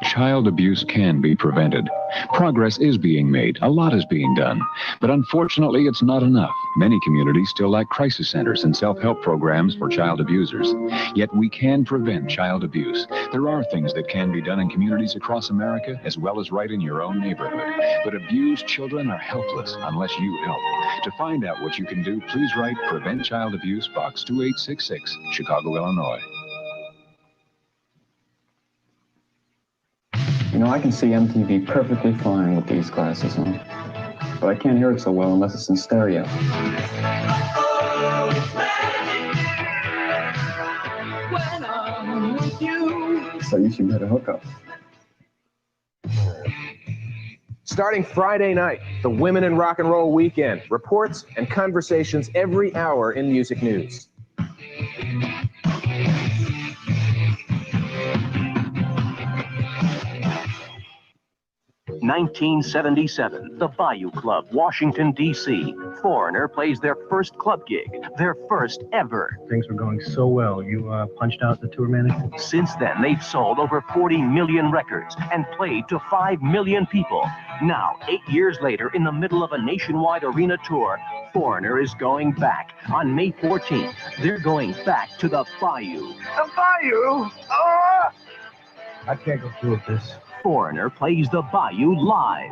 Child abuse can be prevented. Progress is being made. A lot is being done. But unfortunately, it's not enough. Many communities still lack crisis centers and self-help programs for child abusers. Yet we can prevent child abuse. There are things that can be done in communities across America, as well as right in your own neighborhood. But abused children are helpless unless you help. To find out what you can do, please write Prevent Child Abuse, Box 2866, Chicago, Illinois. You know, I can see MTV perfectly fine with these glasses on, but I can't hear it so well unless it's in stereo. So you should get a hookup. Starting Friday night, the Women in Rock and Roll Weekend. Reports and conversations every hour in music news. 1977, the Bayou Club, Washington, D.C. Foreigner plays their first club gig, their first ever. Things were going so well. You punched out the tour manager? Since then, they've sold over 40 million records and played to 5 million people. Now, 8 years later, in the middle of a nationwide arena tour, Foreigner is going back. On May 14th, they're going back to the Bayou. The Bayou? Oh! I can't go through with this. Foreigner plays the Bayou live.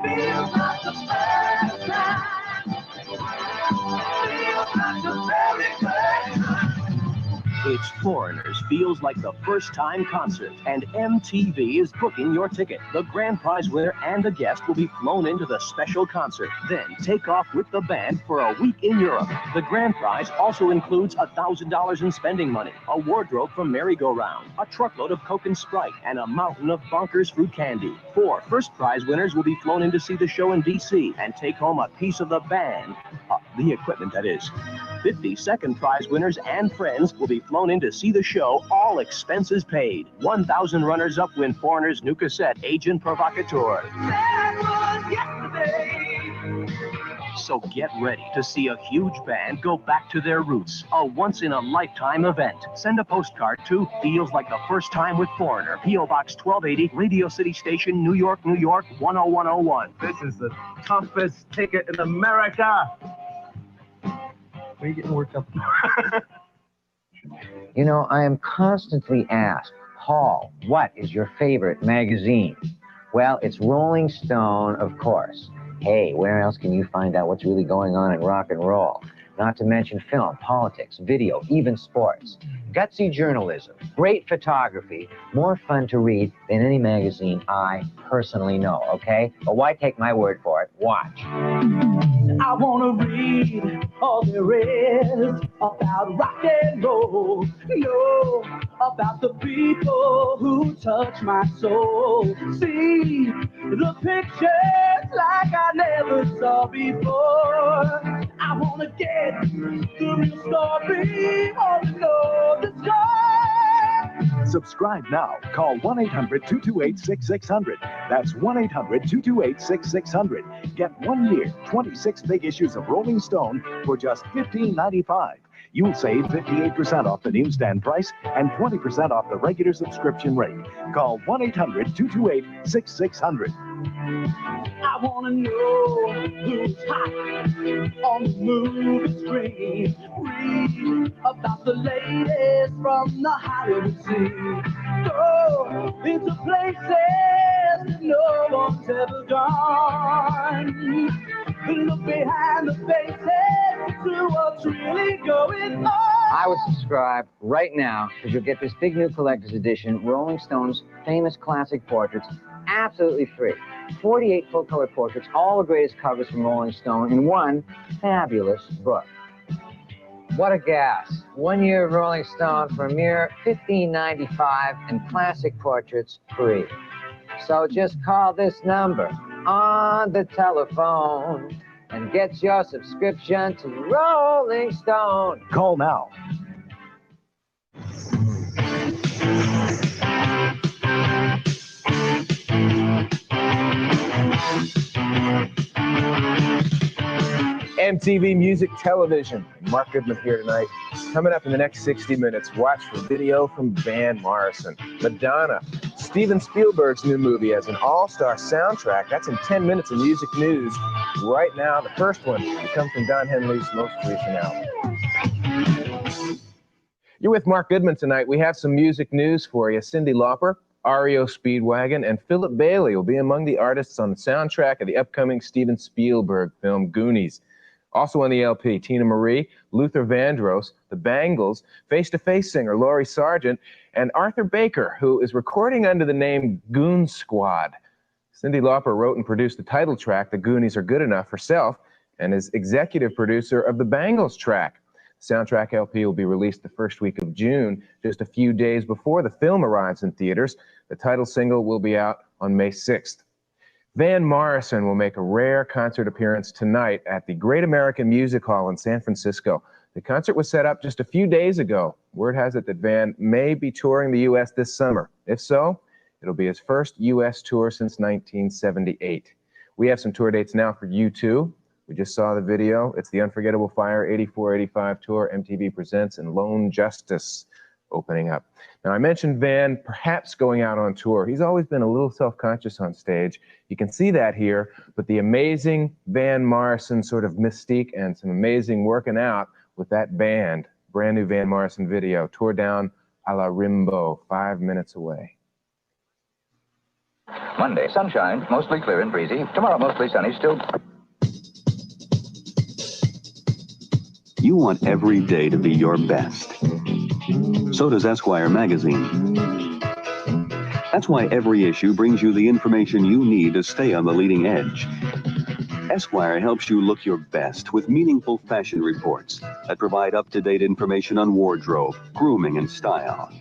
It's Foreigners Feels Like the First Time concert, and MTV is booking your ticket. The grand prize winner and a guest will be flown into the special concert, then take off with the band for a week in Europe. The grand prize also includes $1,000 in spending money, a wardrobe from Merry Go Round, a truckload of Coke and Sprite, and a mountain of Bonkers fruit candy. 4 first prize winners will be flown in to see the show in D.C. and take home a piece of the band, the equipment that is. 50 second prize winners and friends will be flown in to see the show, all expenses paid. 1,000 runners-up win Foreigner's new cassette, Agent Provocateur. So get ready to see a huge band go back to their roots. A once-in-a-lifetime event. Send a postcard to Feels Like the First Time with Foreigner. P.O. Box 1280, Radio City Station, New York, New York, 10101. This is the toughest ticket in America. Why are you getting worked up? You know, I am constantly asked, Paul, what is your favorite magazine? Well, it's Rolling Stone, of course. Hey, where else can you find out what's really going on in rock and roll? Not to mention film, politics, video, even sports. Gutsy journalism, great photography, more fun to read than any magazine I personally know, okay? But why take my word for it? Watch. I want to read all there is about rock and roll. Know about the people who touch my soul. See the pictures like I never saw before. I want to get the real story, want to know the score. Subscribe now. Call 1-800-228-6600. That's 1-800-228-6600. Get 1 year, 26 big issues of Rolling Stone for just $15.95. You'll save 58% off the newsstand price and 20% off the regular subscription rate. Call 1-800-228-6600. I want to know who's hot on the movie screen. Read about the latest from the Hollywood scene. Go into places no one's ever gone. Look behind the faces to what's really going on. I would subscribe right now because you'll get this big new collector's edition, Rolling Stone's famous classic portraits, absolutely free. 48 full-color portraits, all the greatest covers from Rolling Stone in one fabulous book. What a gas. 1 year of Rolling Stone for a mere $15.95 and classic portraits free. So just call this number on the telephone and get your subscription to Rolling Stone. Call now. MTV Music Television. Mark Goodman here tonight. Coming up in the next 60 minutes, watch for video from Van Morrison, Madonna, Steven Spielberg's new movie has an all-star soundtrack. That's in 10 minutes of music news. Right now, the first one will come from Don Henley's most recent album. You're with Mark Goodman tonight. We have some music news for you. Cyndi Lauper, REO Speedwagon, and Philip Bailey will be among the artists on the soundtrack of the upcoming Steven Spielberg film Goonies. Also on the LP, Tina Marie, Luther Vandross, the Bangles, Face-to-Face singer Laurie Sargent, and Arthur Baker, who is recording under the name Goon Squad. Cyndi Lauper wrote and produced the title track, The Goonies Are Good Enough, herself, and is executive producer of the Bangles track. The soundtrack LP will be released the first week of June, just a few days before the film arrives in theaters. The title single will be out on May 6th. Van Morrison will make a rare concert appearance tonight at the Great American Music Hall in San Francisco. The concert was set up just a few days ago. Word has it that Van may be touring the U.S. this summer. If so, it'll be his first U.S. tour since 1978. We have some tour dates now for U2. We just saw the video. It's the Unforgettable Fire 84-85 tour, MTV Presents, and Lone Justice opening up. Now, I mentioned Van perhaps going out on tour. He's always been a little self-conscious on stage. You can see that here, but the amazing Van Morrison sort of mystique and some amazing working out with that band. Brand new Van Morrison video, Tour Down a la Rimbaud, 5 minutes away. Monday, sunshine, mostly clear and breezy. Tomorrow, mostly sunny, still. You want every day to be your best. So does Esquire magazine. That's why every issue brings you the information you need to stay on the leading edge. Esquire helps you look your best with meaningful fashion reports that provide up-to-date information on wardrobe, grooming, and style.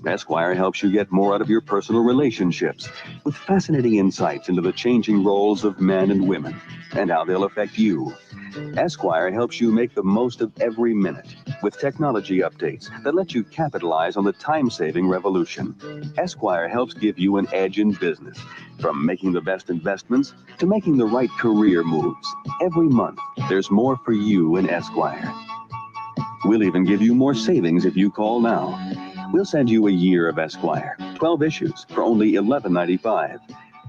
Esquire helps you get more out of your personal relationships with fascinating insights into the changing roles of men and women and how they'll affect you. Esquire helps you make the most of every minute with technology updates that let you capitalize on the time-saving revolution. Esquire helps give you an edge in business, from making the best investments to making the right career moves. Every month, there's more for you in Esquire. We'll even give you more savings if you call now. We'll send you a year of Esquire, 12 issues for only $11.95.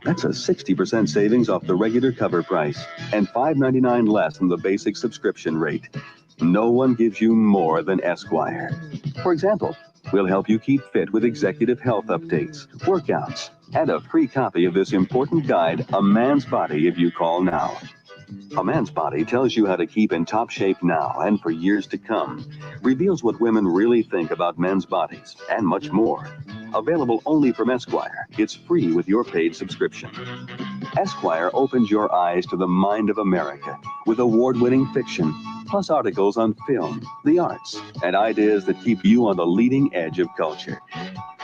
That's a 60% savings off the regular cover price and $5.99 less than the basic subscription rate. No one gives you more than Esquire. For example, we'll help you keep fit with executive health updates, workouts, and a free copy of this important guide, A Man's Body, if you call now. A Man's Body tells you how to keep in top shape now and for years to come, reveals what women really think about men's bodies, and much more. Available only from Esquire. It's free with your paid subscription. Esquire opens your eyes to the mind of America with award-winning fiction, plus articles on film, the arts, and ideas that keep you on the leading edge of culture.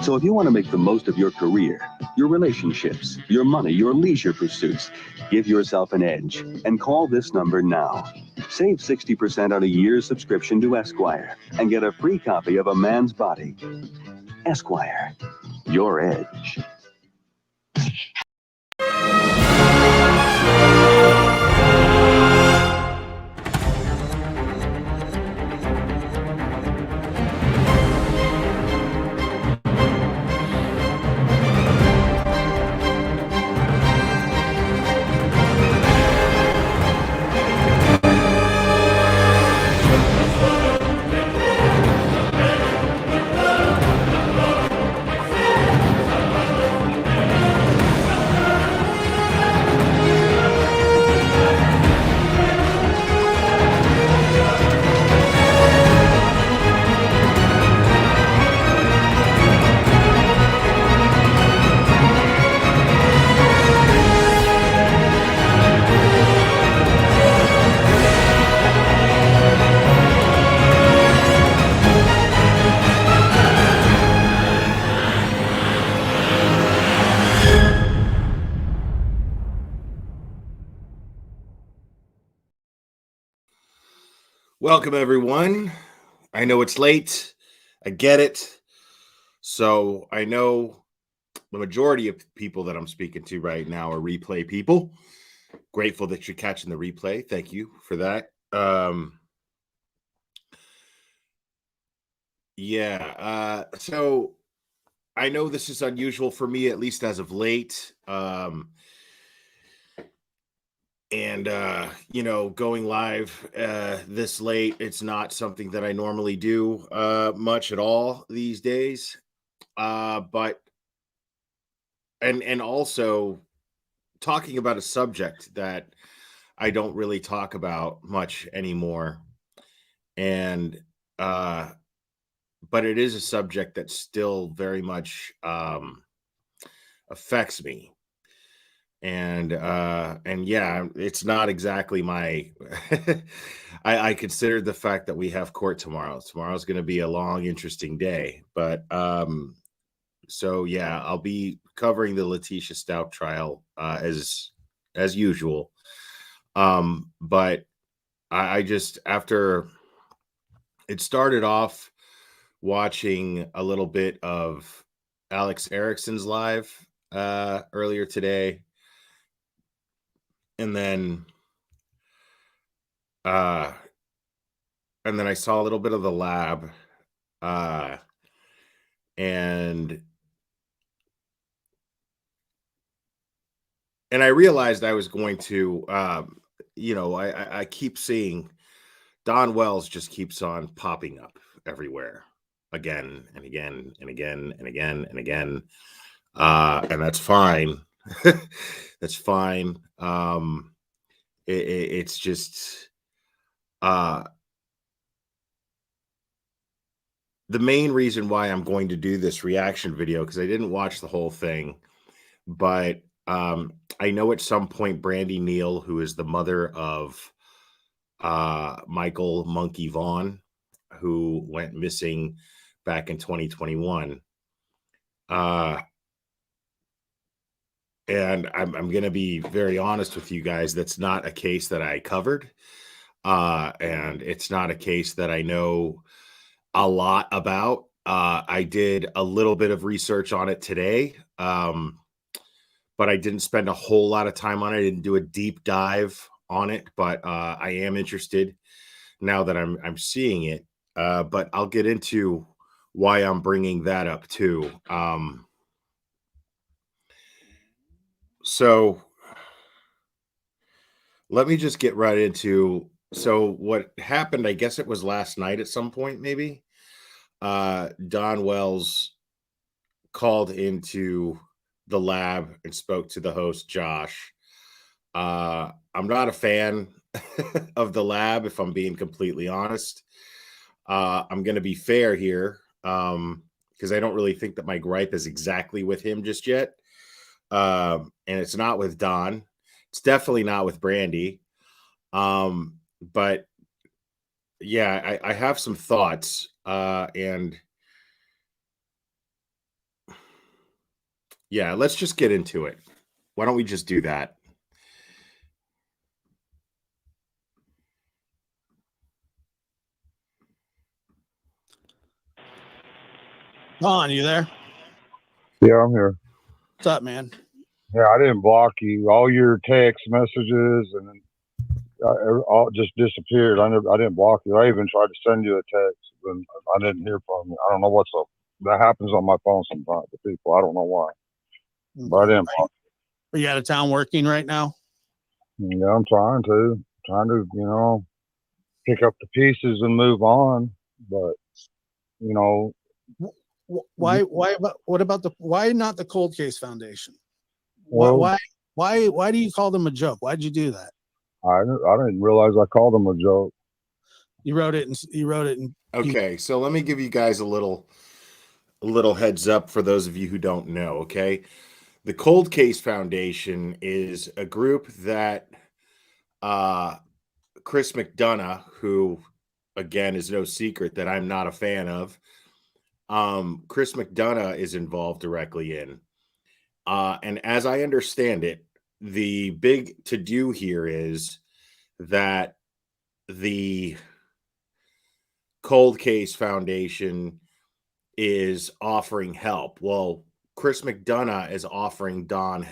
So if you want to make the most of your career, your relationships, your money, your leisure pursuits, give yourself an edge and call this number now. Save 60% on a year's subscription to Esquire and get a free copy of A Man's Body. Esquire, your edge. Welcome, everyone. I know it's late. I get it. So I know the majority of people that I'm speaking to right now are replay people. Grateful that you're catching the replay. Thank you for that. So I know this is unusual for me, at least as of late. And going live this late, it's not something that I normally do much at all these days. But and also talking about a subject that I don't really talk about much anymore. And but it is a subject that still very much affects me. And yeah, it's not exactly my I consider the fact that we have court tomorrow. Tomorrow's going to be a long, interesting day. But so yeah, I'll be covering the Letitia Stout trial as usual. But I just, after it started off watching a little bit of Alex Erickson's live earlier today, and then I saw a little bit of the lab, and I realized I was going to I keep seeing Don Wells just keeps on popping up everywhere again and again and again and again and again. And that's fine. That's fine. It's just the main reason why I'm going to do this reaction video, because I didn't watch the whole thing, but I know at some point Brandi Neal, who is the mother of Michael Monkey Vaughn, who went missing back in 2021. And I'm going to be very honest with you guys. That's not a case that I covered. And it's not a case that I know a lot about. I did a little bit of research on it today. But I didn't spend a whole lot of time on it. I didn't do a deep dive on it, but I am interested now that I'm seeing it. But I'll get into why I'm bringing that up too. So let me just get right into. So what happened, I guess it was last night at some point, maybe. Don Wells called into the lab and spoke to the host, Josh. I'm not a fan of the lab, if I'm being completely honest. I'm going to be fair here, because I don't really think that my gripe is exactly with him just yet. And it's not with Don. It's definitely not with Brandi. But yeah, I have some thoughts. And yeah, let's just get into it. Why don't we just do that? Don, you there? Yeah, I'm here. What's up, man? Yeah, I didn't block you. All your text messages and all just disappeared. I didn't block you. I even tried to send you a text, and I didn't hear from you. I don't know what's up. That happens on my phone sometimes to people. I don't know why. But I didn't block you. Are you out of town working right now? Yeah, I'm trying to, pick up the pieces and move on. But, why not the Cold Case Foundation? Well, why do you call them a joke? Why'd you do that? I didn't realize I called them a joke. You wrote it and okay, so let me give you guys a little heads up for those of you who don't know. Okay, the Cold Case Foundation is a group that Chris McDonough, who again is no secret that I'm not a fan of, Chris McDonough is involved directly in. And as I understand it, the big to-do here is that the Cold Case Foundation is offering help. Well, Chris McDonough is offering Don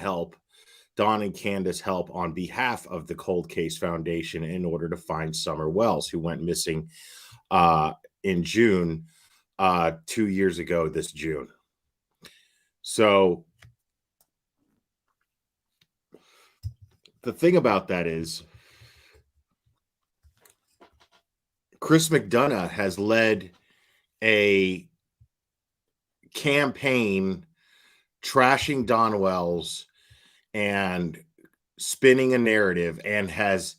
and Candace help on behalf of the Cold Case Foundation in order to find Summer Wells, who went missing in June, 2 years ago this June. So the thing about that is Chris McDonough has led a campaign trashing Don Wells and spinning a narrative, and has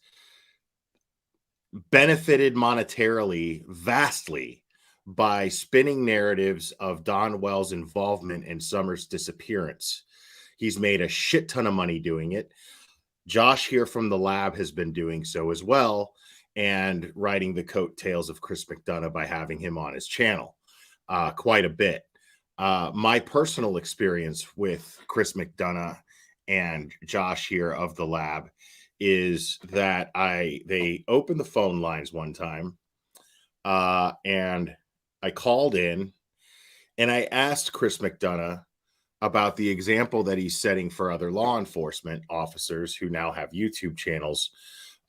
benefited monetarily vastly by spinning narratives of Don Wells' involvement in Summer's disappearance. He's made a shit ton of money doing it. Josh here from the lab has been doing so as well, and riding the coattails of Chris McDonough by having him on his channel quite a bit. My personal experience with Chris McDonough and Josh here of the lab is that they opened the phone lines one time, and I called in and I asked Chris McDonough about the example that he's setting for other law enforcement officers who now have YouTube channels,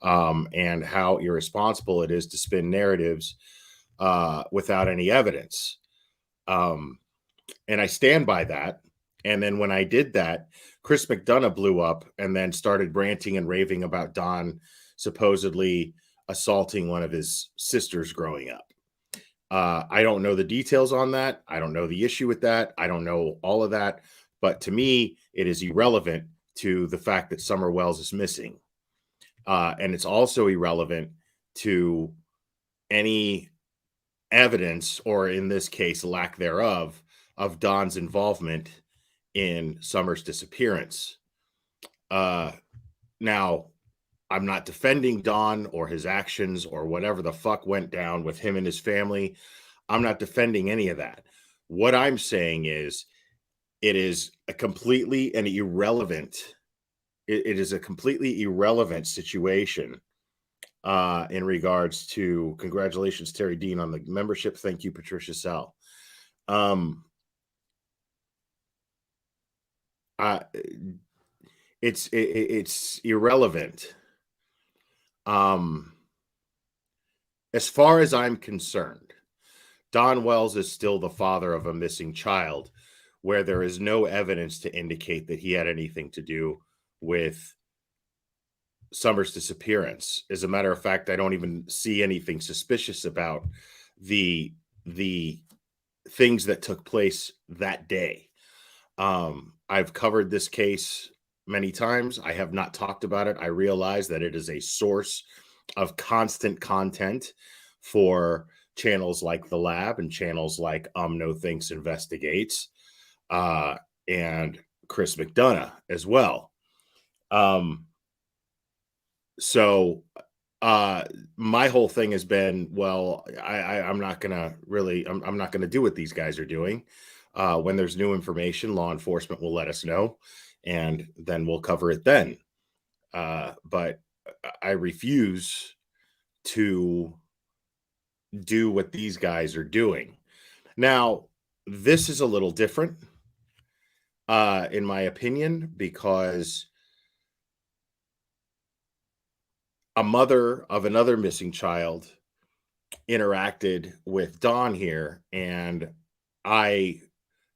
and how irresponsible it is to spin narratives without any evidence. And I stand by that. And then when I did that, Chris McDonough blew up and then started ranting and raving about Don supposedly assaulting one of his sisters growing up. I don't know the details on that. I don't know the issue with that. I don't know all of that. But to me, it is irrelevant to the fact that Summer Wells is missing. And it's also irrelevant to any evidence, or in this case, lack thereof, of Don's involvement in Summer's disappearance. Now, I'm not defending Don or his actions or whatever the fuck went down with him and his family. I'm not defending any of that. What I'm saying is it is a completely irrelevant situation in regards to, congratulations, Terry Dean, on the membership. Thank you, Patricia Sell. It's irrelevant. As far as I'm concerned, Don Wells is still the father of a missing child, where there is no evidence to indicate that he had anything to do with Summer's disappearance. As a matter of fact, I don't even see anything suspicious about the things that took place that day. I've covered this case many times. I have not talked about it. I realize that it is a source of constant content for channels like The Lab and channels like No Thinks Investigates, and Chris McDonough as well. So my whole thing has been, well, I'm not gonna do what these guys are doing. When there's new information, law enforcement will let us know, and then we'll cover it then. But I refuse to do what these guys are doing. Now, this is a little different, in my opinion, because a mother of another missing child interacted with Don here, and I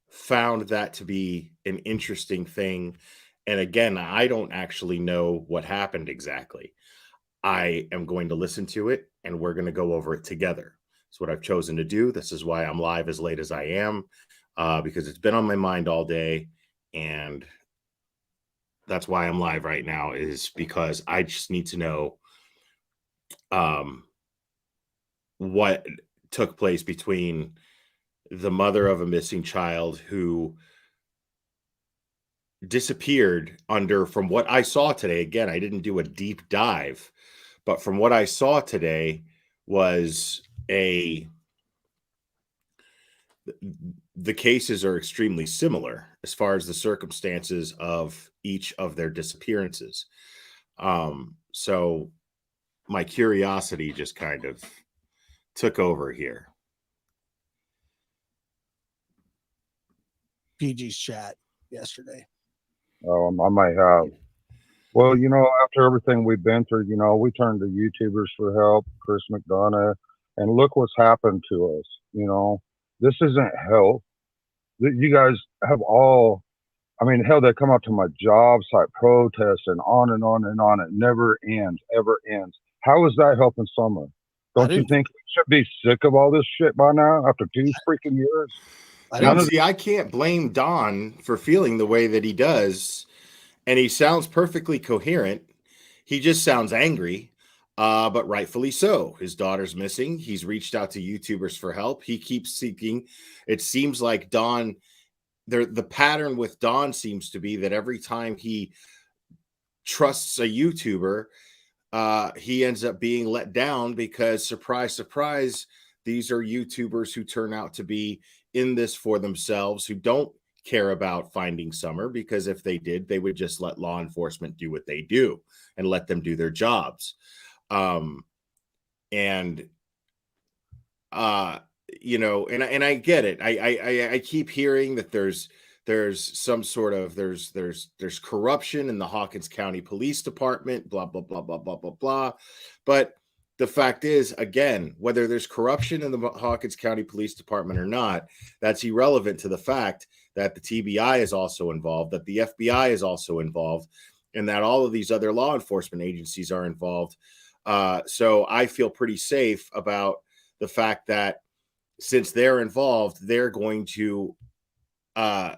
found that to be an interesting thing. And again, I don't actually know what happened exactly. I am going to listen to it, and we're going to go over it together. It's what I've chosen to do. This is why I'm live as late as I am, because it's been on my mind all day. And that's why I'm live right now, is because I just need to know what took place between the mother of a missing child who disappeared under, from what I saw today, again, I didn't do a deep dive, but from what I saw today was the cases are extremely similar as far as the circumstances of each of their disappearances. So my curiosity just kind of took over here. PG's chat yesterday. I might have. Well, after everything we've been through, we turned to YouTubers for help, Chris McDonough, and look what's happened to us. This isn't help. that you guys have all. I mean, hell, they come out to my job site protests and on and on and on. It never ends, ever ends. How is that helping Summer? Don't you think we should be sick of all this shit by now after 2 freaking years? I can't blame Don for feeling the way that he does, and he sounds perfectly coherent. He just sounds angry, but rightfully so. His daughter's missing. He's reached out to YouTubers for help. He keeps seeking. It seems like Don. The pattern with Don seems to be that every time he trusts a YouTuber, he ends up being let down because, surprise, surprise, these are YouTubers who turn out to be in this for themselves, who don't care about finding Summer, because if they did, they would just let law enforcement do what they do and let them do their jobs. You know, and I get it. I keep hearing that there's some sort of there's corruption in the Hawkins County Police Department, blah blah blah blah blah blah blah. But the fact is, again, whether there's corruption in the Hawkins County Police Department or not, that's irrelevant to the fact that the TBI is also involved, that the FBI is also involved, and that all of these other law enforcement agencies are involved. So I feel pretty safe about the fact that since they're involved, they're going to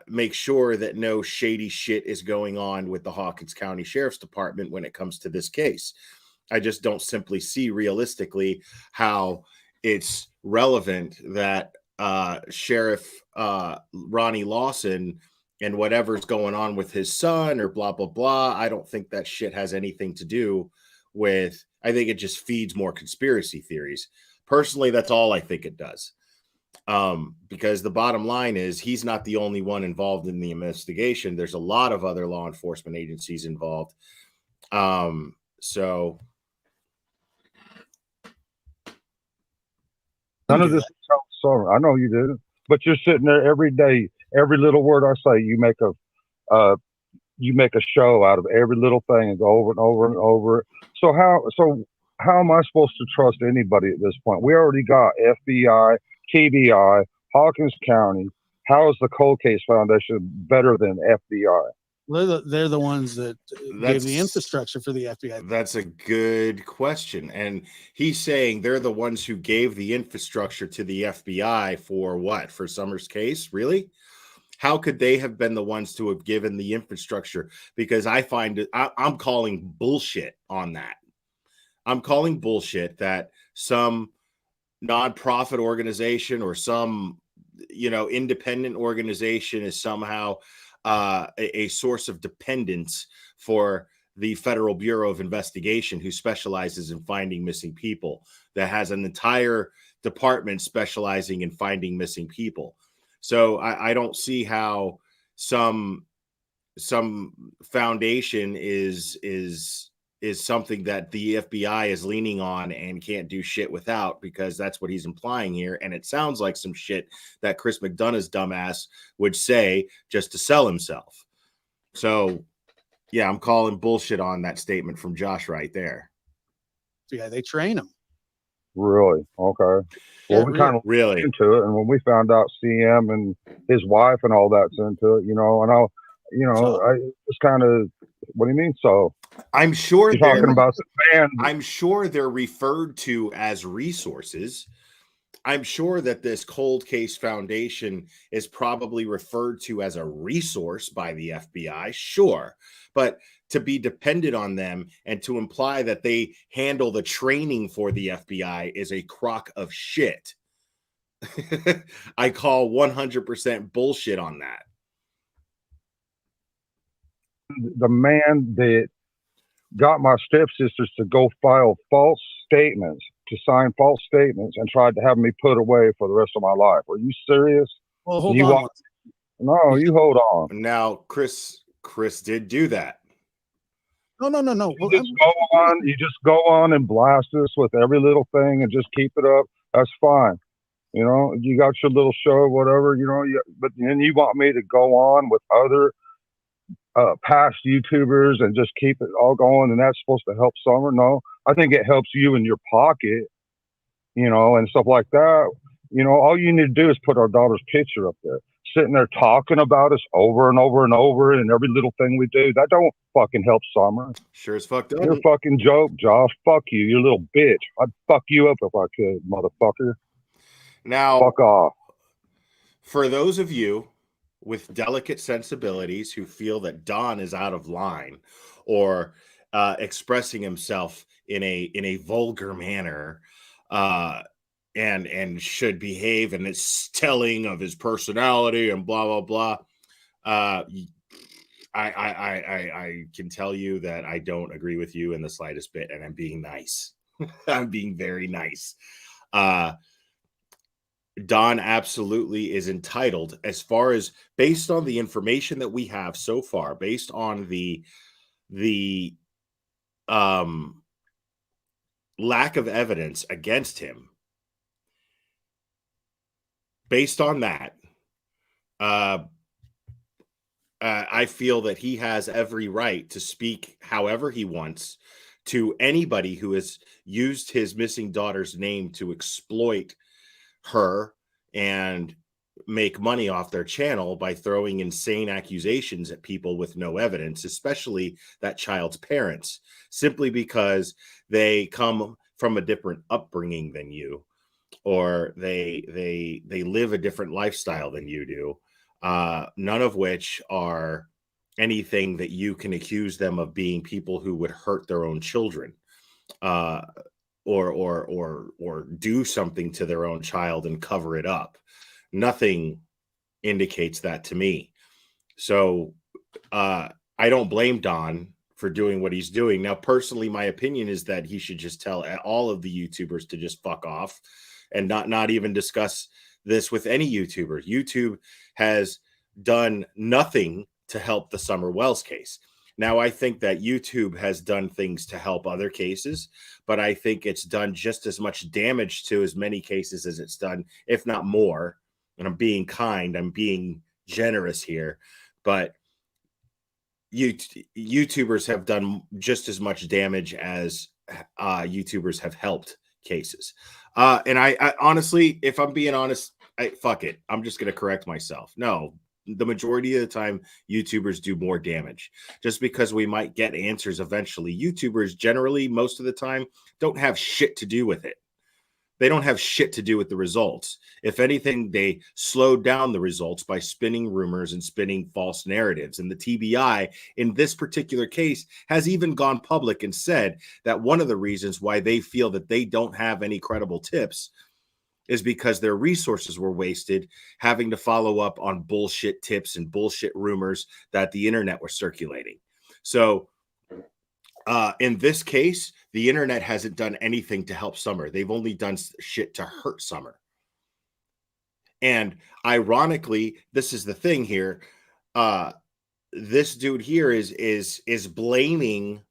make sure that no shady shit is going on with the Hawkins County Sheriff's Department when it comes to this case. I just don't simply see realistically how it's relevant that Sheriff Ronnie Lawson and whatever's going on with his son or blah, blah, blah. I don't think that shit has anything to do with, I think it just feeds more conspiracy theories. Personally, that's all I think it does. Because the bottom line is he's not the only one involved in the investigation. There's a lot of other law enforcement agencies involved. So none of this helps Summer. I know you didn't, but you're sitting there every day. Every little word I say, you make a show out of every little thing and go over and over and over. So how am I supposed to trust anybody at this point? We already got FBI, TBI, Hawkins County. How is the Cold Case Foundation better than FBI? They're the ones that gave the infrastructure for the FBI. That's a good question. And he's saying they're the ones who gave the infrastructure to the FBI for what? For Summers' case? Really? How could they have been the ones to have given the infrastructure? Because I'm calling bullshit on that. I'm calling bullshit that some nonprofit organization or some, independent organization is somehow a source of dependence for the Federal Bureau of Investigation, who specializes in finding missing people, that has an entire department specializing in finding missing people. So I don't see how some foundation is something that the FBI is leaning on and can't do shit without, because that's what he's implying here. And it sounds like some shit that Chris McDonough's dumbass would say just to sell himself. So, yeah, I'm calling bullshit on that statement from Josh right there. Yeah, they train them. Really? Okay. Well, we kind of really into it, and when we found out CM and his wife and all that's into it, and I it's kind of, what do you mean? So I'm sure you're talking about the band. I'm sure they're referred to as resources. I'm sure that this Cold Case Foundation is probably referred to as a resource by the FBI. Sure. But to be dependent on them and to imply that they handle the training for the FBI is a crock of shit. I call 100% bullshit on that. The man that got my stepsisters to go file false statements, to sign false statements, and tried to have me put away for the rest of my life. Are you serious? Well, hold on. No, you hold on. Now, Chris did do that. No. You just go on and blast us with every little thing and just keep it up. That's fine. You got your little show, whatever, but then you want me to go on with other past YouTubers and just keep it all going, and that's supposed to help Summer? No, I think it helps you in your pocket, and stuff like that. All you need to do is put our daughter's picture up there. sitting there talking about us over and over and over and every little thing we do. That don't fucking help Summer. Sure as fuck You're a doesn't. fucking joke, Josh. Fuck you. You little bitch. I'd fuck you up if I could, motherfucker. Now, fuck off. For those of you with delicate sensibilities who feel that Don is out of line or expressing himself in a vulgar manner, and should behave, and it's telling of his personality and blah blah blah. I can tell you that I don't agree with you in the slightest bit, and I'm being nice. I'm being very nice. Don absolutely is entitled, as far as based on the information that we have so far, based on the lack of evidence against him. Based on that, I feel that he has every right to speak however he wants to anybody who has used his missing daughter's name to exploit her and make money off their channel by throwing insane accusations at people with no evidence, especially that child's parents, simply because they come from a different upbringing than you, or they live a different lifestyle than you do, none of which are anything that you can accuse them of being people who would hurt their own children, or do something to their own child and cover it up. Nothing indicates that to me. So I don't blame Don for doing what he's doing. Now, personally, my opinion is that he should just tell all of the YouTubers to just fuck off and not even discuss this with any YouTuber. YouTube has done nothing to help the Summer Wells case. Now, I think that YouTube has done things to help other cases, but I think it's done just as much damage to as many cases as it's done, if not more. And I'm being kind, I'm being generous here, but YouTubers have done just as much damage as YouTubers have helped cases. And I honestly, if I'm being honest, fuck it. I'm just going to correct myself. No, the majority of the time, YouTubers do more damage. Just because we might get answers eventually, YouTubers generally, most of the time, don't have shit to do with it. They don't have shit to do with the results. If anything, they slowed down the results by spinning rumors and spinning false narratives. And the TBI, in this particular case, has even gone public and said that one of the reasons why they feel that they don't have any credible tips is because their resources were wasted having to follow up on bullshit tips and bullshit rumors that the internet was circulating. So in this case, the internet hasn't done anything to help Summer. They've only done shit to hurt Summer. And ironically, this is the thing here. This dude here is blaming,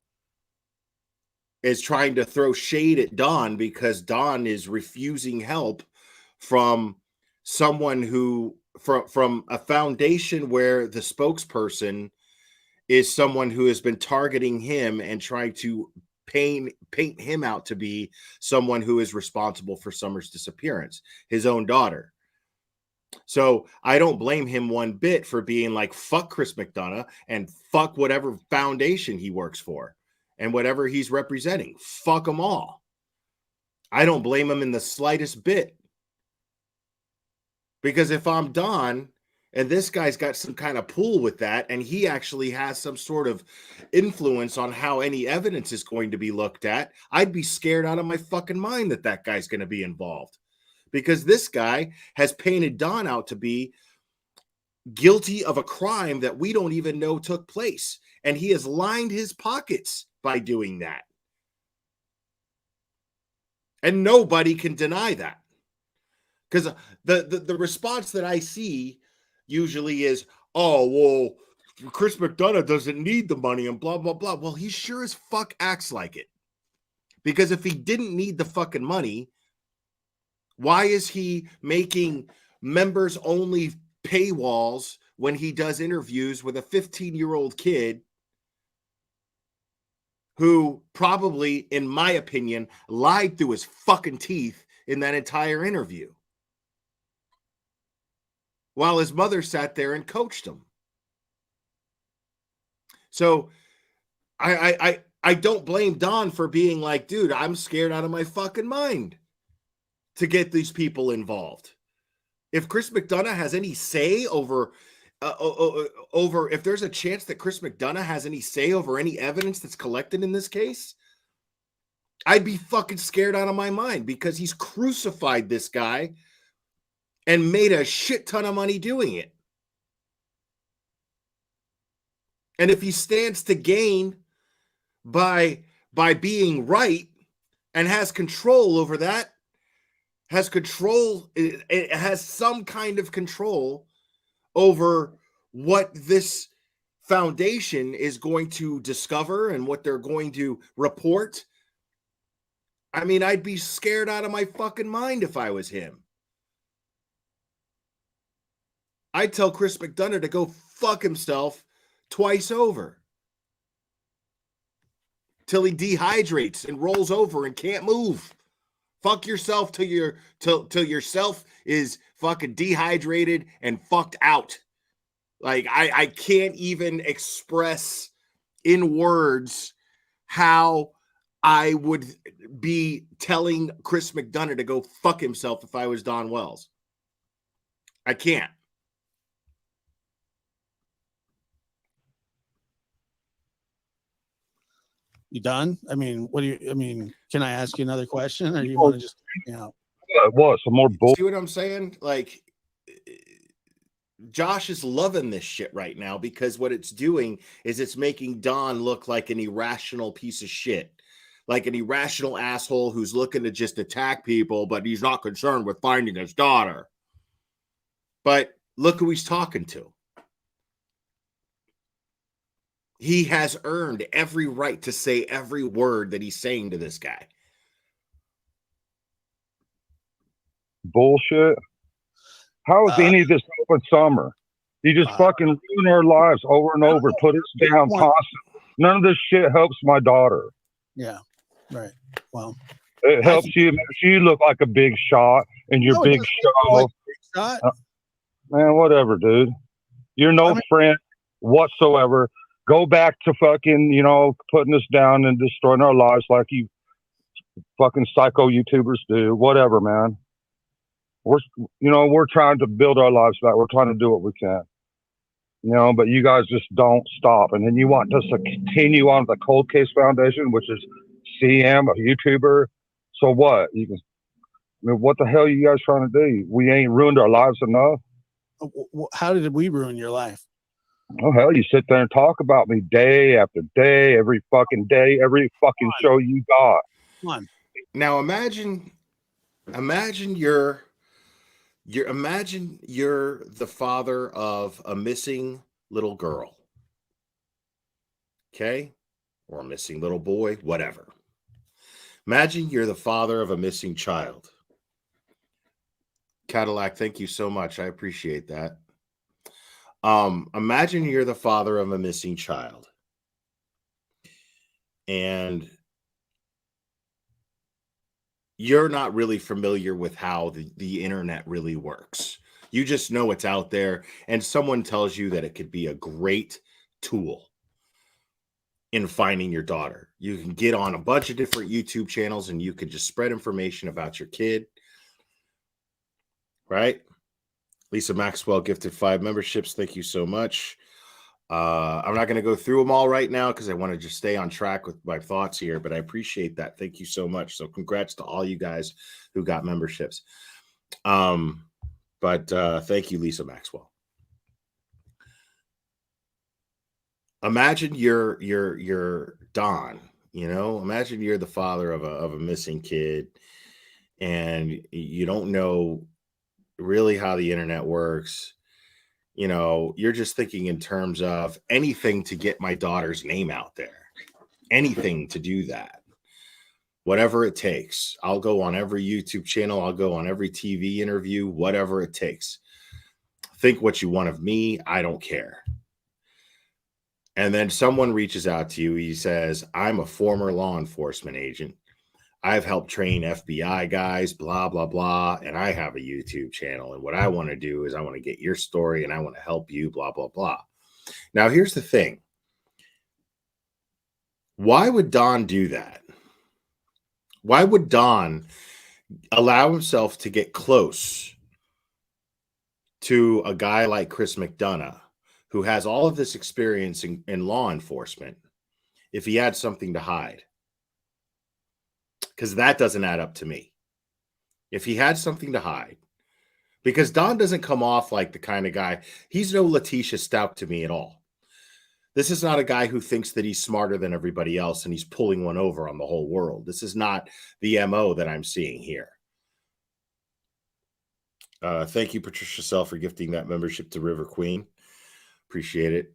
is trying to throw shade at Don because Don is refusing help from someone who, from a foundation where the spokesperson is someone who has been targeting him and trying to paint him out to be someone who is responsible for Summer's disappearance, his own daughter. So I don't blame him one bit for being like, fuck Chris McDonough and fuck whatever foundation he works for and whatever he's representing. Fuck them all. I don't blame him in the slightest bit. Because if I'm Don, and this guy's got some kind of pull with that, and he actually has some sort of influence on how any evidence is going to be looked at, I'd be scared out of my fucking mind that that guy's going to be involved. Because this guy has painted Don out to be guilty of a crime that we don't even know took place. And he has lined his pockets by doing that. And nobody can deny that. Because the response that I see usually is, oh, well, Chris McDonough doesn't need the money and blah, blah, blah. Well, he sure as fuck acts like it. Because if he didn't need the fucking money, why is he making members only paywalls when he does interviews with a 15-year-old kid who probably, in my opinion, lied through his fucking teeth in that entire interview? while his mother sat there and coached him. So I don't blame Don for being like, dude, I'm scared out of my fucking mind to get these people involved. If Chris McDonough has any say over if there's a chance that Chris McDonough has any say over any evidence that's collected in this case, I'd be fucking scared out of my mind, because he's crucified this guy and made a shit ton of money doing it. And if he stands to gain by being right and has control over that, it has some kind of control over what this foundation is going to discover and what they're going to report. I mean, I'd be scared out of my fucking mind if I was him. I'd tell Chris McDonough to go fuck himself twice over till he dehydrates and rolls over and can't move. Fuck yourself till yourself is fucking dehydrated and fucked out. Like, I can't even express in words how I would be telling Chris McDonough to go fuck himself if I was Don Wells. I can't. You done? I mean, can I ask you another question, or do you want to just, what, some more bull? See what I'm saying? Like, Josh is loving this shit right now, because what it's doing is it's making Don look like an irrational piece of shit, like an irrational asshole who's looking to just attack people, but he's not concerned with finding his daughter. But look who he's talking to. He has earned every right to say every word that he's saying to this guy. Bullshit. How is any of this open summer? You just fucking ruin our lives over and over. Put us down constantly. None of this shit helps my daughter. Yeah, right. Well, it helps you. You look like a big shot in your big show. Like man, whatever, dude. You're no friend whatsoever. Go back to fucking, putting us down and destroying our lives like you fucking psycho YouTubers do. Whatever, man. We're trying to build our lives back. We're trying to do what we can. But you guys just don't stop. And then you want us to continue on the Cold Case Foundation, which is CM, a YouTuber. So what? What the hell are you guys trying to do? We ain't ruined our lives enough. How did we ruin your life? Oh, hell, you sit there and talk about me day after day, every fucking day, every fucking show you got. Come on. Now imagine you're the father of a missing little girl. Okay? Or a missing little boy, whatever. Imagine you're the father of a missing child. Cadillac, thank you so much. I appreciate that. Imagine you're the father of a missing child, and you're not really familiar with how the internet really works. You just know it's out there, and someone tells you that it could be a great tool in finding your daughter. You can get on a bunch of different YouTube channels and you can just spread information about your kid, right? Lisa Maxwell gifted 5 memberships. Thank you so much. I'm not going to go through them all right now because I want to just stay on track with my thoughts here, but I appreciate that. Thank you so much. So congrats to all you guys who got memberships. But thank you, Lisa Maxwell. Imagine you're Don, imagine you're the father of a missing kid, and you don't know really how the internet works. You're just thinking in terms of anything to get my daughter's name out there, anything to do that, whatever it takes. I'll go on every YouTube channel. I'll go on every TV interview, whatever it takes. Think what you want of me. I don't care. And then someone reaches out to you. He says, I'm a former law enforcement agent. I've helped train FBI guys, blah, blah, blah. And I have a YouTube channel. And what I want to do is I want to get your story and I want to help you, blah, blah, blah. Now, here's the thing. Why would Don do that? Why would Don allow himself to get close to a guy like Chris McDonough, who has all of this experience in law enforcement, if he had something to hide? Because that doesn't add up to me. If he had something to hide, because Don doesn't come off like the kind of guy, he's no Letitia Stout to me at all. This is not a guy who thinks that he's smarter than everybody else and he's pulling one over on the whole world. This is not the MO that I'm seeing here. Thank you, Patricia Sell, for gifting that membership to River Queen. Appreciate it.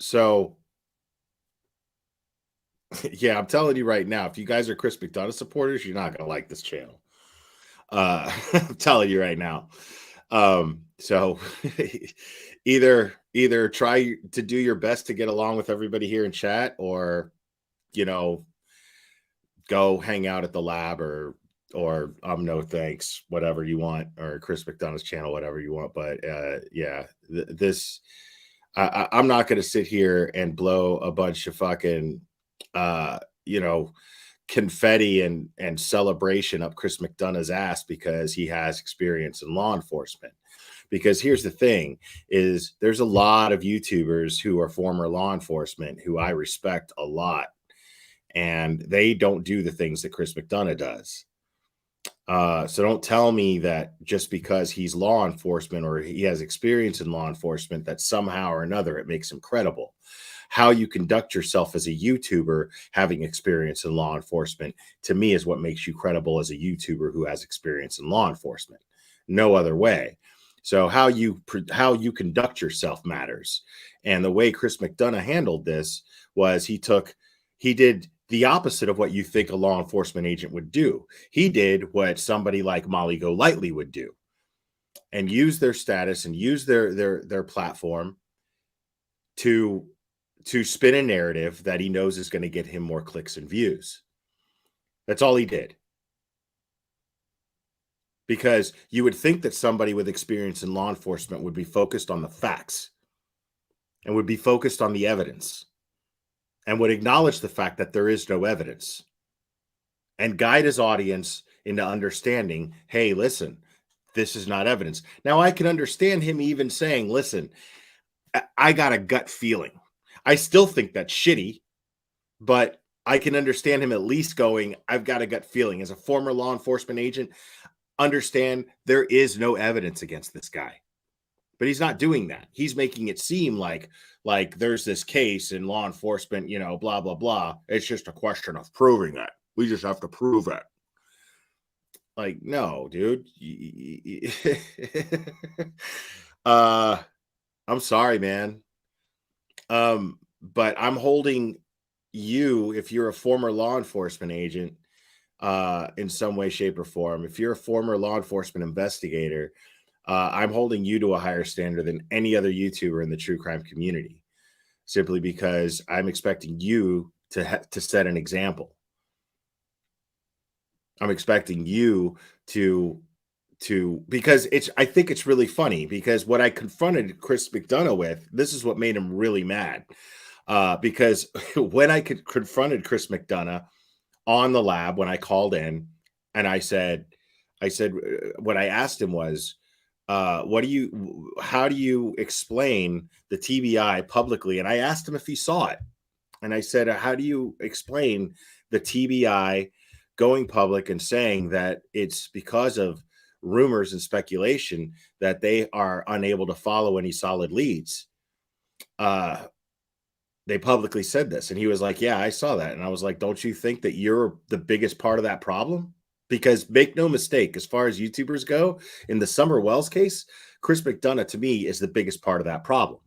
So, yeah, I'm telling you right now, if you guys are Chris McDonough supporters, you're not going to like this channel. I'm telling you right now. So either try to do your best to get along with everybody here in chat, or, you know, go hang out at the lab or no thanks, whatever you want, or Chris McDonough's channel, whatever you want. But yeah, I'm not going to sit here and blow a bunch of fucking, you know, confetti and celebration up Chris McDonough's ass because he has experience in law enforcement. Because here's the thing is there's a lot of YouTubers who are former law enforcement who I respect a lot, and they don't do the things that Chris McDonough does. So don't tell me that just because he's law enforcement or he has experience in law enforcement that somehow or another it makes him credible. How you conduct yourself as a YouTuber having experience in law enforcement, to me, is what makes you credible as a YouTuber who has experience in law enforcement. No other way. So how you conduct yourself matters. And the way Chris McDonough handled this was he did the opposite of what you think a law enforcement agent would do. He did what somebody like Molly Golightly would do, and use their status and use their platform to spin a narrative that he knows is going to get him more clicks and views. That's all he did. Because you would think that somebody with experience in law enforcement would be focused on the facts and would be focused on the evidence and would acknowledge the fact that there is no evidence and guide his audience into understanding, hey, listen, this is not evidence. Now, I can understand him even saying, listen, I got a gut feeling. I still think that's shitty, but I can understand him at least going, I've got a gut feeling. As a former law enforcement agent, understand there is no evidence against this guy. But he's not doing that. He's making it seem like there's this case in law enforcement, you know, blah, blah, blah. It's just a question of proving that. We just have to prove it. Like, no, dude. I'm sorry, man. But I'm holding you, if you're a former law enforcement agent, in some way, shape, or form, if you're a former law enforcement investigator, I'm holding you to a higher standard than any other YouTuber in the true crime community, simply because I'm expecting you to set an example. I'm expecting you to because I think it's really funny, because what I confronted Chris McDonough with, this is what made him really mad. Because when I confronted Chris McDonough on the lab, when I called in and I said, what I asked him was, how do you explain the TBI publicly? And I asked him if he saw it. And I said, how do you explain the TBI going public and saying that it's because of rumors and speculation that they are unable to follow any solid leads? They publicly said this. And he was like, yeah, I saw that. And I was like, don't you think that you're the biggest part of that problem? Because make no mistake, as far as YouTubers go, in the Summer Wells case, Chris McDonough, to me, is the biggest part of that problem.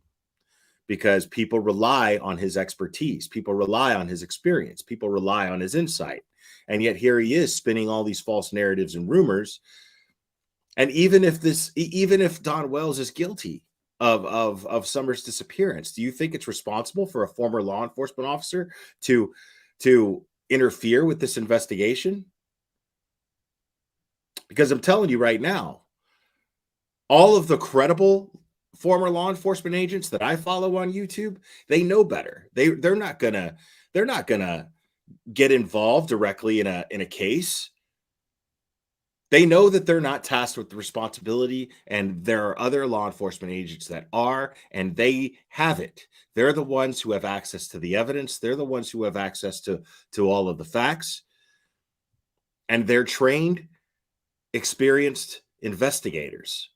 Because people rely on his expertise. People rely on his experience. People rely on his insight. And yet here he is spinning all these false narratives and rumors. And even if Don Wells is guilty, of Summer's disappearance. Do you think it's responsible for a former law enforcement officer to interfere with this investigation? Because I'm telling you right now, all of the credible former law enforcement agents that I follow on YouTube, they know better. They're not gonna get involved directly in a case. They know that they're not tasked with the responsibility, and there are other law enforcement agents that are, and they have it. They're the ones who have access to the evidence. They're the ones who have access to all of the facts, and they're trained, experienced investigators.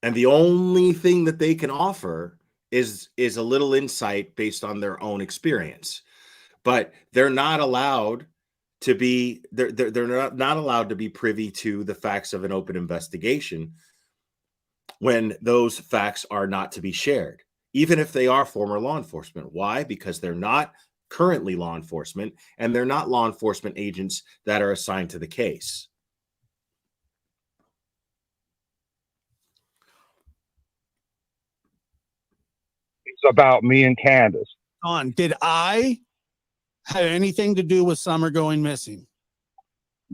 And the only thing that they can offer is a little insight based on their own experience. But they're not allowed to be they're not allowed to be privy to the facts of an open investigation when those facts are not to be shared, even if they are former law enforcement. Why? Because they're not currently law enforcement, and they're not law enforcement agents that are assigned to the case. It's about me and Candace. Don, did I have anything to do with Summer going missing?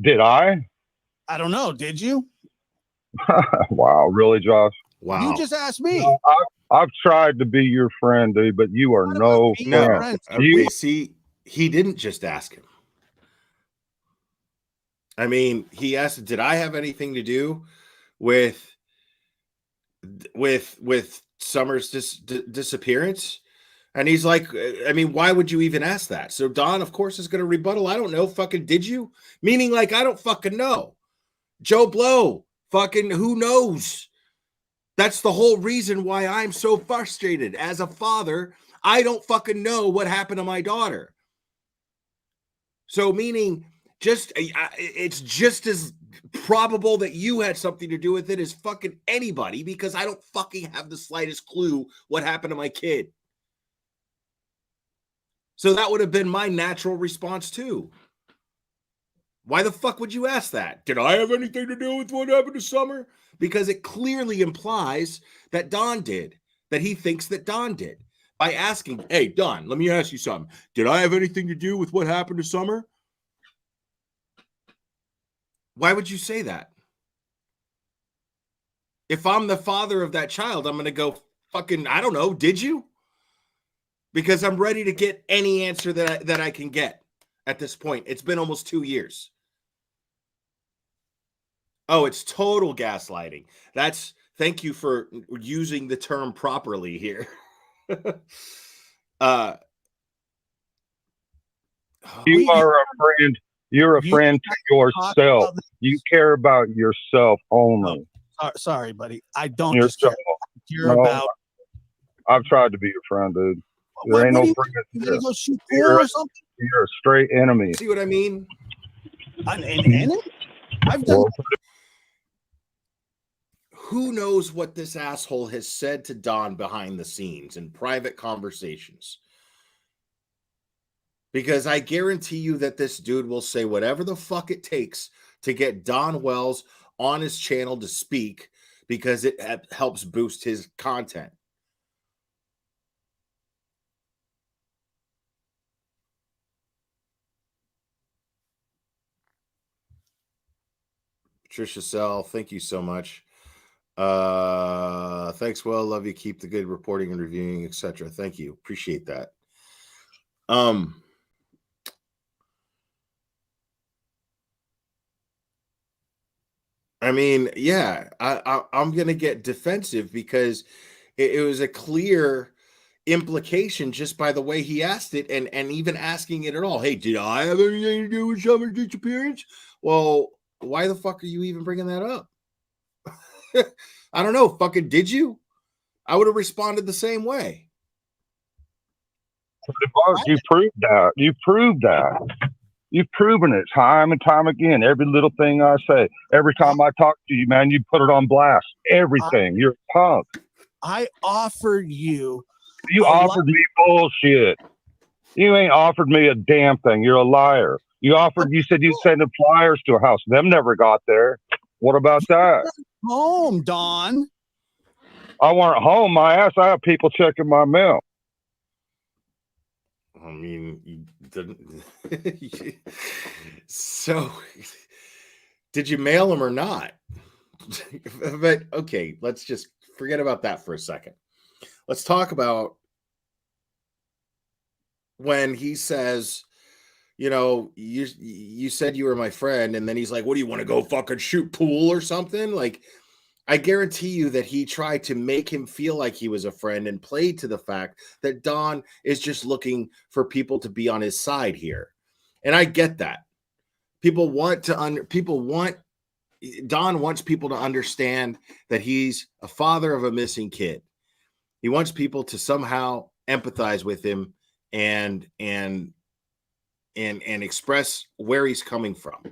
Did I? I don't know. Did you? Wow, really, Josh? Wow. You just asked me. I've tried to be your friend, dude, but you are no friend. Okay, see, he didn't just ask him. I mean, he asked, did I have anything to do with Summer's disappearance? And he's like, I mean, why would you even ask that? So Don, of course, is going to rebuttal. I don't know. Fucking did you? Meaning like, I don't fucking know. Joe Blow, fucking who knows? That's the whole reason why I'm so frustrated. As a father, I don't fucking know what happened to my daughter. So meaning it's just as probable that you had something to do with it as fucking anybody, because I don't fucking have the slightest clue what happened to my kid. So that would have been my natural response too. Why the fuck would you ask that? Did I have anything to do with what happened to Summer? Because it clearly implies that Don did, that he thinks that Don did. By asking, hey, Don, let me ask you something. Did I have anything to do with what happened to Summer? Why would you say that? If I'm the father of that child, I'm going to go fucking, I don't know, did you? Because I'm ready to get any answer that I can get at this point. It's been almost 2 years. Oh, it's total gaslighting. Thank you for using the term properly here. You are a friend. You're a friend to yourself. You care about yourself only. Sorry, buddy. I don't Yourself. just care about. I've tried to be your friend, dude. There ain't no friend. You gonna go shoot pool or something? You're a straight enemy. See what I mean? An enemy? I've done. Who knows what this asshole has said to Don behind the scenes in private conversations? Because I guarantee you that this dude will say whatever the fuck it takes to get Don Wells on his channel to speak, because it helps boost his content. Patricia Sell, thank you so much. Thanks, Will. Love you. Keep the good reporting and reviewing, etc. Thank you. Appreciate that. I mean, yeah, I'm gonna get defensive because it was a clear implication just by the way he asked it, and even asking it at all. Hey, did I have anything to do with Summer's disappearance? Well, why the fuck are you even bringing that up? I don't know. Fucking did you? I would have responded the same way. You proved that. You proved that. You've proven it time and time again. Every little thing I say, every time I talk to you, man, you put it on blast. Everything. You're a punk. I offered you. You offered me bullshit. You ain't offered me a damn thing. You're a liar. You said you'd send the flyers to a house. Them never got there. What about that? Home, Don. I weren't home. My ass. I have people checking my mail. I mean, you didn't. So, did you mail them or not? But okay, let's just forget about that for a second. Let's talk about when he says, you said you were my friend, and then he's like, what do you want to go fucking shoot pool or something? Like, I guarantee you that he tried to make him feel like he was a friend and played to the fact that Don is just looking for people to be on his side here. And I get that. Don wants people to understand that he's a father of a missing kid. He wants people to somehow empathize with him and express where he's coming from.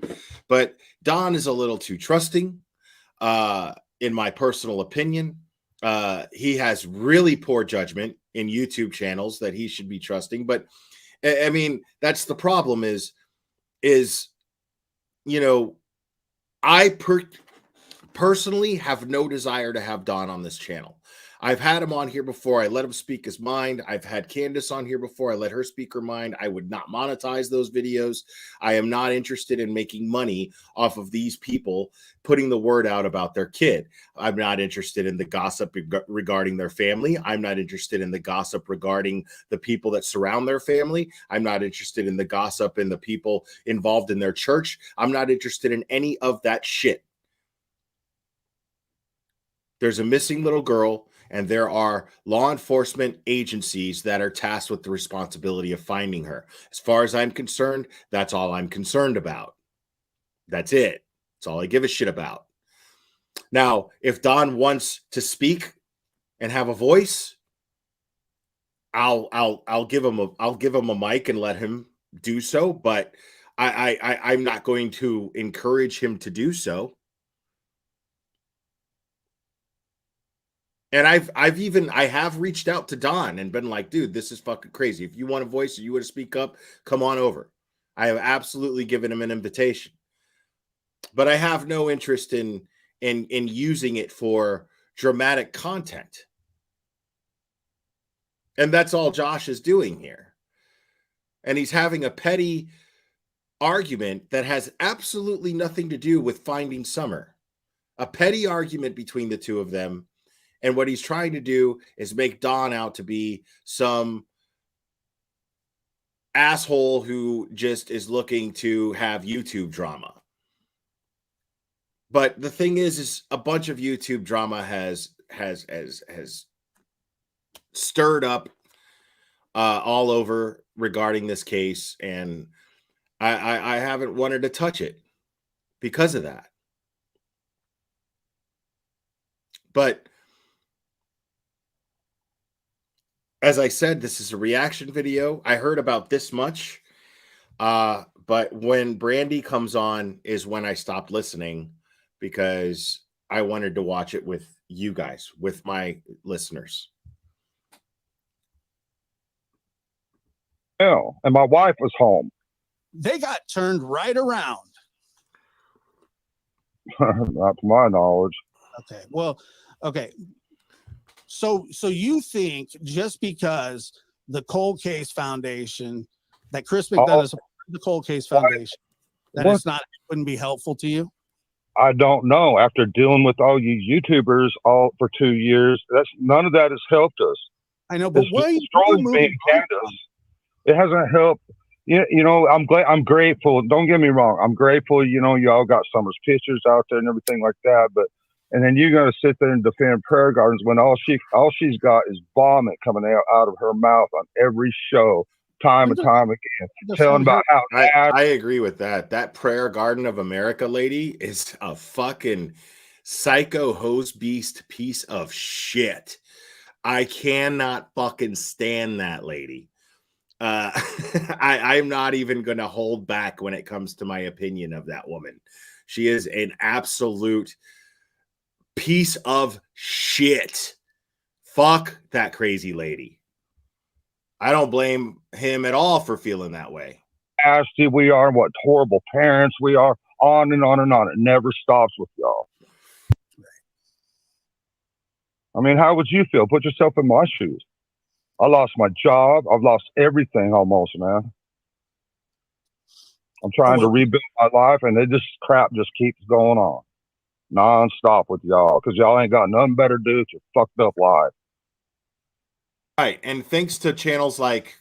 But Don is a little too trusting. In my personal opinion, he has really poor judgment in YouTube channels that he should be trusting. But I mean, that's the problem I personally have no desire to have Don on this channel. I've had him on here before. I let him speak his mind. I've had Candace on here before. I let her speak her mind. I would not monetize those videos. I am not interested in making money off of these people putting the word out about their kid. I'm not interested in the gossip regarding their family. I'm not interested in the gossip regarding the people that surround their family. I'm not interested in the gossip and the people involved in their church. I'm not interested in any of that shit. There's a missing little girl, and there are law enforcement agencies that are tasked with the responsibility of finding her. As far as I'm concerned, that's all I'm concerned about. That's it. That's all I give a shit about. Now, if Don wants to speak and have a voice, I'll give him a mic and let him do so, but I'm not going to encourage him to do so. And I have reached out to Don and been like, dude, this is fucking crazy. If you want a voice or you want to speak up, come on over. I have absolutely given him an invitation. But I have no interest in using it for dramatic content. And that's all Josh is doing here. And he's having a petty argument that has absolutely nothing to do with finding Summer. A petty argument between the two of them. And what he's trying to do is make Don out to be some asshole who just is looking to have YouTube drama. But the thing is a bunch of YouTube drama has stirred up all over regarding this case, and I haven't wanted to touch it because of that. But as I said, this is a reaction video. I heard about this much, but when Brandi comes on is when I stopped listening because I wanted to watch it with you guys, with my listeners. Yeah, and my wife was home. They got turned right around. Not to my knowledge. Okay. Well, okay. So you think just because the Cold Case Foundation, that Chris McDonough is the Cold Case Foundation, that it's not, it wouldn't be helpful to you? I don't know. After dealing with all you YouTubers all for 2 years, none of that has helped us. I know, but what are you moving? It hasn't helped. You know, I'm grateful. Don't get me wrong. I'm grateful. You know, y'all got Summer's pictures out there and everything like that. But and then you're gonna sit there and defend Prayer Gardens when all she's got is vomit coming out of her mouth on every show, time and time again, telling about how I agree with that. That Prayer Garden of America lady is a fucking psycho hose beast piece of shit. I cannot fucking stand that lady. I'm not even going to hold back when it comes to my opinion of that woman. She is an absolute piece of shit. Fuck that crazy lady. I don't blame him at all for feeling that way. Nasty we are, what horrible parents we are. on and on and on. It never stops with y'all. I mean, how would you feel? Put yourself in my shoes. I lost my job. I've lost everything almost, man. I'm trying to rebuild my life, and crap just keeps going on nonstop with y'all because y'all ain't got nothing better to do with your fucked up life. Right, and thanks to channels like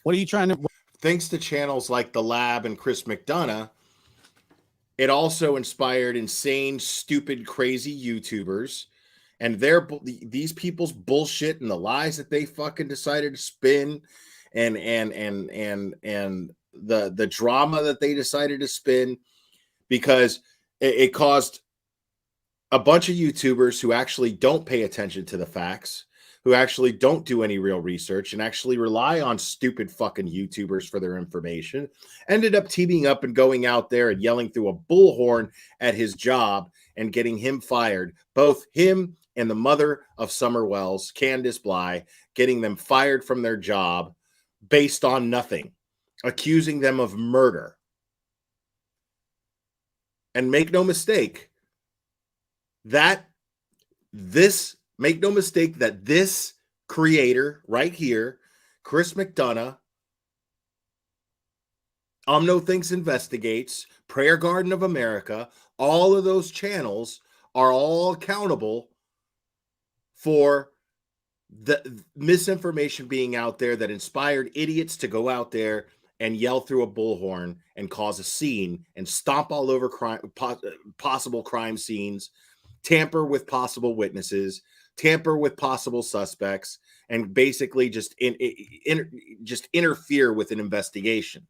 thanks to channels like The Lab and Chris McDonough, it also inspired insane, stupid, crazy YouTubers and these people's bullshit and the lies that they fucking decided to spin, and the drama that they decided to spin, because it caused a bunch of YouTubers who actually don't pay attention to the facts, who actually don't do any real research and actually rely on stupid fucking YouTubers for their information, ended up teaming up and going out there and yelling through a bullhorn at his job and getting him fired. Both him and the mother of Summer Wells, Candace Bly, getting them fired from their job based on nothing, accusing them of murder. And make no mistake, make no mistake that this creator right here, Chris McDonough, Thinks Investigates, Prayer Garden of America, all of those channels are all accountable for the misinformation being out there that inspired idiots to go out there and yell through a bullhorn and cause a scene and stomp all over possible crime scenes, tamper with possible witnesses, tamper with possible suspects, and basically just interfere with an investigation.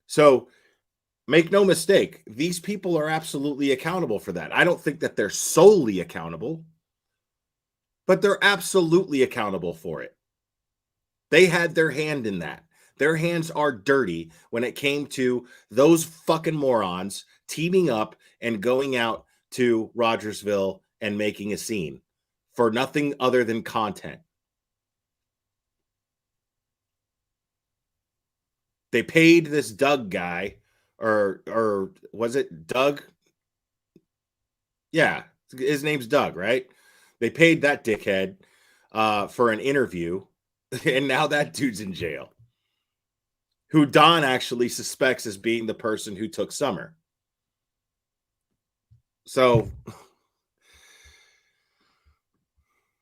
So make no mistake, these people are absolutely accountable for that. I don't think that they're solely accountable, but they're absolutely accountable for it. They had their hand in that. Their hands are dirty when it came to those fucking morons teaming up and going out to Rogersville and making a scene for nothing other than content. They paid this Doug guy, or was it Doug? Yeah, his name's Doug, right? They paid that dickhead for an interview, and now that dude's in jail, who Don actually suspects as being the person who took Summer. So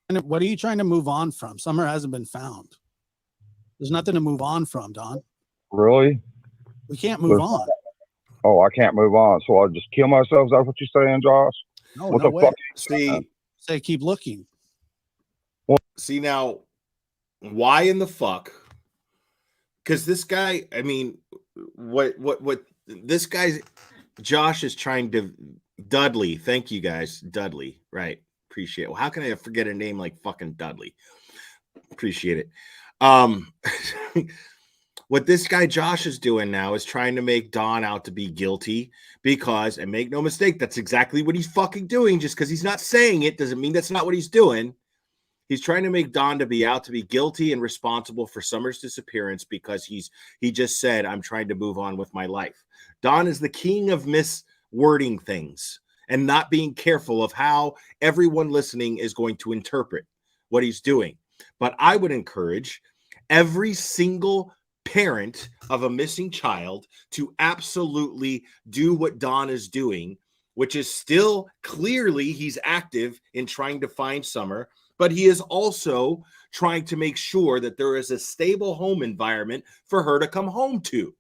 what are you trying to move on from? Summer hasn't been found. There's nothing to move on from, Don. Really? We can't move on. Oh, I can't move on. So I'll just kill myself? Is that what you're saying, Josh? No, what no the way. fuck? Say keep looking. See, now, why in the fuck? Because this guy, I mean, what this guy's Josh is trying to Dudley. Thank you guys, Dudley. Right, appreciate it. Well, how can I forget a name like fucking Dudley? Appreciate it. What this guy Josh is doing now is trying to make Don out to be guilty because, and make no mistake, that's exactly what he's fucking doing. Just because he's not saying it doesn't mean that's not what he's doing. He's trying to make Don to be guilty and responsible for Summer's disappearance because he just said, I'm trying to move on with my life. Don is the king of miswording things and not being careful of how everyone listening is going to interpret what he's doing. But I would encourage every single parent of a missing child to absolutely do what Don is doing, which is still clearly he's active in trying to find Summer, but he is also trying to make sure that there is a stable home environment for her to come home to.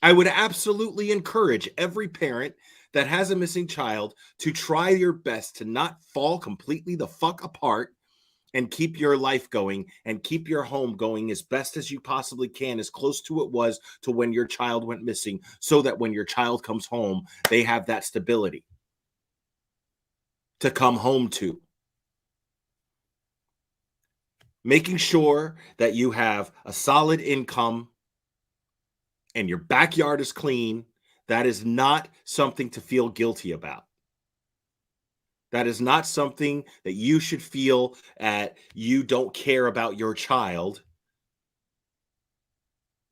I would absolutely encourage every parent that has a missing child to try your best to not fall completely the fuck apart and keep your life going and keep your home going as best as you possibly can, as close to it was to when your child went missing, so that when your child comes home, they have that stability to come home to. Making sure that you have a solid income and your backyard is clean, that is not something to feel guilty about. That is not something that you should feel you don't care about your child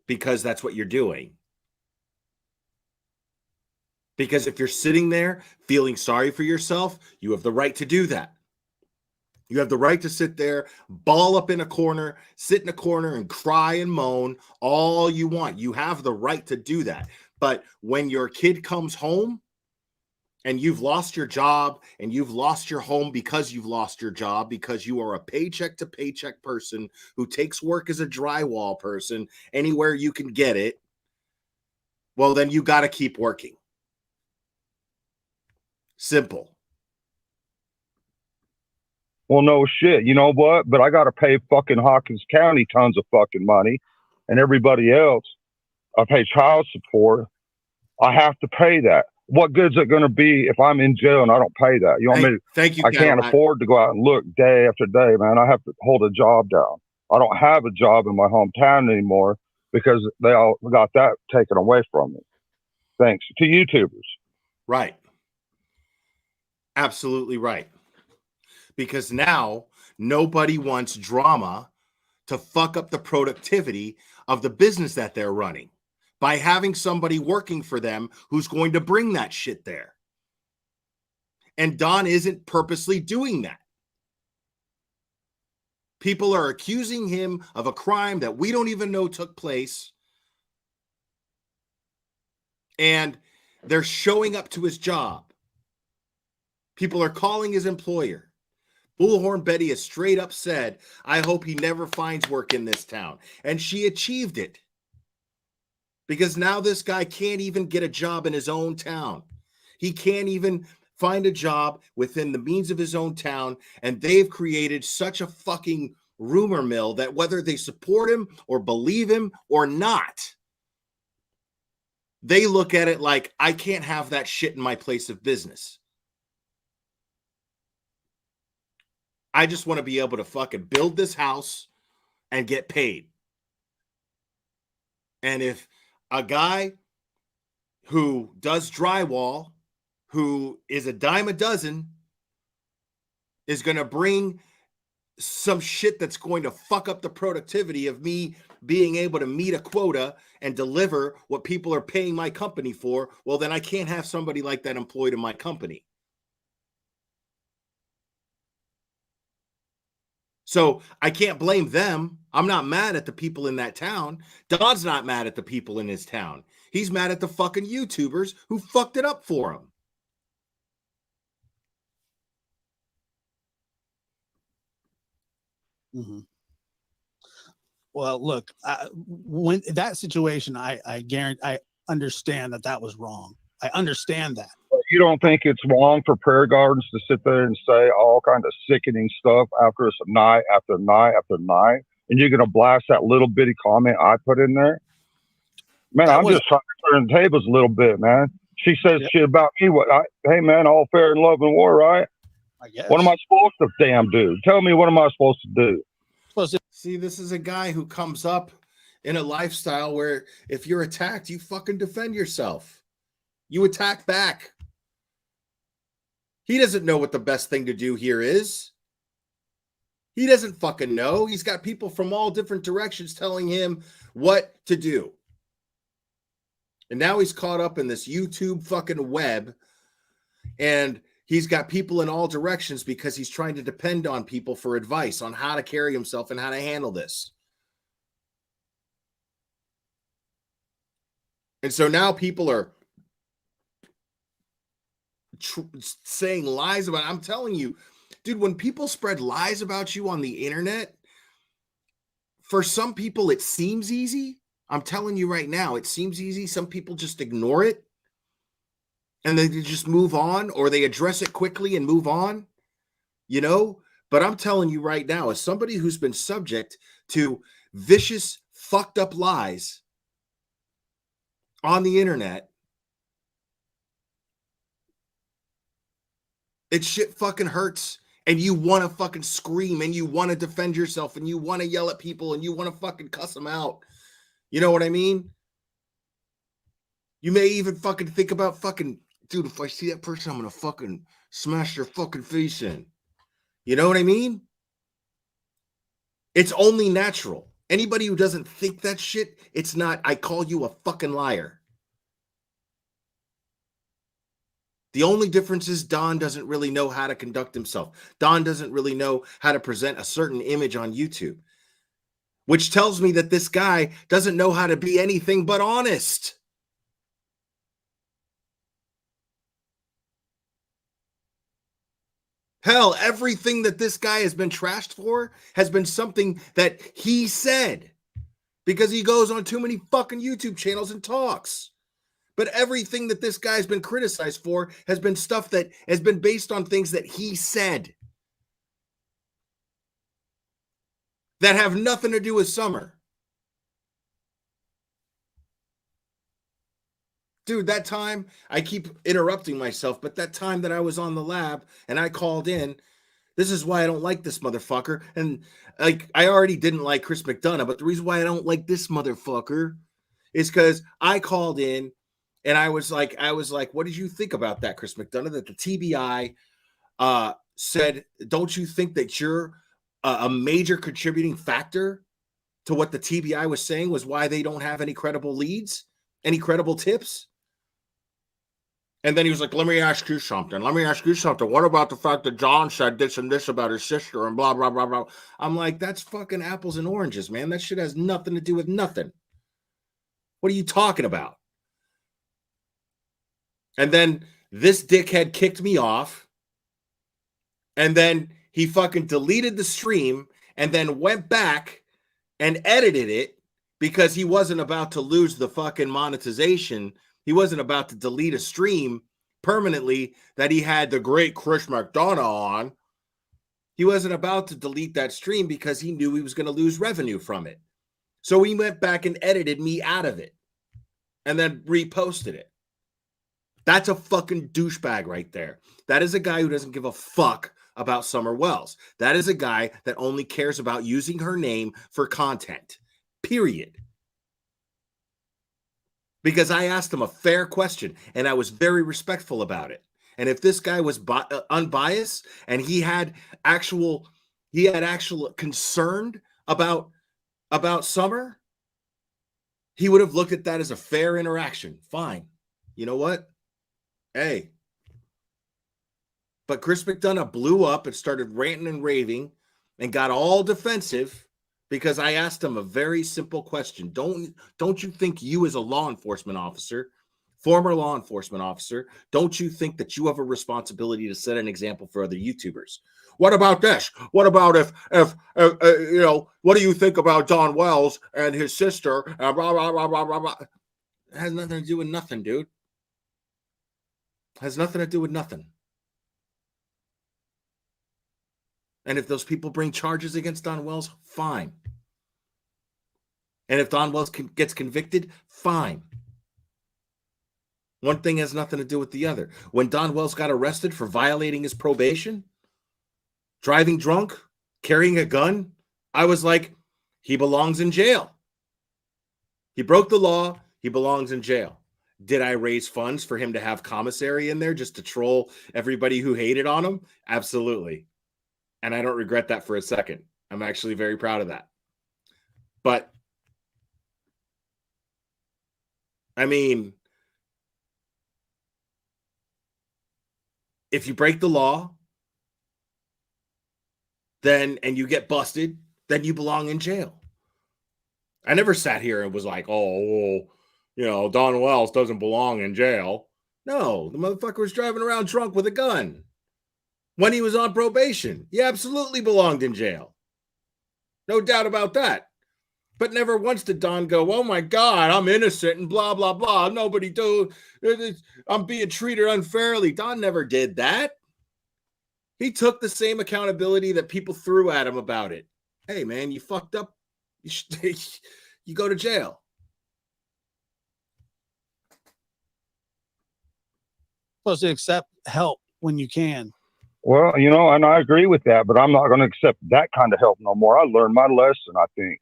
because that's what you're doing. Because if you're sitting there feeling sorry for yourself, you have the right to do that. You have the right to sit there, ball up in a corner, sit in a corner and cry and moan all you want. You have the right to do that. But when your kid comes home and you've lost your job and you've lost your home because you've lost your job, because you are a paycheck to paycheck person who takes work as a drywall person anywhere you can get it, well, then you got to keep working. Simple. Well, no shit. You know what? But I got to pay fucking Hawkins County tons of fucking money, and everybody else. I pay child support. I have to pay that. What good's it going to be if I'm in jail and I don't pay that? You know what I mean? Thank you. I can't afford to go out and look day after day, man. I have to hold a job down. I don't have a job in my hometown anymore because they all got that taken away from me. Thanks to YouTubers. Right. Absolutely right. Because now nobody wants drama to fuck up the productivity of the business that they're running by having somebody working for them who's going to bring that shit there. And Don isn't purposely doing that. People are accusing him of a crime that we don't even know took place. And they're showing up to his job. People are calling his employer. Bullhorn Betty has straight up said, I hope he never finds work in this town. And she achieved it. Because now this guy can't even get a job in his own town. He can't even find a job within the means of his own town. And they've created such a fucking rumor mill that whether they support him or believe him or not, they look at it like, I can't have that shit in my place of business. I just want to be able to fucking build this house and get paid. And if a guy who does drywall, who is a dime a dozen, is going to bring some shit that's going to fuck up the productivity of me being able to meet a quota and deliver what people are paying my company for, well, then I can't have somebody like that employed in my company. So I can't blame them. I'm not mad at the people in that town. Don's not mad at the people in his town. He's mad at the fucking YouTubers who fucked it up for him. Mm-hmm. Well, look, when that situation, I guarantee, I understand that was wrong. I understand that. You don't think it's wrong for prayer gardens to sit there and say all kinds of sickening stuff after it's night after night after night, and you're going to blast that little bitty comment I put in there? Man, I'm just trying to turn the tables a little bit, man. She says shit about me. Hey, man, all fair in love and war, right? I guess. What am I supposed to damn do? Tell me, what am I supposed to do? See, this is a guy who comes up in a lifestyle where if you're attacked, you fucking defend yourself. You attack back. He doesn't know what the best thing to do here is. He doesn't fucking know. He's got people from all different directions telling him what to do. And now he's caught up in this YouTube fucking web, and he's got people in all directions because he's trying to depend on people for advice on how to carry himself and how to handle this. And so now people are saying lies about it. I'm telling you, dude, when people spread lies about you on the internet, for some people it seems easy. I'm telling you right now, it seems easy. Some people just ignore it and they just move on, or they address it quickly and move on, you know? But I'm telling you right now, as somebody who's been subject to vicious, fucked up lies on the internet, it shit fucking hurts, and you want to fucking scream, and you want to defend yourself, and you want to yell at people, and you want to fucking cuss them out. You know what I mean? You may even fucking think about fucking, dude, if I see that person, I'm going to fucking smash their fucking face in. You know what I mean? It's only natural. Anybody who doesn't think that shit, it's not, I call you a fucking liar. The only difference is Don doesn't really know how to conduct himself. Don doesn't really know how to present a certain image on YouTube, which tells me that this guy doesn't know how to be anything but honest. Hell, everything that this guy has been trashed for has been something that he said, because he goes on too many fucking YouTube channels and talks. But everything that this guy's been criticized for has been stuff that has been based on things that he said that have nothing to do with Summer. Dude, that time, I keep interrupting myself, but that time that I was on the lab and I called in, this is why I don't like this motherfucker. And like, I already didn't like Chris McDonough, but the reason why I don't like this motherfucker is because I called in and I was like, what did you think about that, Chris McDonough? That the TBI said, don't you think that you're a major contributing factor to what the TBI was saying was why they don't have any credible leads, any credible tips? And then he was like, let me ask you something. What about the fact that John said this and this about his sister and blah, blah, blah, blah? I'm like, that's fucking apples and oranges, man. That shit has nothing to do with nothing. What are you talking about? And then this dickhead kicked me off. And then he fucking deleted the stream and then went back and edited it because he wasn't about to lose the fucking monetization. He wasn't about to delete a stream permanently that he had the great Chris McDonough on. He wasn't about to delete that stream because he knew he was going to lose revenue from it. So he went back and edited me out of it and then reposted it. That's a fucking douchebag right there. That is a guy who doesn't give a fuck about Summer Wells. That is a guy that only cares about using her name for content. Period. Because I asked him a fair question and I was very respectful about it. And if this guy was unbiased and he had actual concern about Summer, he would have looked at that as a fair interaction. Fine. You know what? Hey. But Chris McDonough blew up and started ranting and raving and got all defensive because I asked him a very simple question. Don't you think you as a law enforcement officer, former law enforcement officer, don't you think that you have a responsibility to set an example for other YouTubers? What about this? What about if you know, what do you think about Don Wells and his sister? Blah, blah, blah, blah, blah, blah. It has nothing to do with nothing, dude. It has nothing to do with nothing. And if those people bring charges against Don Wells, fine. And if Don Wells gets convicted, fine. One thing has nothing to do with the other. When Don Wells got arrested for violating his probation, driving drunk, carrying a gun, I was like, he belongs in jail. He broke the law. He belongs in jail. Did I raise funds for him to have commissary in there just to troll everybody who hated on him? Absolutely. And I don't regret that for a second. I'm actually very proud of that. But, I mean, if you break the law, then, and you get busted, then you belong in jail. I never sat here and was like, oh, you know, Don Wells doesn't belong in jail. No, the motherfucker was driving around drunk with a gun. When he was on probation, he absolutely belonged in jail. No doubt about that. But never once did Don go, oh my God, I'm innocent and blah, blah, blah. Nobody do. I'm being treated unfairly. Don never did that. He took the same accountability that people threw at him about it. Hey, man, you fucked up. You go to jail. Supposed to accept help when you can. Well, you know, and I agree with that, but I'm not going to accept that kind of help no more. I learned my lesson, I think.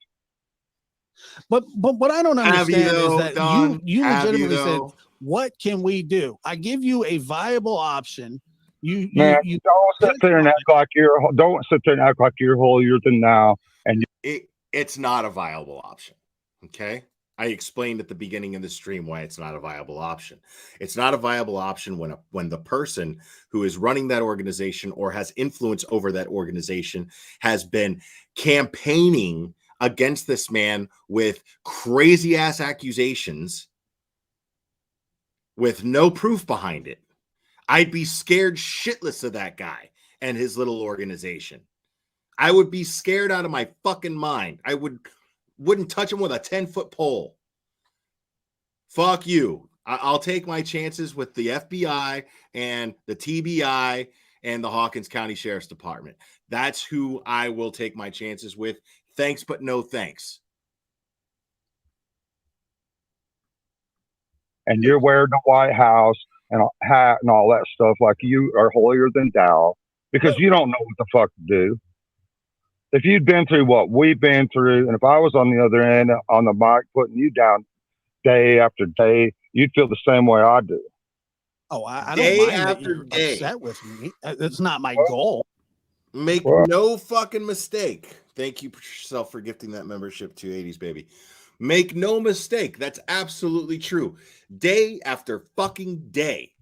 But what I don't understand is that Don? you legitimately said, what can we do? I give you a viable option. You don't sit there and act like you're holier than thou. And it's not a viable option. Okay. I explained at the beginning of the stream why it's not a viable option. It's not a viable option when the person who is running that organization or has influence over that organization has been campaigning against this man with crazy ass accusations with no proof behind it. I'd be scared shitless of that guy and his little organization. I would be scared out of my fucking mind. I wouldn't touch him with a 10-foot pole. Fuck you. I'll take my chances with the FBI and the TBI and the Hawkins County Sheriff's Department. That's who I will take my chances with. Thanks, but no thanks. And you're wearing the White House and a hat and all that stuff like you are holier than thou because you don't know what the fuck to do. If you'd been through what we've been through, and if I was on the other end on the mic putting you down day after day, you'd feel the same way I do. Oh, I don't mind that you're upset with me. That's not my goal. Make no fucking mistake. Thank you yourself for gifting that membership to 80s Baby. Make no mistake. That's absolutely true. Day after fucking day,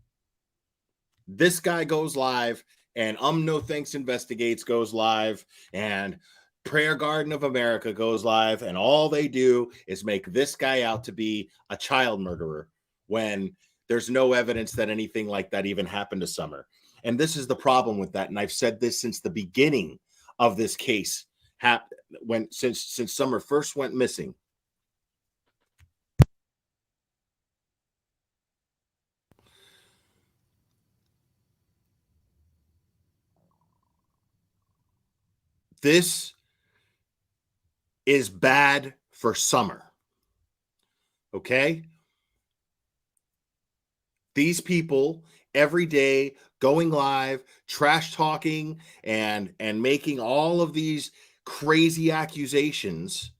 this guy goes live, and No Thanks Investigates goes live, and Prayer Garden of America goes live, and all they do is make this guy out to be a child murderer when there's no evidence that anything like that even happened to Summer. And this is the problem with that. And I've said this since the beginning of this case, since Summer first went missing. This is bad for Summer. Okay? These people every day going live, trash talking, and making all of these crazy accusations,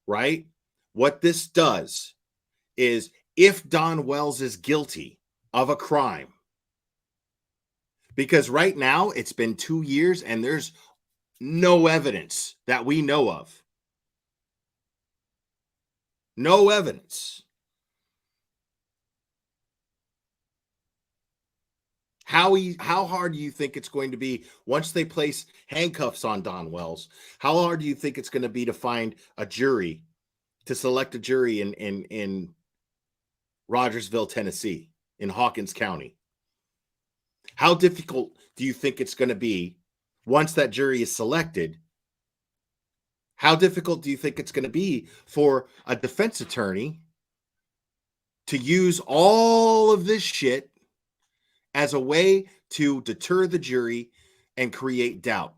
right? What this does is if Don Wells is guilty of a crime, because right now it's been 2 years and there's no evidence that we know of. No evidence. How hard do you think it's going to be once they place handcuffs on Don Wells? How hard do you think it's going to be to find a jury, to select a jury in Rogersville, Tennessee, in Hawkins County? How difficult do you think it's going to be once that jury is selected? How difficult do you think it's going to be for a defense attorney to use all of this shit as a way to deter the jury and create doubt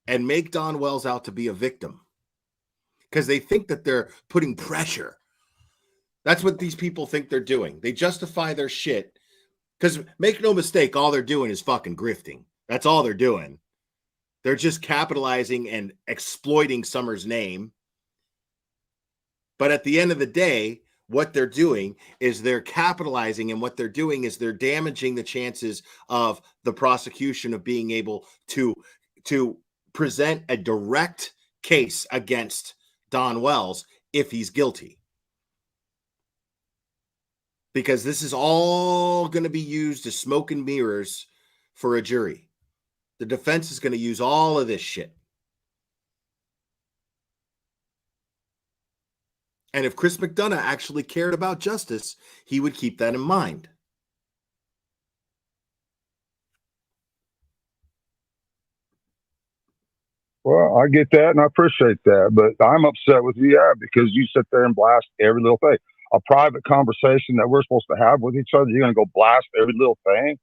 and make Don Wells out to be a victim? Because they think that they're putting pressure. That's what these people think they're doing. They justify their shit. Because make no mistake, all they're doing is fucking grifting. That's all they're doing. They're just capitalizing and exploiting Summer's name. But at the end of the day, what they're doing is they're capitalizing, and what they're doing is they're damaging the chances of the prosecution of being able to present a direct case against Don Wells if he's guilty. Because this is all going to be used as smoke and mirrors for a jury. The defense is going to use all of this shit. And if Chris McDonough actually cared about justice, he would keep that in mind. Well, I get that and I appreciate that, but I'm upset with you, because you sit there and blast every little thing. A private conversation that we're supposed to have with each other, you're going to go blast every little thing.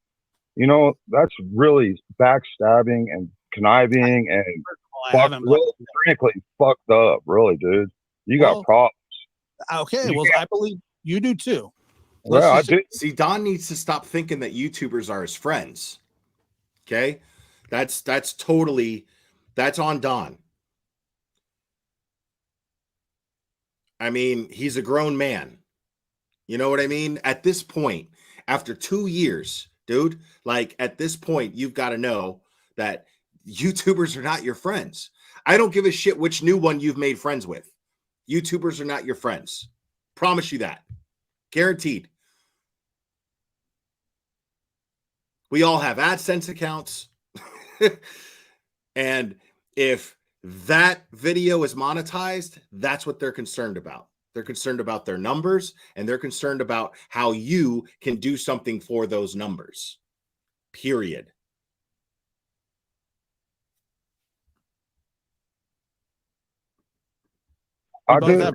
You know, that's really backstabbing and conniving and really, frankly, fucked up, really, dude. You got problems. Okay, well, I believe you do too. Well, I do. See, Don needs to stop thinking that YouTubers are his friends. Okay? That's on Don. I mean, he's a grown man. You know what I mean? At this point, after 2 years, dude, like at this point, you've got to know that YouTubers are not your friends. I don't give a shit which new one you've made friends with. YouTubers are not your friends. Promise you that. Guaranteed. We all have AdSense accounts. And if that video is monetized, that's what they're concerned about. They're concerned about their numbers, and they're concerned about how you can do something for those numbers. Period. I do.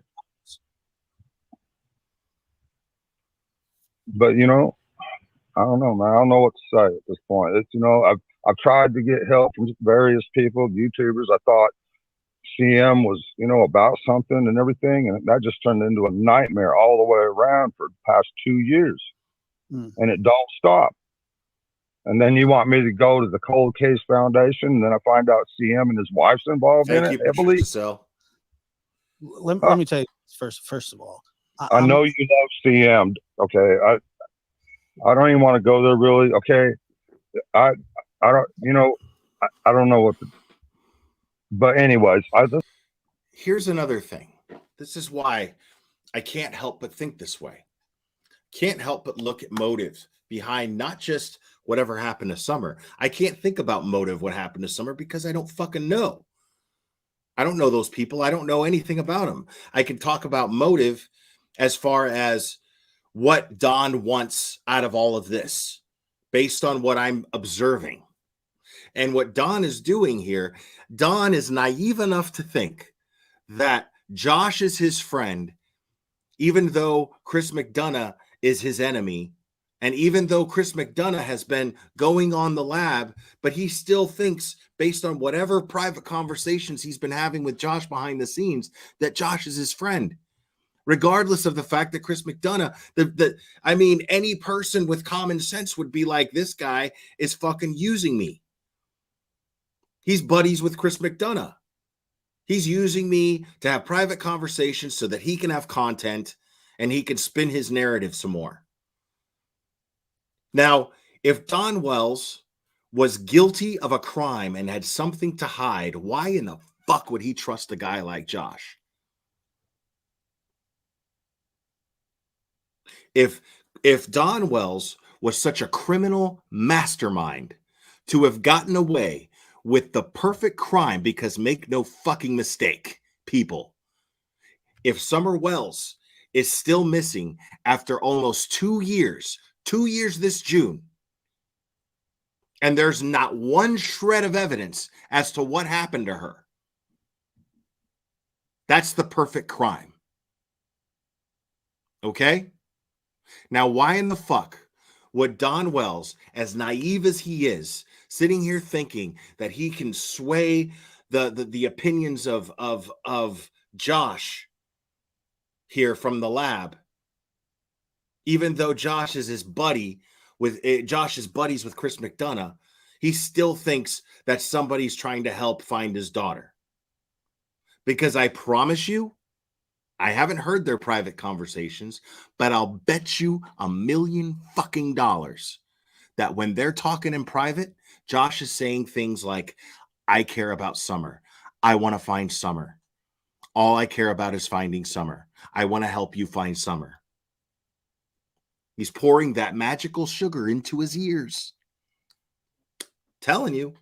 But you know, I don't know, man. I don't know what to say at this point. It's, you know, I've tried to get help from various people, YouTubers. I thought CM was, you know, about something and everything, and that just turned into a nightmare all the way around for the past 2 years, and it don't stop. And then you want me to go to the Cold Case Foundation, and then I find out CM and his wife's involved in it heavily. Let me tell you first of all, I know you love CM. Okay, I don't even want to go there really. Okay, I don't, you know, I don't know what to, but anyways, here's another thing. This is why I can't help but think this way. Can't help but look at motives behind not just whatever happened to Summer. I can't think about motive, what happened to Summer, because I don't fucking know. I don't know those people. I don't know anything about them. I can talk about motive as far as what Don wants out of all of this based on what I'm observing. And what Don is doing here, Don is naive enough to think that Josh is his friend, even though Chris McDonough is his enemy. And even though Chris McDonough has been going on the lab, but he still thinks, based on whatever private conversations he's been having with Josh behind the scenes, that Josh is his friend. Regardless of the fact that Chris McDonough, I mean, any person with common sense would be like, this guy is fucking using me. He's buddies with Chris McDonough. He's using me to have private conversations so that he can have content and he can spin his narrative some more. Now, if Don Wells was guilty of a crime and had something to hide, why in the fuck would he trust a guy like Josh? If Don Wells was such a criminal mastermind to have gotten away with the perfect crime, because make no fucking mistake, people, if Summer Wells is still missing after almost 2 years this June, and there's not one shred of evidence as to what happened to her, that's the perfect crime. Okay? Now, why in the fuck would Don Wells, as naive as he is, sitting here thinking that he can sway the opinions of Josh here from the lab, even though Josh is his buddy Josh is buddies with Chris McDonough, he still thinks that somebody's trying to help find his daughter? Because I promise you, I haven't heard their private conversations, but I'll bet you $1 million fucking dollars that when they're talking in private, Josh is saying things like, I care about Summer. I want to find Summer. All I care about is finding Summer. I want to help you find Summer. He's pouring that magical sugar into his ears. Telling you.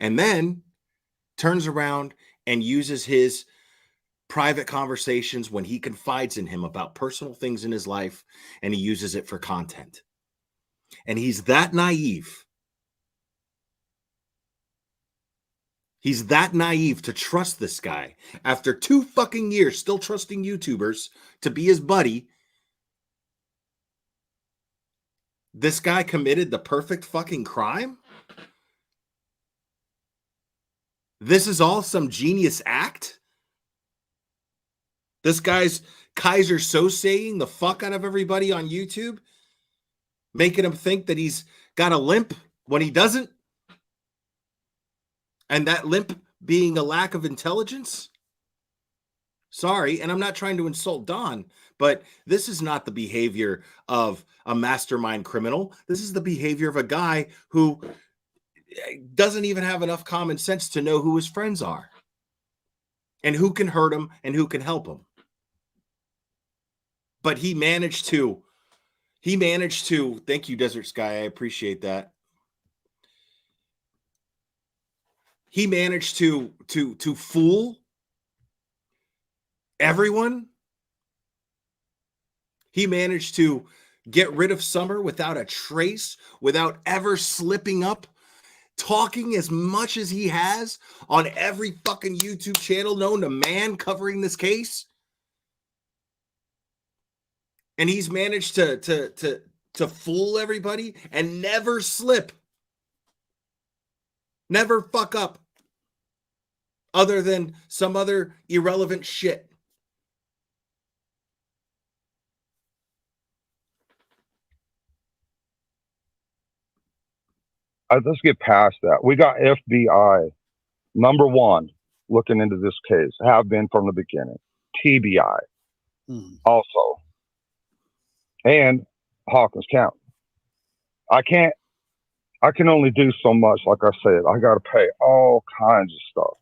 And then turns around and uses his private conversations when he confides in him about personal things in his life, and he uses it for content. And he's that naive. He's that naive to trust this guy after 2 fucking years still trusting YouTubers to be his buddy. This guy committed the perfect fucking crime? This is all some genius act? This guy's Kaiser Soseing the fuck out of everybody on YouTube, making him think that he's got a limp when he doesn't? And that limp being a lack of intelligence? Sorry, and I'm not trying to insult Don, but this is not the behavior of a mastermind criminal. This is the behavior of a guy who doesn't even have enough common sense to know who his friends are and who can hurt him and who can help him. but he managed to, thank you, Desert Sky. I appreciate that. He managed to fool everyone. He managed to get rid of Summer without a trace, without ever slipping up, talking as much as he has on every fucking YouTube channel known to man covering this case. And he's managed to fool everybody and never slip. Never fuck up. Other than some other irrelevant shit. Let's get past that. We got FBI, number one, looking into this case, have been from the beginning. TBI, also. And Hawkins County. I can only do so much. Like I said, I got to pay all kinds of stuff.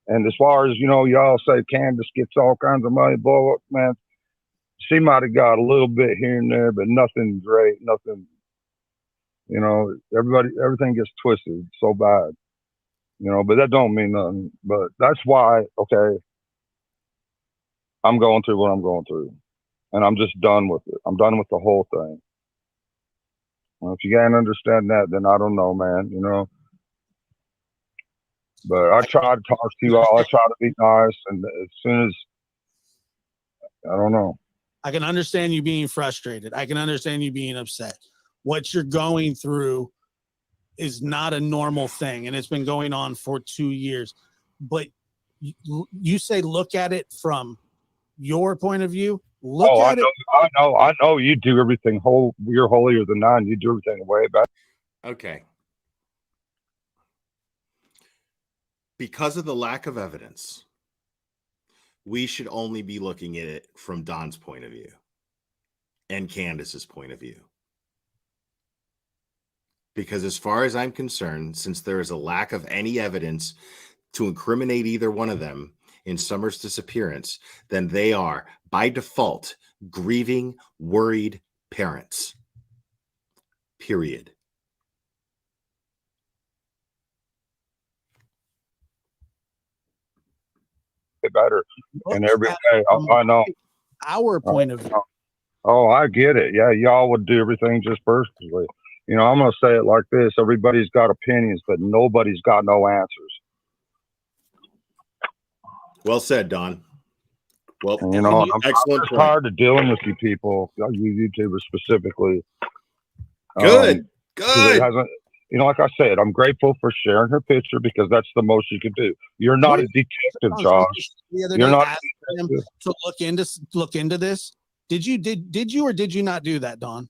And as far as, y'all say Candace gets all kinds of money, blah, blah, man, she might have got a little bit here and there, but nothing great, nothing, everything gets twisted so bad, but that don't mean nothing. But that's why, okay, I'm going through what I'm going through. And I'm just done with it. I'm done with the whole thing. Well, if you can't understand that, then I don't know, man, But I try to talk to you all. I try to be nice. And as soon as, I don't know. I can understand you being frustrated. I can understand you being upset. What you're going through is not a normal thing. And it's been going on for 2 years. But you say look at it from your point of view. I know you do everything whole. You're holier than I, and you do everything way better. Okay. Because of the lack of evidence, we should only be looking at it from Don's point of view and Candace's point of view. Because as far as I'm concerned, since there is a lack of any evidence to incriminate either one of them in Summer's disappearance, then they are, by default, grieving, worried parents. Period. Better. And every day, I know. Our point of view. Oh, I get it. Yeah, y'all would do everything just personally. I'm going to say it like this. Everybody's got opinions, but nobody's got no answers. Well said, Don. Well, I'm excellent. I'm tired of dealing with you people, you YouTubers specifically. Good. It hasn't, like I said, I'm grateful for sharing her picture because that's the most you can do. You're not a detective, Josh. You're not him to look into this. Did you or did you not do that, Don?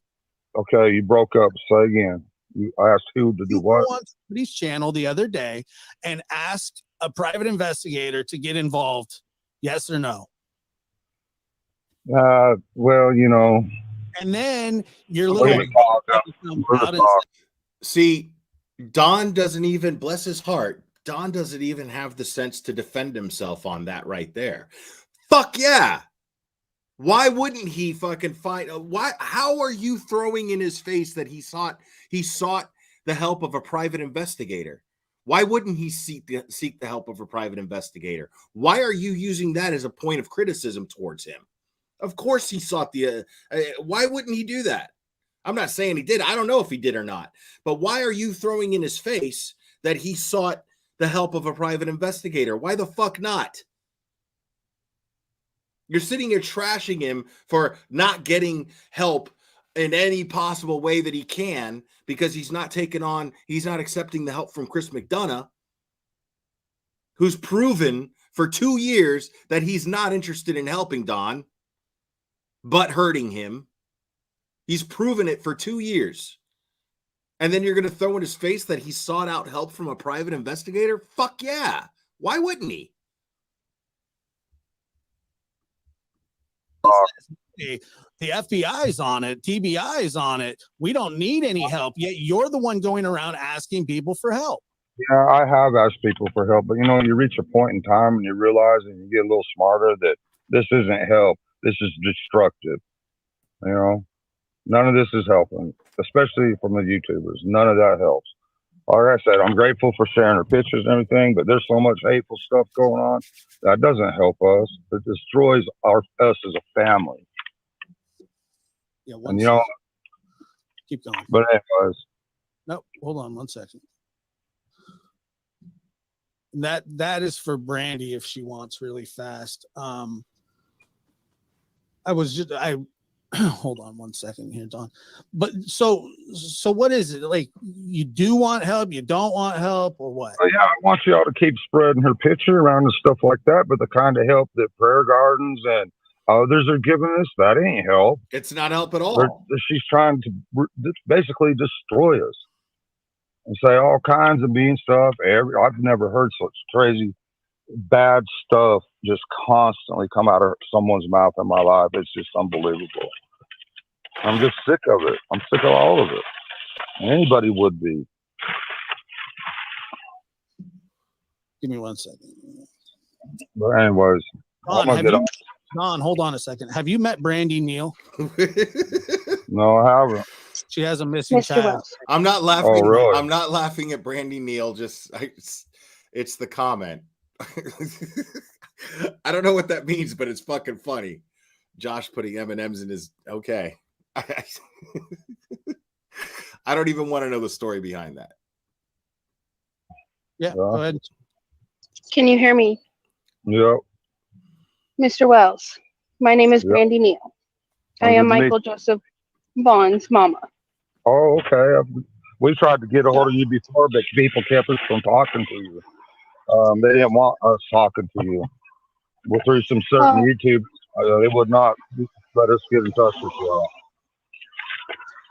Okay, you broke up. Say again. You asked who to do what? You went on somebody's channel the other day and asked a private investigator to get involved. Yes or no? Well, And then your little see, Don doesn't even, bless his heart, Don doesn't even have the sense to defend himself on that right there. Fuck yeah. Why wouldn't he fucking fight? How are you throwing in his face that he sought the help of a private investigator? Why wouldn't he seek the help of a private investigator? Why are you using that as a point of criticism towards him? Of course he sought why wouldn't he do that? I'm not saying he did. I don't know if he did or not. But why are you throwing in his face that he sought the help of a private investigator? Why the fuck not? You're sitting here trashing him for not getting help in any possible way that he can because he's not accepting the help from Chris McDonough, who's proven for 2 years that he's not interested in helping Don, but hurting him. He's proven it for 2 years. And then you're going to throw in his face that he sought out help from a private investigator? Fuck yeah. Why wouldn't he? The FBI's on it. TBI's on it. We don't need any help. Yet you're the one going around asking people for help. Yeah, I have asked people for help, but you reach a point in time and you realize and you get a little smarter that this isn't help. This is destructive. You know, none of this is helping, especially from the YouTubers. None of that helps. Like I said, I'm grateful for sharing her pictures and everything, but there's so much hateful stuff going on that doesn't help us. It destroys us as a family. Yeah, and you know, keep going. but anyways, No, hold on 1 second. That is for Brandi if she wants really fast. I hold on 1 second here, Don. But so what is it? Like, you do want help, you don't want help, or what? yeah, I want y'all to keep spreading her picture around and stuff like that. But the kind of help that Prayer Gardens and others are giving us, that ain't help. It's not help at all. She's trying to basically destroy us and say all kinds of mean stuff. I've never heard such crazy, bad stuff just constantly come out of someone's mouth in my life. It's just unbelievable. I'm just sick of it. I'm sick of all of it. Anybody would be. Give me 1 second. But anyways, Don, hold on a second. Have you met Brandi Neal? No, I haven't. She has a missing child. I'm not laughing. Oh, really? I'm not laughing at Brandi Neal. It's the comment. I don't know what that means, but it's fucking funny. Josh putting M&Ms in his okay. I don't even want to know the story behind that. Yeah, go ahead. Can you hear me? Yep. Mr. Wells, my name is Brandi Neal. I am Michael Joseph Vaughn's mama. Oh, okay. We tried to get a hold of you before, but people kept us from talking to you. They didn't want us talking to you. Well, through some certain YouTube, they would not let us get in touch with you.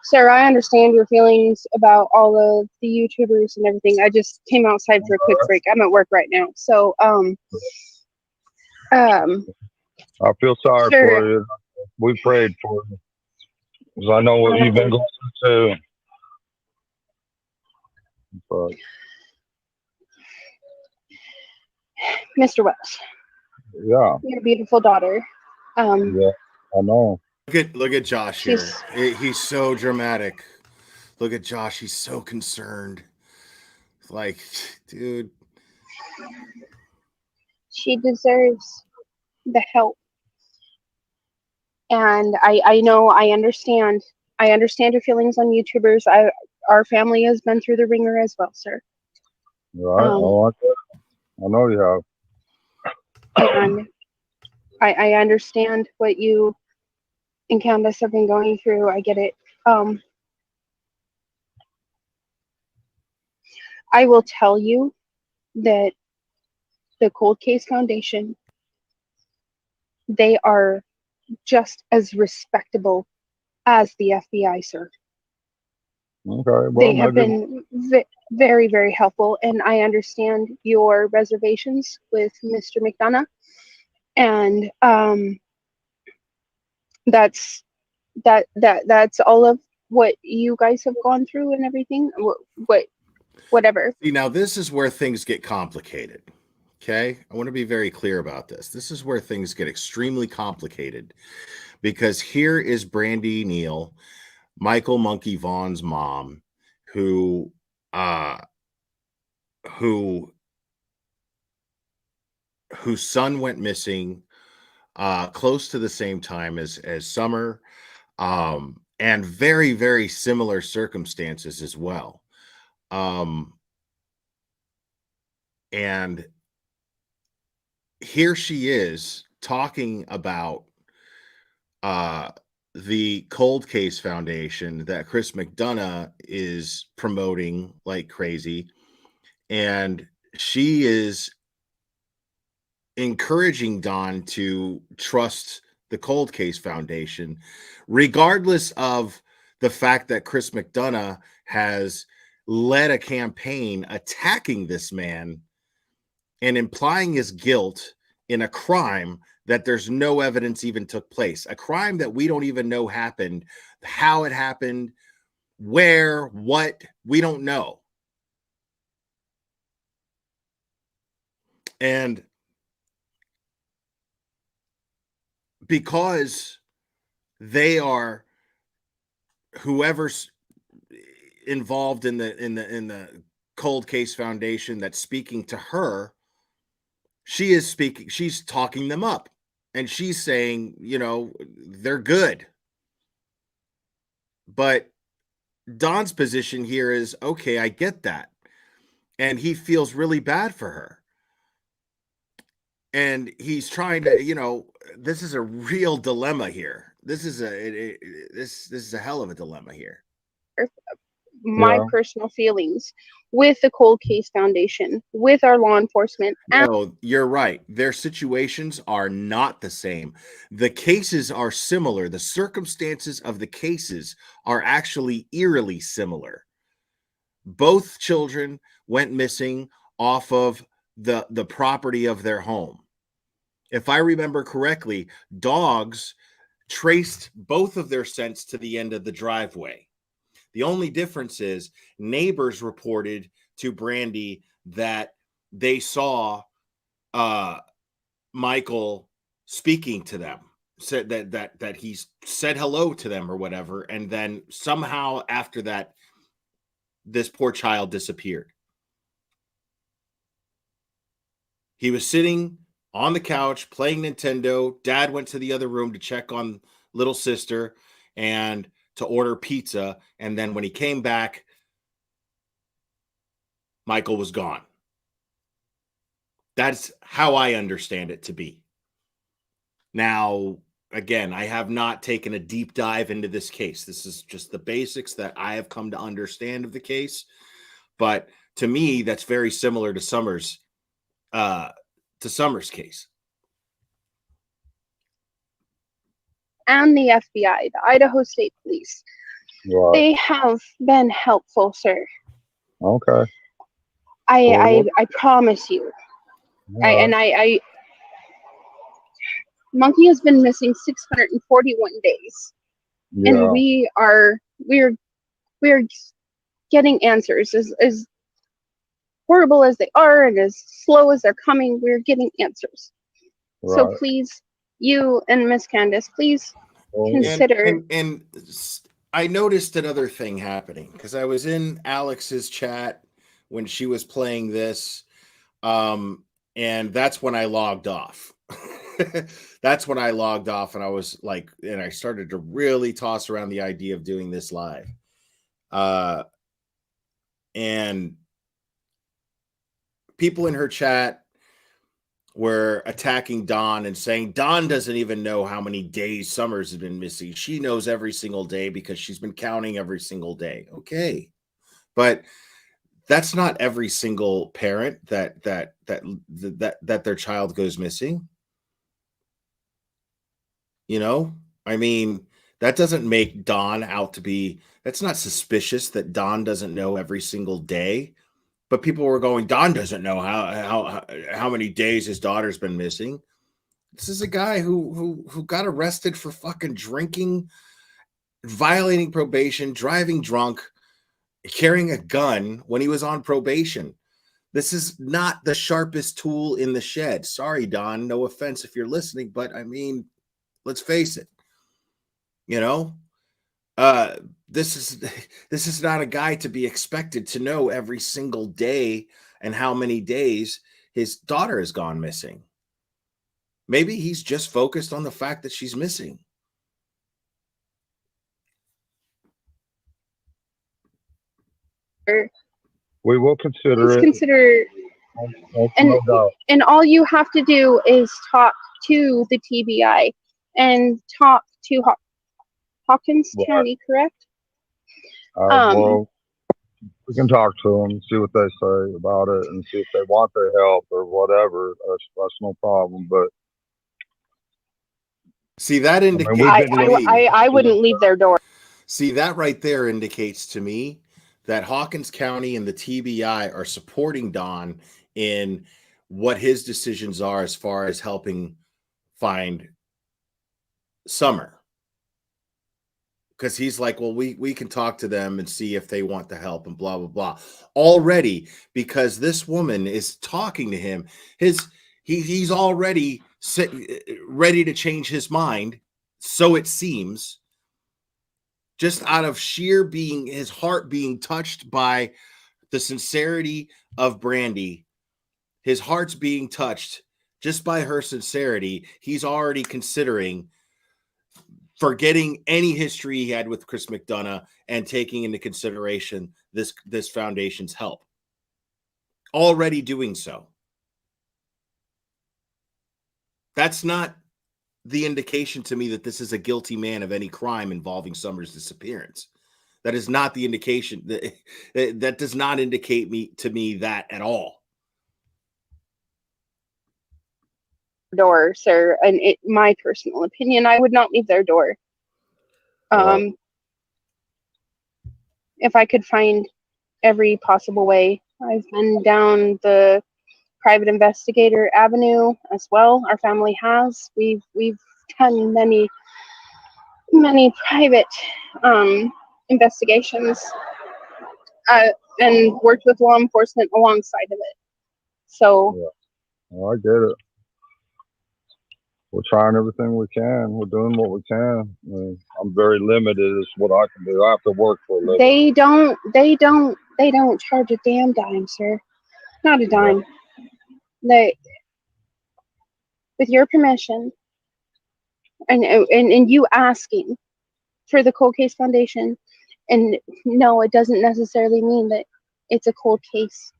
Sir, I understand your feelings about all of the YouTubers and everything. I just came outside for a quick break. I'm at work right now. So, I feel sorry sure. for you. We prayed for you. Because I know what you've been going through too. But, Mr. Wells. yeah. Your beautiful daughter. Yeah, I know. Look at Josh here. He's so dramatic. Look at Josh. He's so concerned. Like, dude. She deserves the help. And I know, I understand your feelings on YouTubers. Our family has been through the ringer as well, sir. Right. I know you have. And I understand what you and Candace have been going through. I get it. I will tell you that the Cold Case Foundation, they are just as respectable as the FBI, sir. Okay. Well, They have been very, very helpful, and I understand your reservations with Mr. McDonough, and that's all of what you guys have gone through and everything. Whatever. See, now this is where things get complicated. Okay, I want to be very clear about this. This is where things get extremely complicated, because here is Brandi Neal, Michael Monkey Vaughn's mom, whose son went missing close to the same time as Summer, and very, very similar circumstances as well. And here she is talking about the Cold Case Foundation that Chris McDonough is promoting like crazy. And she is encouraging Don to trust the Cold Case Foundation, regardless of the fact that Chris McDonough has led a campaign attacking this man and implying his guilt in a crime that there's no evidence even took place, a crime that we don't even know happened, how it happened, where, what, we don't know. And because they are whoever's involved in the cold case foundation that's speaking to her, she's talking them up, and she's saying, they're good. But Don's position here is, okay, I get that. And he feels really bad for her. And he's trying to, this is a real dilemma here. This is a hell of a dilemma here. My personal feelings with the Cold Case Foundation, with our law enforcement. No, you're right. Their situations are not the same. The cases are similar. The circumstances of the cases are actually eerily similar. Both children went missing off of the property of their home. If I remember correctly, dogs traced both of their scents to the end of the driveway. The only difference is neighbors reported to Brandi that they saw Michael speaking to them, said that he said hello to them or whatever, and then somehow after that, this poor child disappeared. He was sitting on the couch playing Nintendo. Dad went to the other room to check on little sister and to order pizza. And then when he came back, Michael was gone. That's how I understand it to be. Now, again, I have not taken a deep dive into this case. This is just the basics that I have come to understand of the case. But to me, that's very similar to Summers' case. And the FBI, the Idaho State Police. Right. They have been helpful, sir. Okay. I promise you. Right. Monkey has been missing 641 days. Yeah. And we're getting answers. As horrible as they are and as slow as they're coming, we're getting answers. Right. So please, you and Miss Candace, please consider. And I noticed another thing happening because I was in Alex's chat when she was playing this, and that's when I logged off. That's when I logged off, and I was like, and I started to really toss around the idea of doing this live. And people in her chat were attacking Dawn and saying Dawn doesn't even know how many days Summers has been missing. She knows every single day because she's been counting every single day. Okay. But that's not every single parent that their child goes missing. I mean, that doesn't make Dawn out to be, that's not suspicious that Dawn doesn't know every single day. But people were going, Don doesn't know how many days his daughter's been missing. This is a guy who got arrested for fucking drinking, violating probation, driving drunk, carrying a gun when he was on probation. This is not the sharpest tool in the shed. Sorry, Don. No offense if you're listening, but I mean, let's face it. This is not a guy to be expected to know every single day and how many days his daughter has gone missing. Maybe he's just focused on the fact that she's missing. We will consider it. Consider, and all you have to do is talk to the TBI and talk to Hawkins County, correct? Well, we can talk to them, see what they say about it, and see if they want their help or whatever. That's no problem. But see, that indicates. I wouldn't leave their door. See, that right there indicates to me that Hawkins County and the TBI are supporting Don in what his decisions are as far as helping find Summer. Because he's like, well, we can talk to them and see if they want the help and blah, blah, blah. Already, because this woman is talking to him, he's already ready to change his mind, so it seems, just out of sheer his heart being touched by the sincerity of Brandi. His heart's being touched just by her sincerity. He's already considering forgetting any history he had with Chris McDonough and taking into consideration this foundation's help. Already doing so. That's not the indication to me that this is a guilty man of any crime involving Summer's disappearance. That is not the indication. That does not indicate to me that at all. Door, sir, and my personal opinion, I would not leave their door. If I could find every possible way. I've been down the private investigator avenue as well. Our family has. We've done many private investigations and worked with law enforcement alongside of it. So I get it. We're trying everything we can. We're doing what we can. I mean, I'm very limited as what I can do. I have to work for a living. They don't charge a damn dime, sir. Not a dime. They, with your permission, and you asking for the Cold Case Foundation, and no, it doesn't necessarily mean that it's a cold case.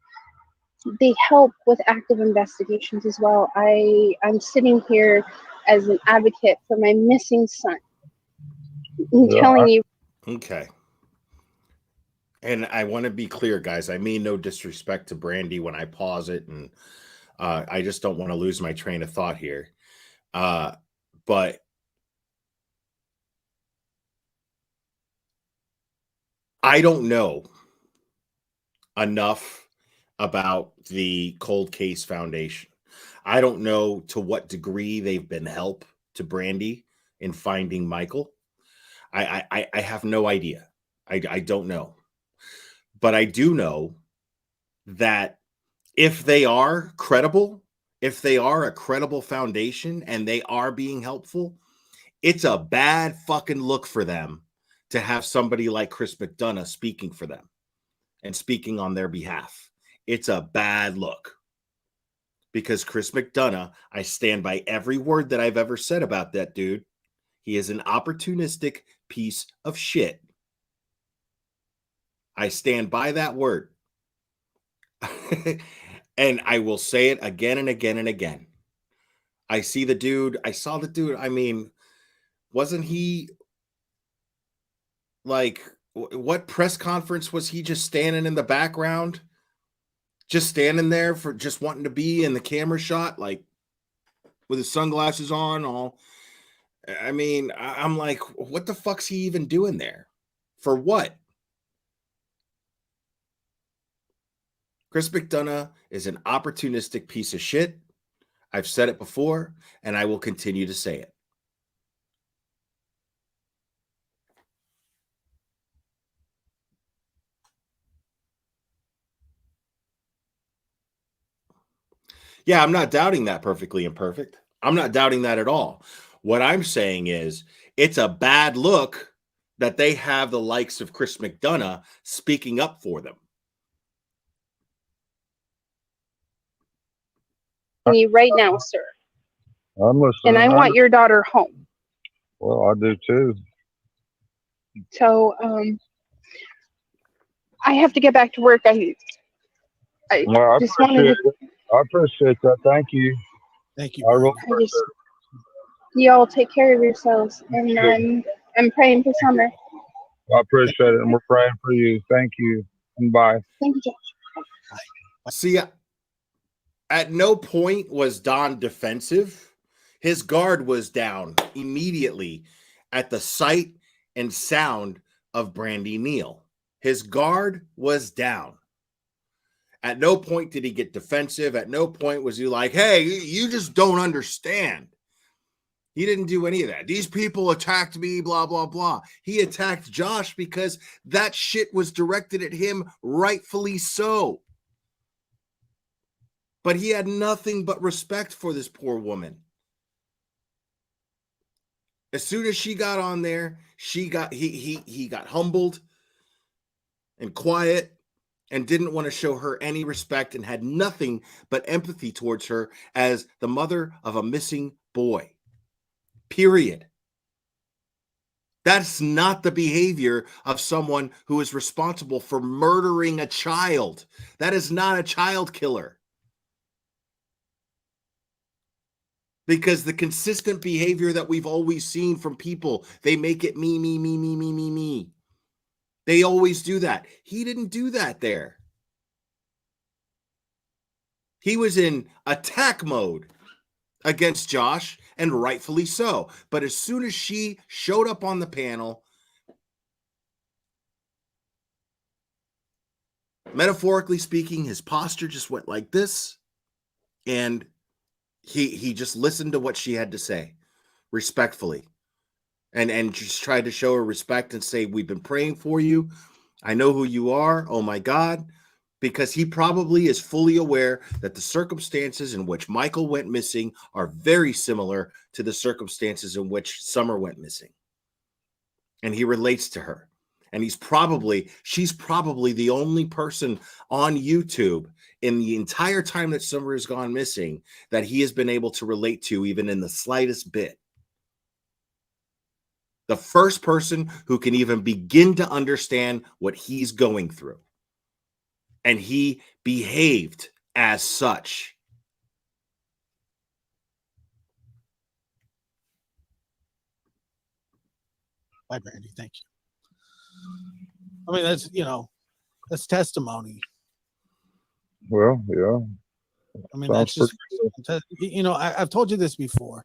They help with active investigations as well. I'm sitting here as an advocate for my missing son. I'm telling you. Okay. And I want to be clear, guys. I mean no disrespect to Brandi when I pause it, and I just don't want to lose my train of thought here. But I don't know enough about the Cold Case Foundation. I don't know to what degree they've been help to Brandi in finding Michael. I have no idea. I don't know. But I do know that if they are credible, if they are a credible foundation and they are being helpful, it's a bad fucking look for them to have somebody like Chris McDonough speaking for them and speaking on their behalf. It's a bad look. Because Chris McDonough, I stand by every word that I've ever said about that dude. He is an opportunistic piece of shit. I stand by that word. And I will say it again and again and again. I saw the dude. I mean, wasn't he like, what press conference was he just standing in the background? Just standing there for just wanting to be in the camera shot, like with his sunglasses on. I'm like, what the fuck's he even doing there? For what? Chris McDonough is an opportunistic piece of shit. I've said it before, and I will continue to say it. Yeah, I'm not doubting that perfectly imperfect. I'm not doubting that at all. What I'm saying is it's a bad look that they have the likes of Chris McDonough speaking up for them. You right now, sir. I'm listening. And I want your daughter home. Well, I do too. So, I have to get back to work. I just wanted to. I appreciate that. Thank you. Thank you. Y'all take care of yourselves, and I'm praying for Summer. I appreciate it, and we're praying for you. Thank you, and bye. Thank you, Josh. See, at no point was Don defensive. His guard was down immediately at the sight and sound of Brandi Neal. His guard was down. At no point did he get defensive. At no point was he like, hey, you just don't understand. He didn't do any of that. These people attacked me, blah, blah, blah. He attacked Josh because that shit was directed at him, rightfully so. But he had nothing but respect for this poor woman. As soon as she got on there, he got humbled and quiet and didn't want to show her any respect and had nothing but empathy towards her as the mother of a missing boy. Period. That's not the behavior of someone who is responsible for murdering a child. That is not a child killer. Because the consistent behavior that we've always seen from people, they make it me, me, me, me, me, me, me. They always do that. He didn't do that there. He was in attack mode against Josh, and rightfully so. But as soon as she showed up on the panel, metaphorically speaking, his posture just went like this, and he just listened to what she had to say respectfully, and just tried to show her respect and say, we've been praying for you. I know who you are. Oh my God. Because he probably is fully aware that the circumstances in which Michael went missing are very similar to the circumstances in which Summer went missing. And he relates to her. And she's probably the only person on YouTube in the entire time that Summer has gone missing that he has been able to relate to, even in the slightest bit. The first person who can even begin to understand what he's going through. And he behaved as such. Bye, Brandi. Thank you. I mean, that's testimony. Well, yeah. I mean, Sounds that's just, I've told you this before.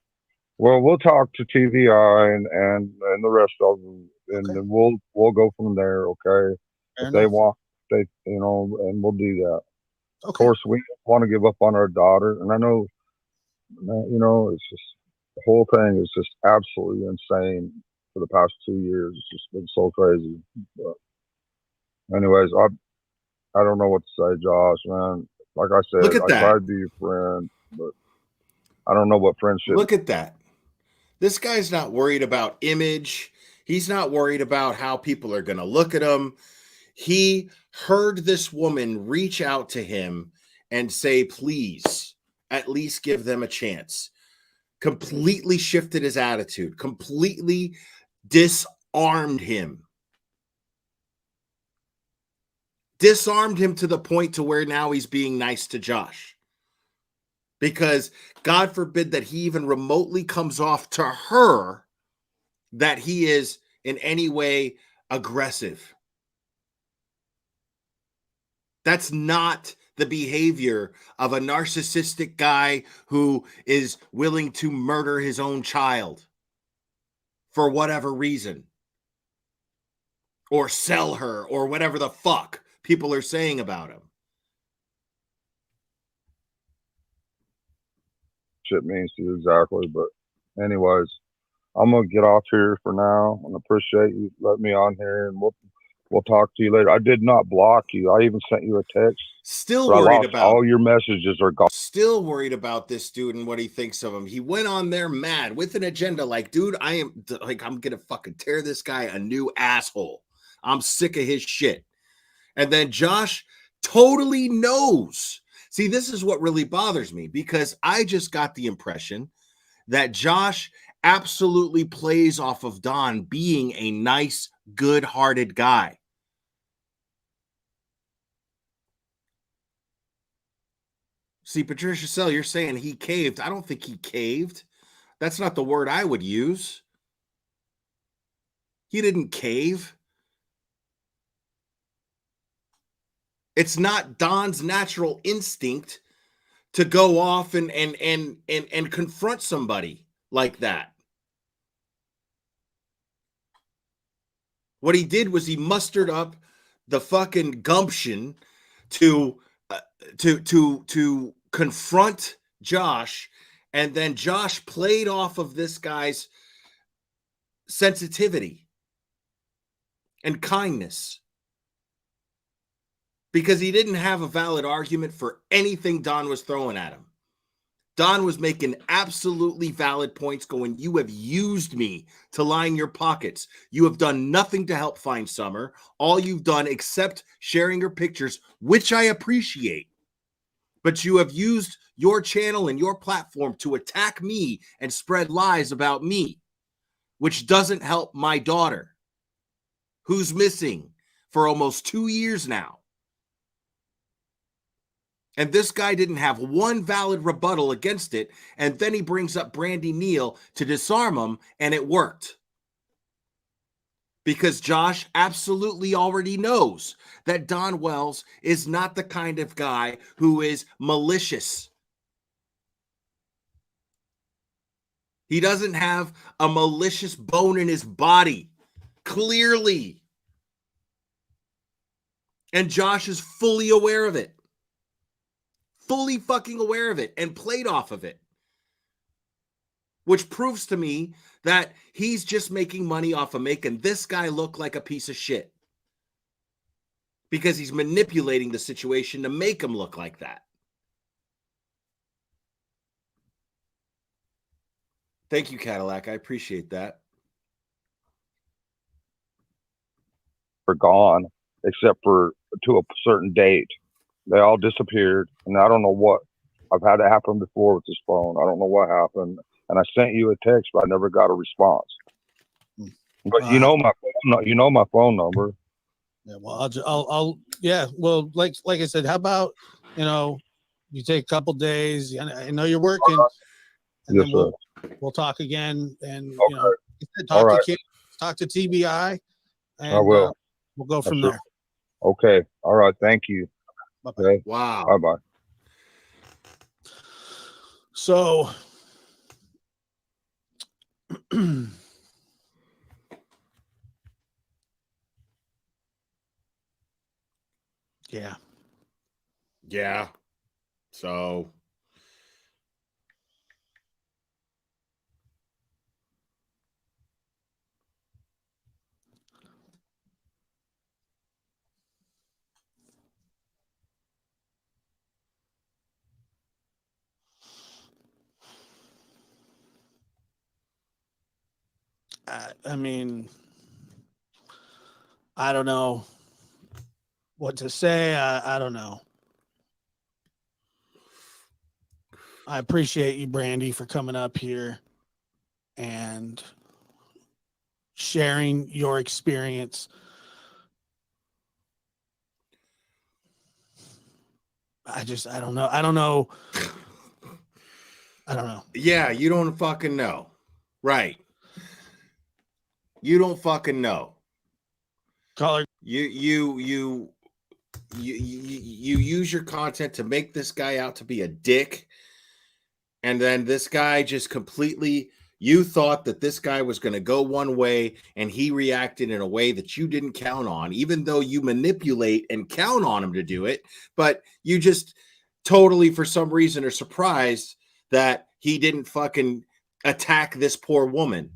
Well, we'll talk to TVI and the rest of them, and then we'll go from there. Okay. Fair If they enough. want, and we'll do that. Okay. Of course, we don't want to give up on our daughter, and I know, it's just the whole thing is just absolutely insane for the past 2 years. It's just been so crazy. But anyways, I don't know what to say, Josh, man. Like I said, Look at I that. tried to be your friend, but I don't know what friendship. Look at that. This guy's not worried about image. He's not worried about how people are going to look at him. He heard this woman reach out to him and say, please, at least give them a chance. Completely shifted his attitude, completely disarmed him. Disarmed him to the point to where now he's being nice to Josh. Because God forbid that he even remotely comes off to her that he is in any way aggressive. That's not the behavior of a narcissistic guy who is willing to murder his own child for whatever reason, or sell her, or whatever the fuck people are saying about him. Shit means to you exactly. But anyways, I'm gonna get off here for now, and appreciate you letting me on here, and we'll talk to you later. I did not block you. I even sent you a text. Still but worried about all your messages are gone. Still worried about this dude and what he thinks of him. He went on there mad with an agenda. Like, dude, I'm gonna fucking tear this guy a new asshole. I'm sick of his shit. And then Josh totally knows. See, this is what really bothers me, because I just got the impression that Josh absolutely plays off of Don being a nice, good-hearted guy. See, Patricia Sell, you're saying he caved. I don't think he caved. That's not the word I would use. He didn't cave. It's not Don's natural instinct to go off and confront somebody like that. What he did was he mustered up the fucking gumption to confront Josh, and then Josh played off of this guy's sensitivity and kindness, because he didn't have a valid argument for anything Don was throwing at him. Don was making absolutely valid points going, you have used me to line your pockets. You have done nothing to help find Summer. All you've done except sharing her pictures, which I appreciate. But you have used your channel and your platform to attack me and spread lies about me, which doesn't help my daughter, who's missing for almost 2 years now. And this guy didn't have one valid rebuttal against it. And then he brings up Brandi Neal to disarm him, and it worked. Because Josh absolutely already knows that Don Wells is not the kind of guy who is malicious. He doesn't have a malicious bone in his body, clearly. And Josh is fully aware of it. Fully fucking aware of it and played off of it. Which proves to me that he's just making money off of making this guy look like a piece of shit. Because he's manipulating the situation to make him look like that. Thank you, Cadillac. I appreciate that. Are gone, except for to a certain date. They all disappeared, and I don't know what. I've had it happen before with this phone. I don't know what happened, and I sent you a text, but I never got a response. But you know my phone number. Yeah, well, I'll yeah. Well, like I said, how about you take a couple days. I know you're working, and Yes, then we'll talk again, and talk to TBI, and I will. We'll go from there. Okay. All right. Thank you. Bye-bye. Okay. Wow. Bye-bye. So, yeah. Yeah. So. I mean, I don't know what to say. I don't know. I appreciate you, Brandi, for coming up here and sharing your experience. I don't know. I don't know. Yeah, you don't fucking know. Right. You don't fucking know. Caller. You use your content to make this guy out to be a dick. And then this guy just completely, you thought that this guy was going to go one way and he reacted in a way that you didn't count on, even though you manipulate and count on him to do it. But you just totally, for some reason, are surprised that he didn't fucking attack this poor woman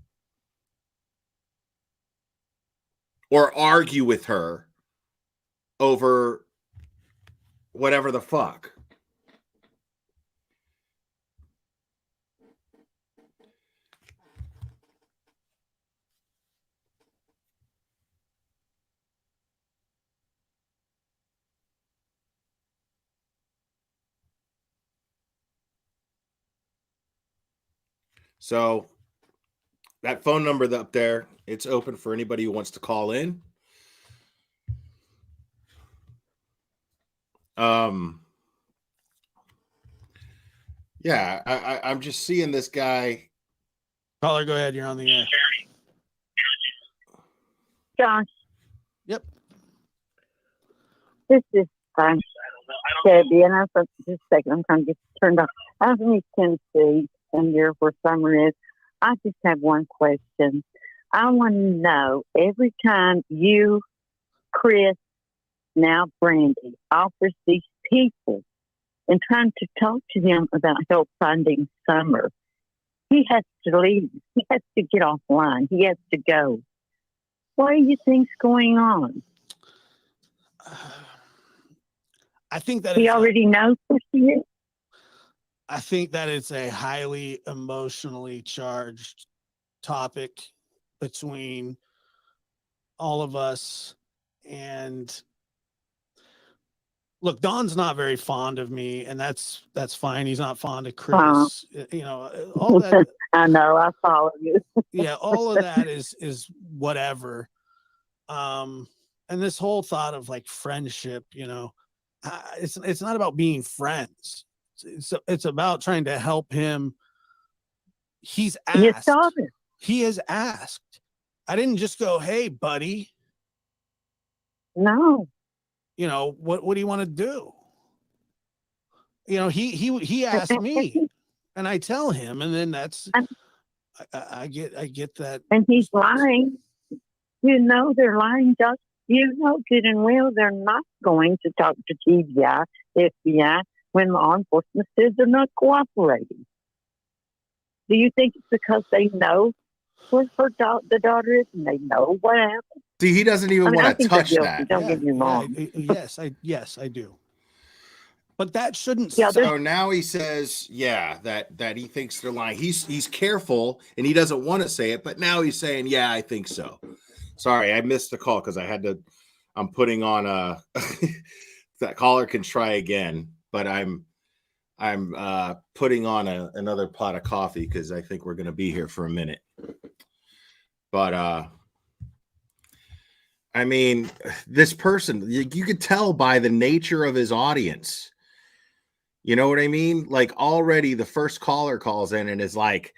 or argue with her over whatever the fuck. So that phone number up there, it's open for anybody who wants to call in. Yeah, I'm just seeing this guy. Caller, go ahead. You're on the air. Josh. Yep. This is Debbie, and just a second, I'm trying to get turned off. I'm from East Tennessee, and you're where Summer is. I just have one question. I want to know, every time you, Chris, now Brandi, offers these people and trying to talk to them about help finding Summer, he has to leave. He has to get offline. He has to go. What do you think's going on? I think that he already knows who she is. I think that it's a highly emotionally charged topic between all of us. And look, Don's not very fond of me, and that's fine. He's not fond of Chris. You know, all that. I know, I follow you. Yeah, all of that is whatever. And this whole thought of like friendship, you know, it's not about being friends. It's about trying to help him. He's asked. He has asked. I didn't just go, "Hey, buddy." No. You know, what do you want to do? You know, he asked me, and I tell him, and then that's I get that. And he's lying. You know they're lying, Doc. You know good and well they're not going to talk to TBI, FBI, when law enforcement says they're not cooperating. Do you think it's because they know where the daughter is and they know what happened? See, he doesn't even want to touch that. Don't get me wrong. Yes, I do. But that shouldn't. So now he says, yeah, that he thinks they're lying. He's careful and he doesn't want to say it, but now he's saying, yeah, I think so. Sorry, I missed the call because I'm putting on a that caller can try again, but I'm putting on another pot of coffee because I think we're going to be here for a minute. But I mean, this person, you could tell by the nature of his audience. You know what I mean? Like already the first caller calls in and is like,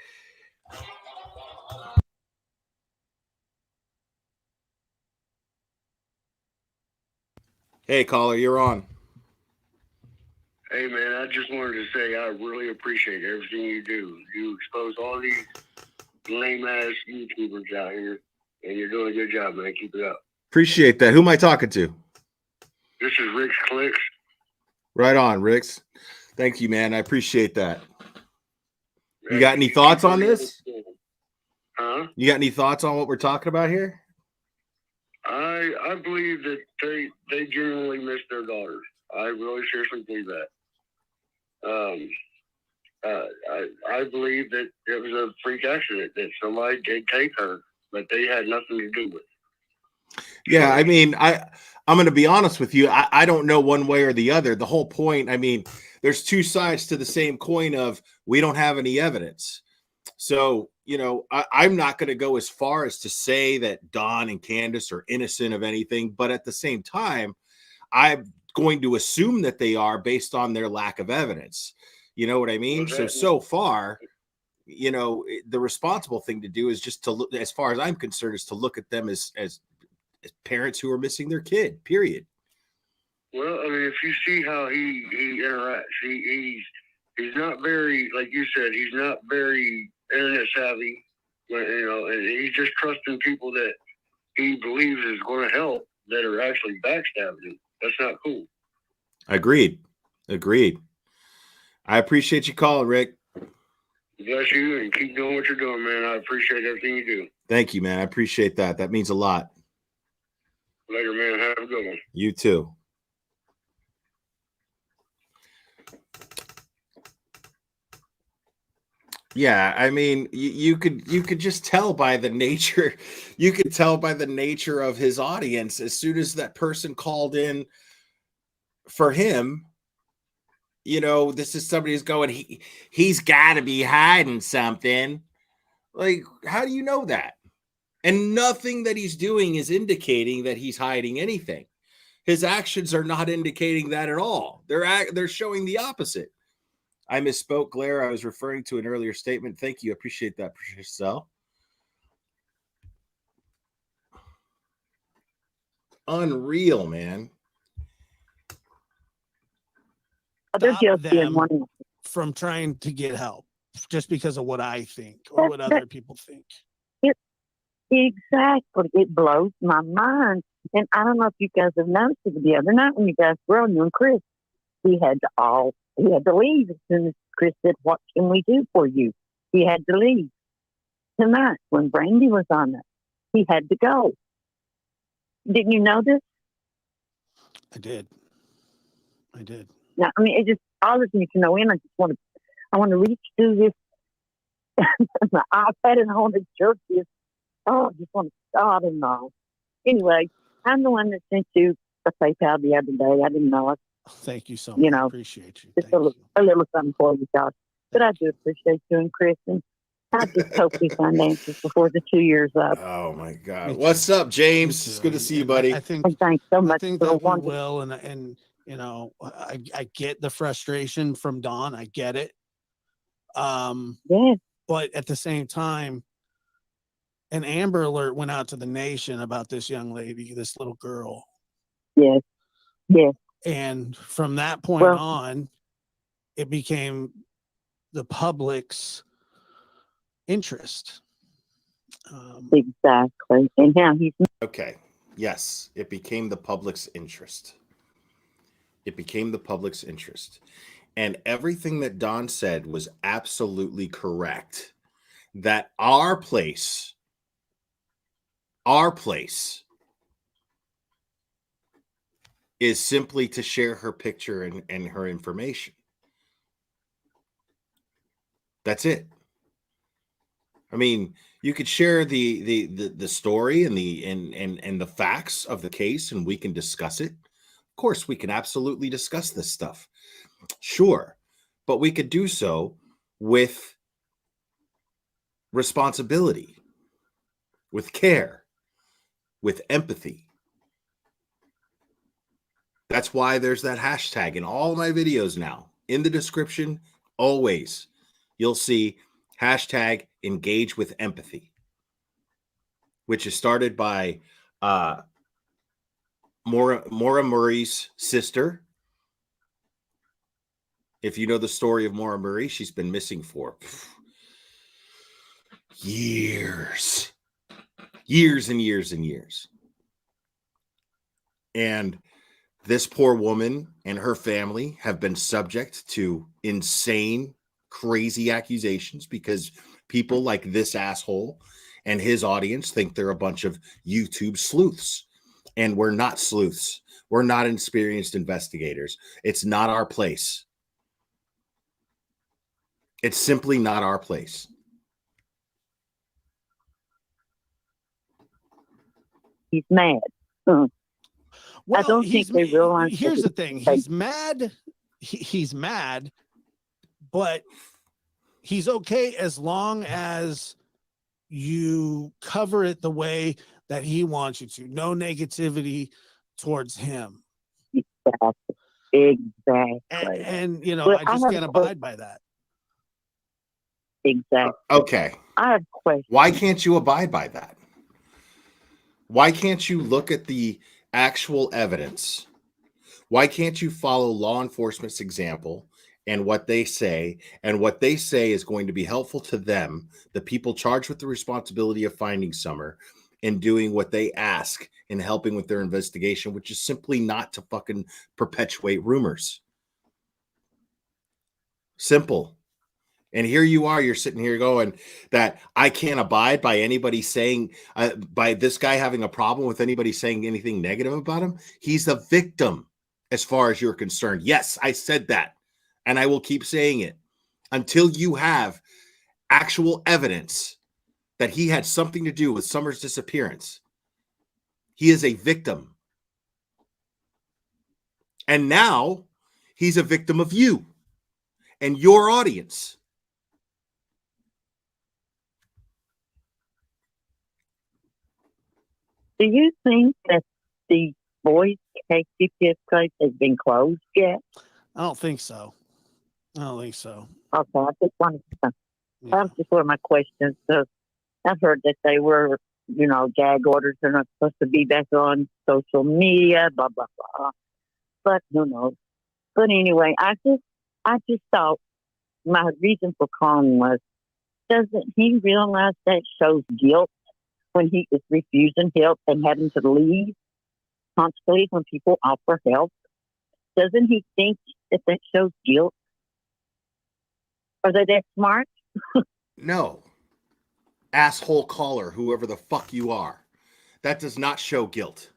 hey, caller, you're on. Hey, man, I just wanted to say I really appreciate everything you do. You expose all these lame-ass YouTubers out here, and you're doing a good job, man. Keep it up. Appreciate that. Who am I talking to? This is Rick's Clicks. Right on, Ricks. Thank you, man. I appreciate that. You got any thoughts on this? Huh? You got any thoughts on what we're talking about here? I believe that they genuinely miss their daughters. I really seriously believe that. I believe that it was a freak accident, that somebody did take her, but they had nothing to do with it. Yeah, I mean, I'm going to be honest with you. I don't know one way or the other. The whole point, I mean, there's two sides to the same coin of we don't have any evidence. So, you know, I'm not going to go as far as to say that Don and Candace are innocent of anything. But at the same time, I'm going to assume that they are based on their lack of evidence. You know what I mean? So far, you know, the responsible thing to do is just to look, as far as I'm concerned, is to look at them as parents who are missing their kid, period. Well, I mean, if you see how he interacts, he's not very, like you said, he's not very internet savvy, you know, and he's just trusting people that he believes is going to help that are actually backstabbing him. That's not cool. Agreed. I appreciate you calling, Rick. Bless you, and keep doing what you're doing, man. I appreciate everything you do. Thank you, man. I appreciate that. That means a lot. Later, man. Have a good one. You too. Yeah, I mean, you could just tell by the nature. You could tell by the nature of his audience as soon as that person called in for him. You know, this is somebody who's going, he's got to be hiding something. Like, how do you know that? And nothing that he's doing is indicating that he's hiding anything. His actions are not indicating that at all. They're showing the opposite. I misspoke, Blair. I was referring to an earlier statement. Thank you. I appreciate that, Patricia. Unreal, man. Stop them from trying to get help just because of what I think or what other people think. Exactly. It blows my mind. And I don't know if you guys have noticed it the other night when you guys were on, you and Chris, he had to leave as soon as Chris said, "What can we do for you?" He had to leave. Tonight, when Brandi was on it, he had to go. Didn't you know this? I did. Now, I mean, it just all this you can know in. I I want to reach through this my iPad and I want to jerk this. Oh, I just want to stop and know. Anyway, I'm the one that sent you a PayPal the other day. I didn't know it. Thank you so You much. know, Appreciate you. just a little something for you, Josh. But I do appreciate you and Kristen. I just hope we find answers before the 2 years up. Oh my God! What's up, James? It's good to see you, buddy. I think And thanks so much think for the that we wonderful. will, and you know, I get the frustration from Dawn. I get it. Yeah. But at the same time, an Amber Alert went out to the nation about this young lady, this little girl. Yes. Yes. And from that point on, it became the public's interest. Exactly. And now he's okay. Yes, it became the public's interest. It became the public's interest. And everything that Don said was absolutely correct. That our place is simply to share her picture and her information. That's it. I mean, you could share the story and the facts of the case, and we can discuss it. Of course, we can absolutely discuss this stuff. Sure, but we could do so with responsibility, with care, with empathy. That's why there's that hashtag in all my videos now. In the description, always, you'll see hashtag engage with empathy, which is started by Maura Murray's sister. If you know the story of Maura Murray, she's been missing for years and years and years. And this poor woman and her family have been subject to insane, crazy accusations because people like this asshole and his audience think they're a bunch of YouTube sleuths. And we're not sleuths. We're not experienced investigators. It's not our place. It's simply not our place. He's mad. Well, I don't think he's, they realize. here's the thing. He's mad. He's mad, but he's okay as long as you cover it the way that he wants you to. No negativity towards him. Exactly. And you know, But I just can't abide by that. Exactly. Okay. I have a question. Why can't you abide by that? Why can't you look at the actual evidence? Why can't you follow law enforcement's example and what they say, and what they say is going to be helpful to them, the people charged with the responsibility of finding Summer, and doing what they ask and helping with their investigation, which is simply not to fucking perpetuate rumors. Simple. And here you are, you're sitting here going that I can't abide by anybody saying, by this guy having a problem with anybody saying anything negative about him. He's the victim as far as you're concerned. Yes, I said that. And I will keep saying it until you have actual evidence that he had something to do with Summer's disappearance. He is a victim. And now he's a victim of you and your audience. Do you think that the boys' KCPS case has been closed yet? I don't think so. Okay, I just wanted to. That was just one of my questions. So I've heard that they were, gag orders are not supposed to be back on social media, blah blah blah. But who knows? But anyway, I just thought my reason for calling was, doesn't he realize that shows guilt when he is refusing help and having to leave constantly when people offer help? Doesn't he think that shows guilt? Are they that smart? No. Asshole caller, whoever the fuck you are. That does not show guilt.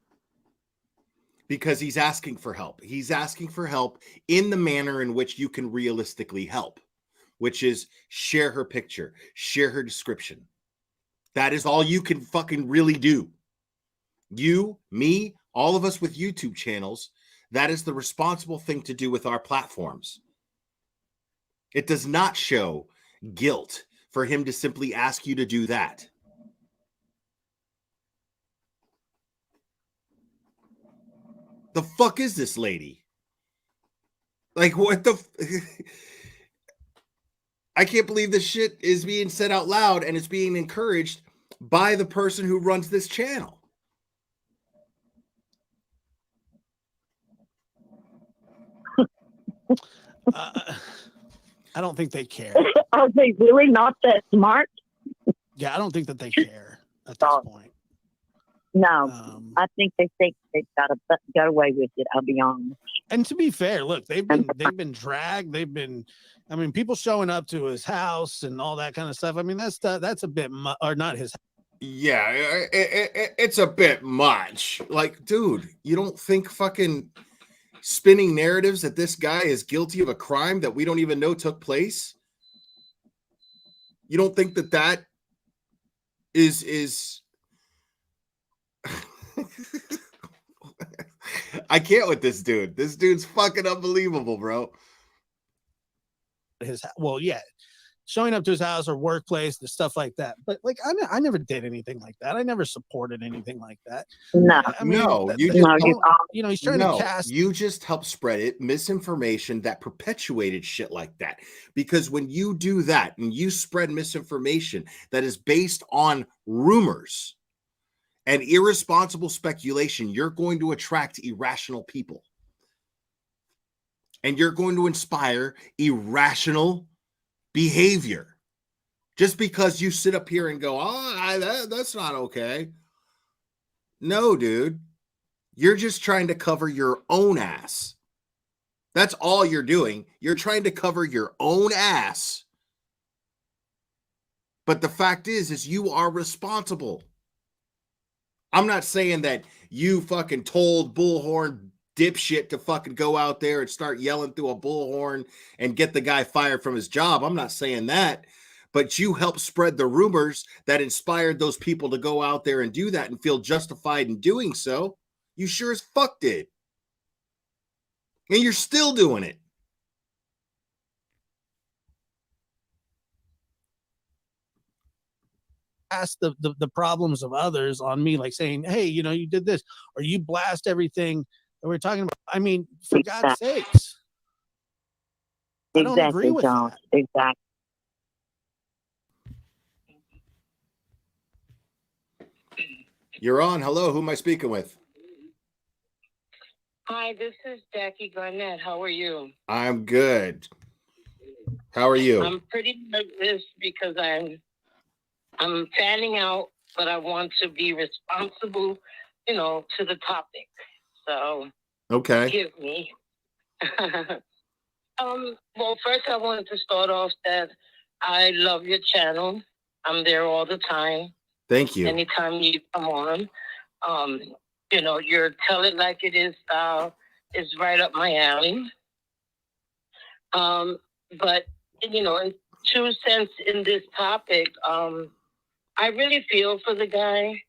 Because he's asking for help. He's asking for help in the manner in which you can realistically help. which is share her picture, share her description. That is all you can fucking really do. You, me, all of us with YouTube channels, that is the responsible thing to do with our platforms. It does not show guilt for him to simply ask you to do that. The fuck is this lady? Like, what the... I can't believe this shit is being said out loud and it's being encouraged by the person who runs this channel. I don't think they care. Are they really not that smart? Yeah, I don't think that they care at this point. No, I think they got away with it. I'll be honest. And to be fair, look, they've been dragged. I mean, people showing up to his house and all that kind of stuff. I mean, that's a bit or not his. Yeah, it's a bit much. Like, dude, you don't think fucking spinning narratives that this guy is guilty of a crime that we don't even know took place? You don't think that is I can't with this dude. This dude's fucking unbelievable, bro. Yeah, showing up to his house or workplace, the stuff like that. But like, I never did anything like that. I never supported anything like that. No, I mean, he's trying to cast. You just help spread it, misinformation that perpetuated shit like that. Because when you do that and you spread misinformation that is based on rumors and irresponsible speculation, you're going to attract irrational people. And you're going to inspire irrational behavior. Just because you sit up here and go, that's not okay. No, dude. You're just trying to cover your own ass. That's all you're doing. You're trying to cover your own ass. But the fact is you are responsible. I'm not saying that you fucking told bullhorn dipshit to fucking go out there and start yelling through a bullhorn and get the guy fired from his job. I'm not saying that, but you helped spread the rumors that inspired those people to go out there and do that and feel justified in doing so. You sure as fuck did. And you're still doing it. Ask the problems of others on me, like saying, hey, you did this, or you blast everything that we're talking about. I mean, for God's sakes. I don't agree with that. Exactly. You're on. Hello, who am I speaking with? Hi, this is Jackie Garnett. How are you? I'm good. How are you? I'm pretty nervous because I'm fanning out, but I want to be responsible, to the topic. So, okay. Give me. Well, first I wanted to start off that I love your channel. I'm there all the time. Thank you. Anytime you come on, your tell it like it is style is right up my alley. But in true sense in this topic, I really feel for the guy,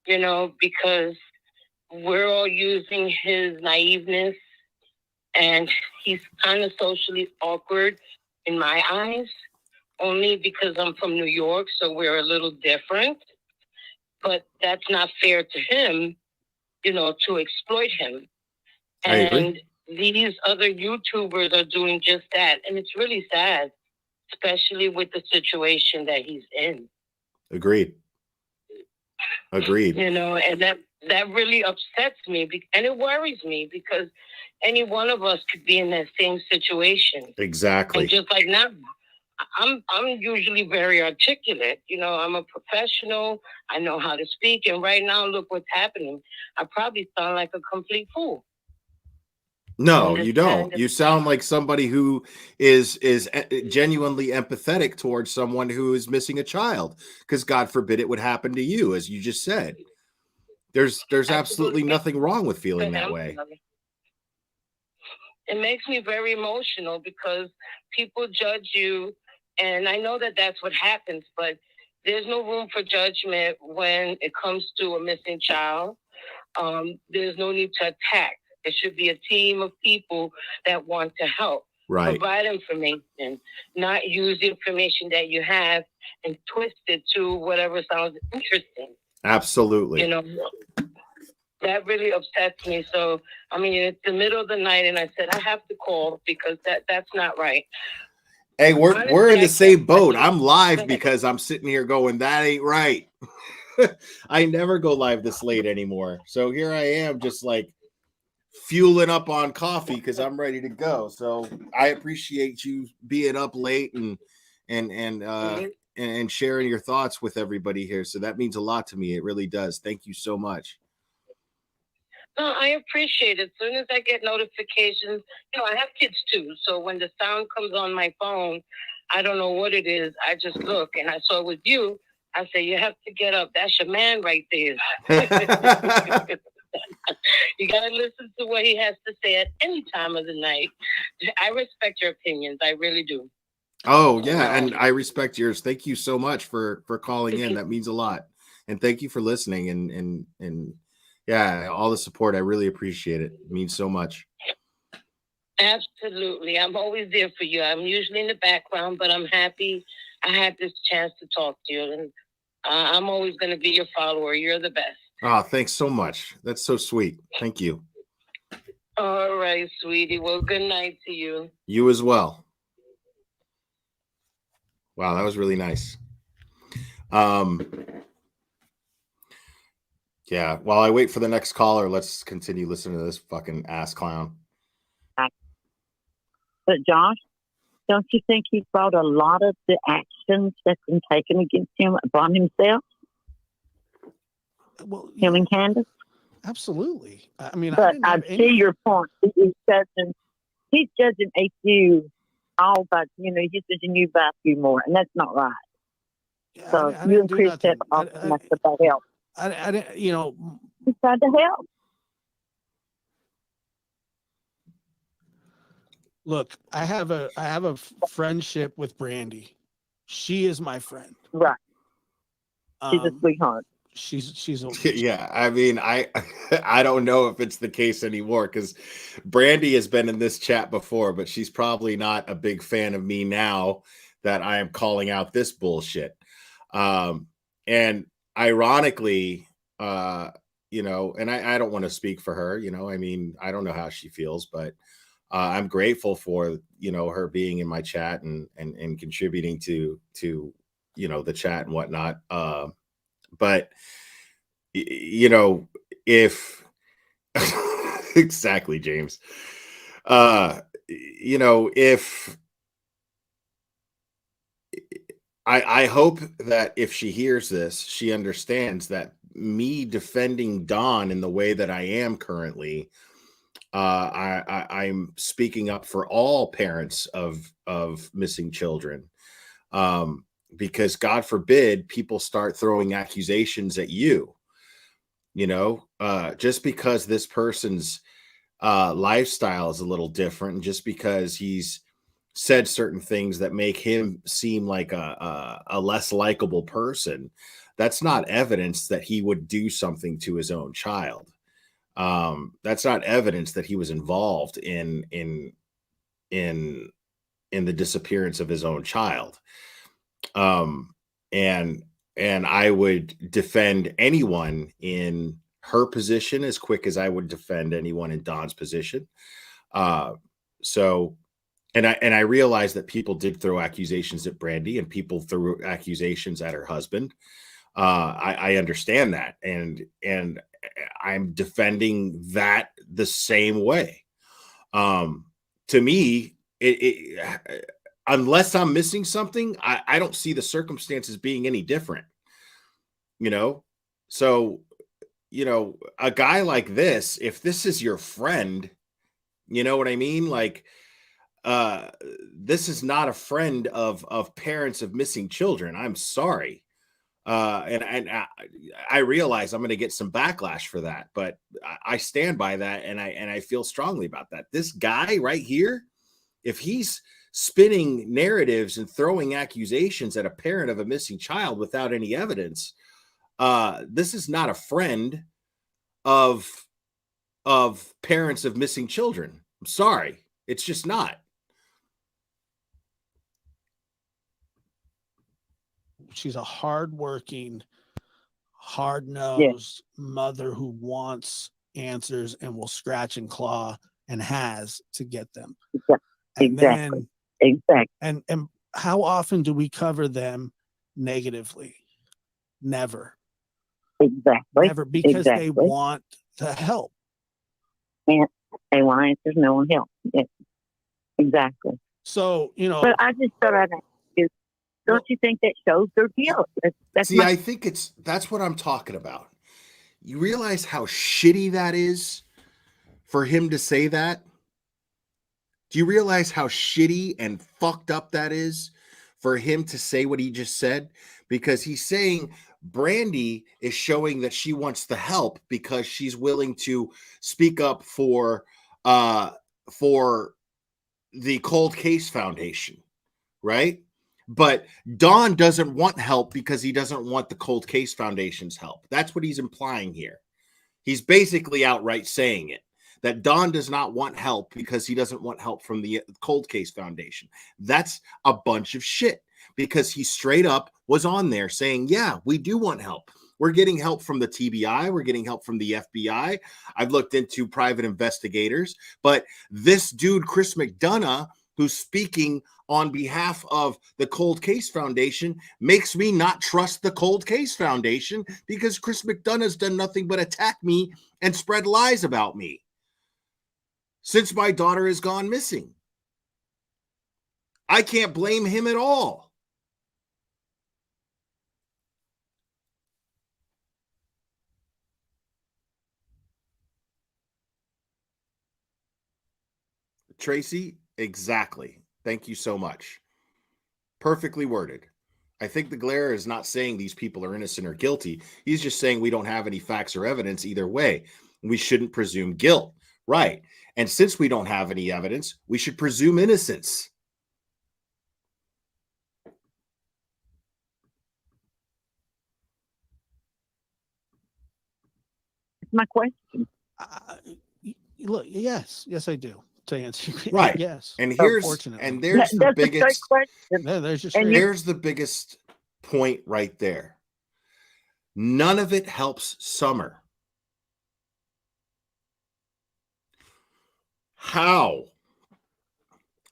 because we're all using his naiveness, and he's kind of socially awkward in my eyes, only because I'm from New York, so we're a little different. But that's not fair to him, to exploit him. And these other YouTubers are doing just that. And it's really sad, especially with the situation that he's in. Agreed. And that really upsets me, and it worries me, because any one of us could be in that same situation. Exactly. And just like now, I'm usually very articulate. I'm a professional. I know how to speak. And right now, look what's happening. I probably sound like a complete fool. No, you don't. You sound like somebody who is genuinely empathetic towards someone who is missing a child, because God forbid it would happen to you, as you just said. There's absolutely nothing wrong with feeling that way. it makes me very emotional because people judge you. And I know that that's what happens, but there's no room for judgment when it comes to a missing child. There's no need to attack. It should be a team of people that want to help. Right. Provide information, not use the information that you have and twist it to whatever sounds interesting. Absolutely. You know, that really upsets me. So, I mean, it's the middle of the night, and I said I have to call because that's not right. Hey, we're Honestly, in the same boat. I'm live because I'm sitting here going, that ain't right. I never go live this late anymore. So here I am, just like fueling up on coffee because I'm ready to go. So I appreciate you being up late and sharing your thoughts with everybody here. So that means a lot to me. It really does. Thank you so much. No, I appreciate it. As soon as I get notifications, I have kids too. So when the sound comes on my phone, I don't know what it is. I just look, and I saw it with you. I say, you have to get up. That's your man right there. You got to listen to what he has to say at any time of the night. I respect your opinions. I really do. Oh, yeah. And I respect yours. Thank you so much for calling in. That means a lot. And thank you for listening and yeah, all the support. I really appreciate it. It means so much. Absolutely. I'm always there for you. I'm usually in the background, but I'm happy I had this chance to talk to you. And I'm always going to be your follower. You're the best. Oh, thanks so much. That's so sweet. Thank you. All right, sweetie. Well, good night to you. You as well. Wow, that was really nice. Yeah, while I wait for the next caller, let's continue listening to this fucking ass clown. But Josh, don't you think he's brought a lot of the actions that's been taken against him upon himself? Well, him and Candace? Absolutely. I mean, but I see your point. He's judging AQ all by, he's judging you by you more, and that's not right. Yeah, so I you and didn't do Chris nothing. have often much about help. I didn't, He tried to help. Look, I have a friendship with Brandi. She is my friend. Right. She's a sweetheart. She's a Yeah, I mean, I don't know if it's the case anymore because Brandi has been in this chat before, but she's probably not a big fan of me now that I am calling out this bullshit. And ironically, and I don't want to speak for her, I mean, I don't know how she feels, but I'm grateful for, her being in my chat and contributing to the chat and whatnot. But if exactly, James, if I hope that if she hears this, she understands that me defending Dawn in the way that I am currently, I'm speaking up for all parents of missing children. Because God forbid people start throwing accusations at you, just because this person's lifestyle is a little different, and just because he's said certain things that make him seem like a less likable person, that's not evidence that he would do something to his own child. That's not evidence that he was involved in the disappearance of his own child. And I would defend anyone in her position as quick as I would defend anyone in Don's position. And I realized that people did throw accusations at Brandi and people threw accusations at her husband. I understand that. And I'm defending that the same way. To me, unless I'm missing something, I don't see the circumstances being any different, So, a guy like this, if this is your friend, you know what I mean? Like, this is not a friend of parents of missing children. I'm sorry. I realize I'm going to get some backlash for that, but I stand by that, and I feel strongly about that. This guy right here, if he's spinning narratives and throwing accusations at a parent of a missing child without any evidence, this is not a friend of parents of missing children. I'm sorry, it's just not. She's a hardworking, hard-nosed mother who wants answers and will scratch and claw and has to get them. Exactly. And how often do we cover them negatively? Never. Exactly. Never, because they want to help. And they want answers, no one help. Yes. Exactly. So, But I just thought I'd ask you, don't you think that shows their guilt? I think that's what I'm talking about. You realize how shitty that is for him to say that? Do you realize how shitty and fucked up that is for him to say what he just said? Because he's saying Brandi is showing that she wants the help because she's willing to speak up for the Cold Case Foundation, right? But Don doesn't want help because he doesn't want the Cold Case Foundation's help. That's what he's implying here. He's basically outright saying it, that Don does not want help because he doesn't want help from the Cold Case Foundation. That's a bunch of shit, because he straight up was on there saying, yeah, we do want help. We're getting help from the TBI. We're getting help from the FBI. I've looked into private investigators, but this dude, Chris McDonough, who's speaking on behalf of the Cold Case Foundation, makes me not trust the Cold Case Foundation, because Chris McDonough's done nothing but attack me and spread lies about me since my daughter has gone missing. I can't blame him at all. Tracy, exactly. Thank you so much. Perfectly worded. I think the glare is not saying these people are innocent or guilty. He's just saying we don't have any facts or evidence either way. We shouldn't presume guilt. Right. And since we don't have any evidence, we should presume innocence. My question. Look, yes, I do. To answer, right? Yes, and there's the biggest. There's the biggest point right there. None of it helps Summer. How?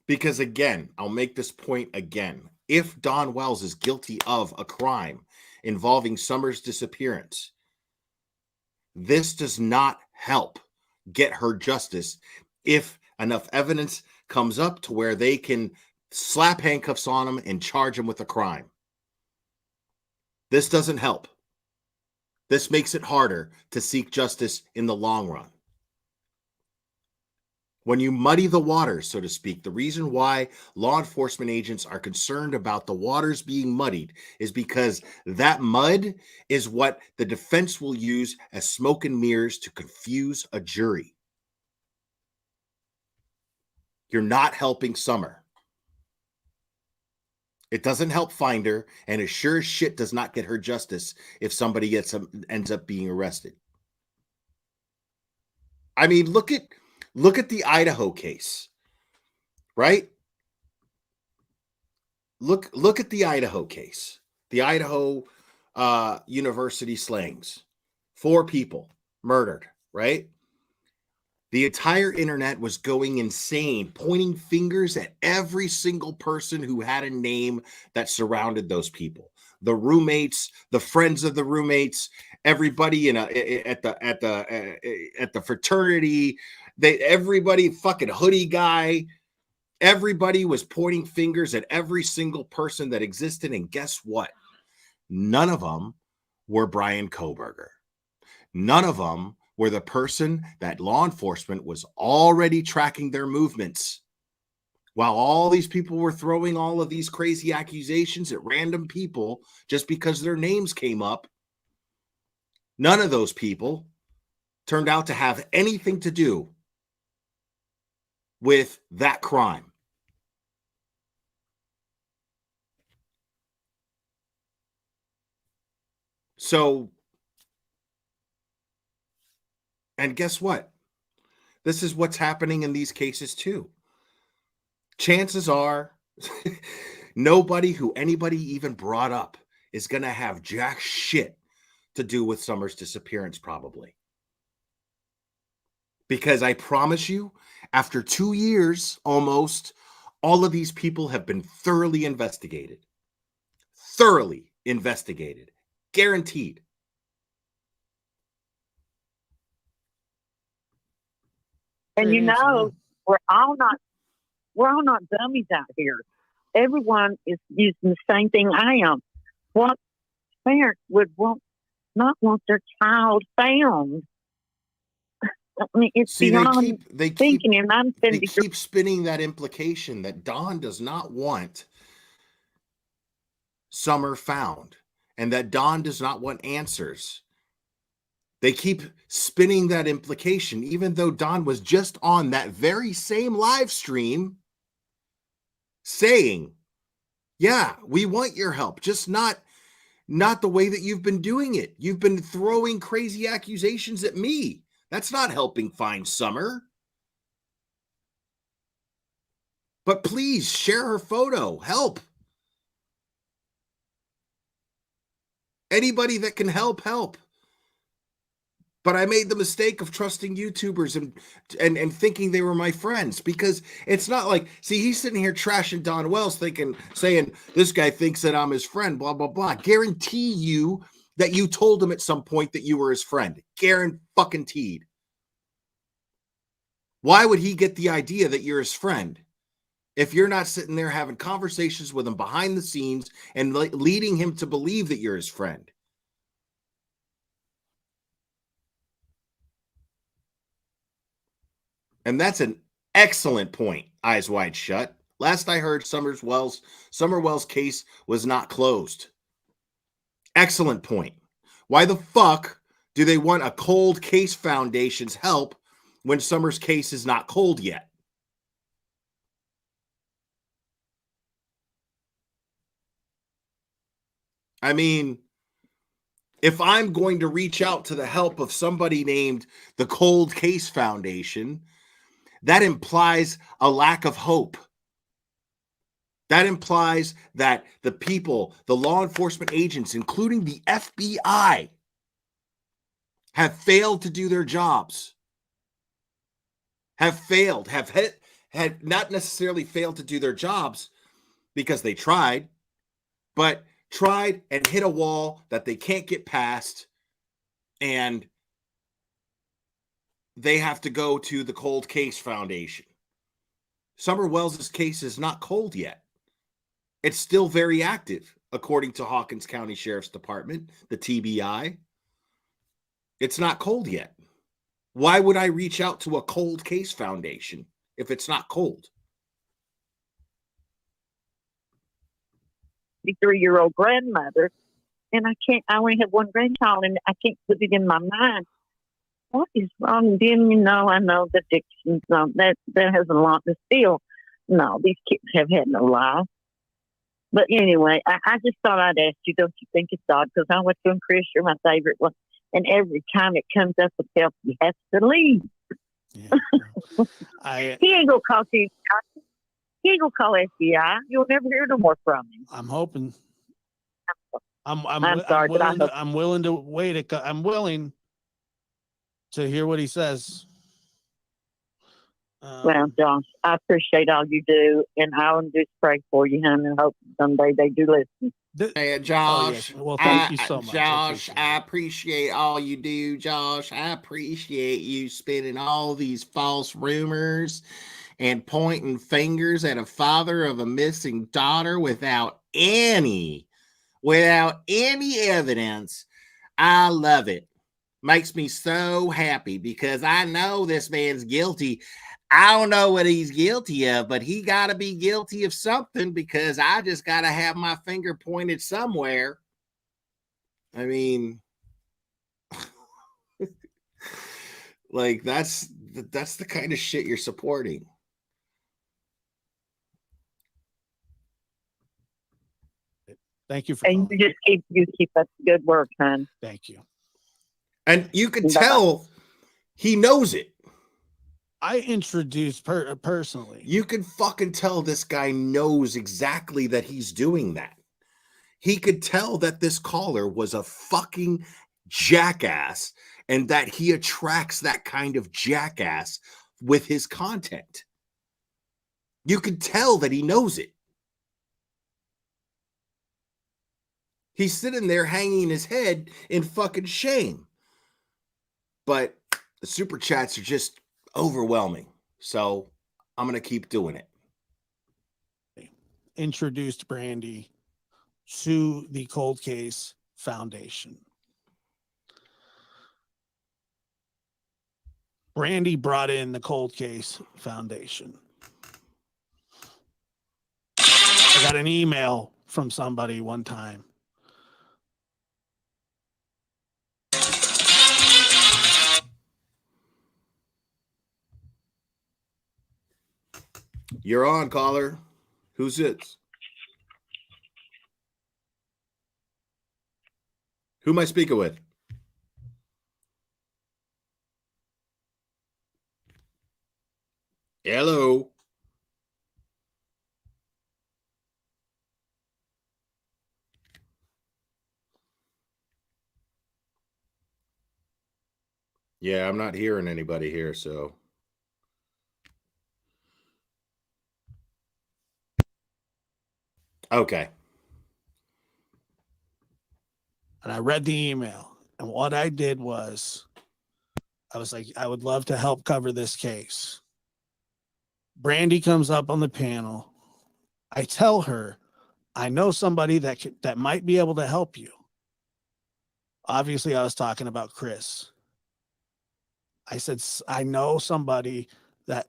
Because again, I'll make this point again. If Don Wells is guilty of a crime involving Summer's disappearance, this does not help get her justice if enough evidence comes up to where they can slap handcuffs on him and charge him with a crime. This doesn't help. This makes it harder to seek justice in the long run. When you muddy the waters, so to speak, the reason why law enforcement agents are concerned about the waters being muddied is because that mud is what the defense will use as smoke and mirrors to confuse a jury. You're not helping Summer. It doesn't help find her, and it sure as shit does not get her justice if somebody ends up being arrested. I mean, look at the Idaho case, right? Look at the Idaho case. The Idaho University slangs. 4 people murdered, right? The entire internet was going insane, pointing fingers at every single person who had a name that surrounded those people. The roommates, the friends of the roommates, everybody at the fraternity, everybody, fucking hoodie guy, everybody was pointing fingers at every single person that existed. And guess what? None of them were Brian Kohberger. None of them were the person that law enforcement was already tracking their movements While all these people were throwing all of these crazy accusations at random people just because their names came up, none of those people turned out to have anything to do with that crime. So, and guess what? This is what's happening in these cases too. Chances are nobody who anybody even brought up is going to have jack shit to do with Summer's disappearance, probably. Because I promise you, after 2 years almost, all of these people have been thoroughly investigated. Thoroughly investigated. Guaranteed. And you know, we're all not dummies out here. Everyone is using the same thing I am. What parent would not want their child found? I mean, it's beyond thinking. And I'm they keep spinning that implication that Don does not want Summer found and that Don does not want answers. They keep spinning that implication, even though Don was just on that very same live stream saying, yeah, we want your help, just not the way that you've been doing it. You've been throwing crazy accusations at me. That's not helping find Summer. But please share her photo. Help. Anybody that can help, help. But I made the mistake of trusting YouTubers and thinking they were my friends, because it's not like, see, he's sitting here trashing Don Wells saying, this guy thinks that I'm his friend, blah, blah, blah. Guarantee you that you told him at some point that you were his friend. Guaranteed. Why would he get the idea that you're his friend if you're not sitting there having conversations with him behind the scenes and leading him to believe that you're his friend? And that's an excellent point, Eyes Wide Shut. Last I heard, Summer Wells' case was not closed. Excellent point. Why the fuck do they want a cold case foundation's help when Summer's case is not cold yet? I mean, if I'm going to reach out to the help of somebody named the Cold Case Foundation, that implies a lack of hope. That implies that the people, the law enforcement agents, including the FBI, have failed to do their jobs. Have not necessarily failed to do their jobs because they tried, but tried and hit a wall that they can't get past, and they have to go to the Cold Case Foundation. Summer Wells' case is not cold yet. It's still very active, according to Hawkins County Sheriff's Department, the TBI. It's not cold yet. Why would I reach out to a Cold Case Foundation if it's not cold? 53-year-old grandmother, and I only have one grandchild, and I can't put it in my mind. What is wrong with them? You know, I know the addictions, that has a lot to steal. No, these kids have had no life. But anyway, I just thought I'd ask you, don't you think it's odd? Because I went to and Chris, you're my favorite one. And every time it comes up with help, he has to leave. Yeah. He ain't gonna call you. He ain't gonna call FBI. You'll never hear no more from him. I'm hoping. I'm sorry, but I'm willing to wait. I'm willing to hear what he says. Well, Josh, I appreciate all you do, and I'll just pray for you, hon, and hope someday they do listen. Hey, Josh. Oh, yes. Well, thank you so much. Josh, I appreciate all you do, Josh. I appreciate you spinning all these false rumors and pointing fingers at a father of a missing daughter without any evidence. I love it. Makes me so happy because I know this man's guilty. I don't know what he's guilty of, but he got to be guilty of something because I just got to have my finger pointed somewhere. I mean, like that's the kind of shit you're supporting. Thank you for and you keep up the good work, hon. Thank you. And you can tell he knows it. I introduced personally. You can fucking tell this guy knows exactly that he's doing that. He could tell that this caller was a fucking jackass and that he attracts that kind of jackass with his content. You could tell that he knows it. He's sitting there hanging his head in fucking shame. But the super chats are just overwhelming. So I'm going to keep doing it. Introduced Brandi to the Cold Case Foundation. Brandi brought in the Cold Case Foundation. I got an email from somebody one time. You're on, caller. Who's it? Who am I speaking with? Hello. Yeah, I'm not hearing anybody here, so. Okay. And I read the email. And what I did was, I was like, I would love to help cover this case. Brandi comes up on the panel. I tell her, I know somebody that might be able to help you. Obviously, I was talking about Chris. I said, I know somebody that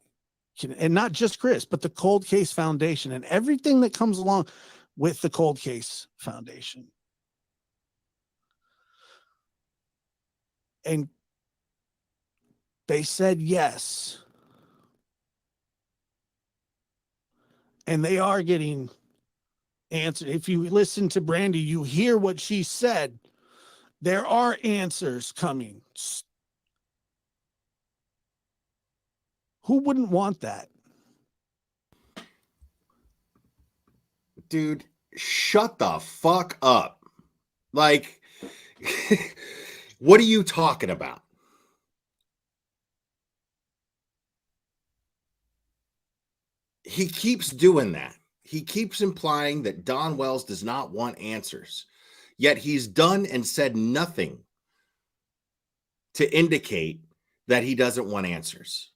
can, and not just Chris, but the Cold Case Foundation and everything that comes along with the Cold Case Foundation. And they said yes. And they are getting answered. If you listen to Brandi, you hear what she said. There are answers coming. Who wouldn't want that? Dude, shut the fuck up. Like, what are you talking about? He keeps doing that. He keeps implying that Don Wells does not want answers. Yet he's done and said nothing to indicate that he doesn't want answers.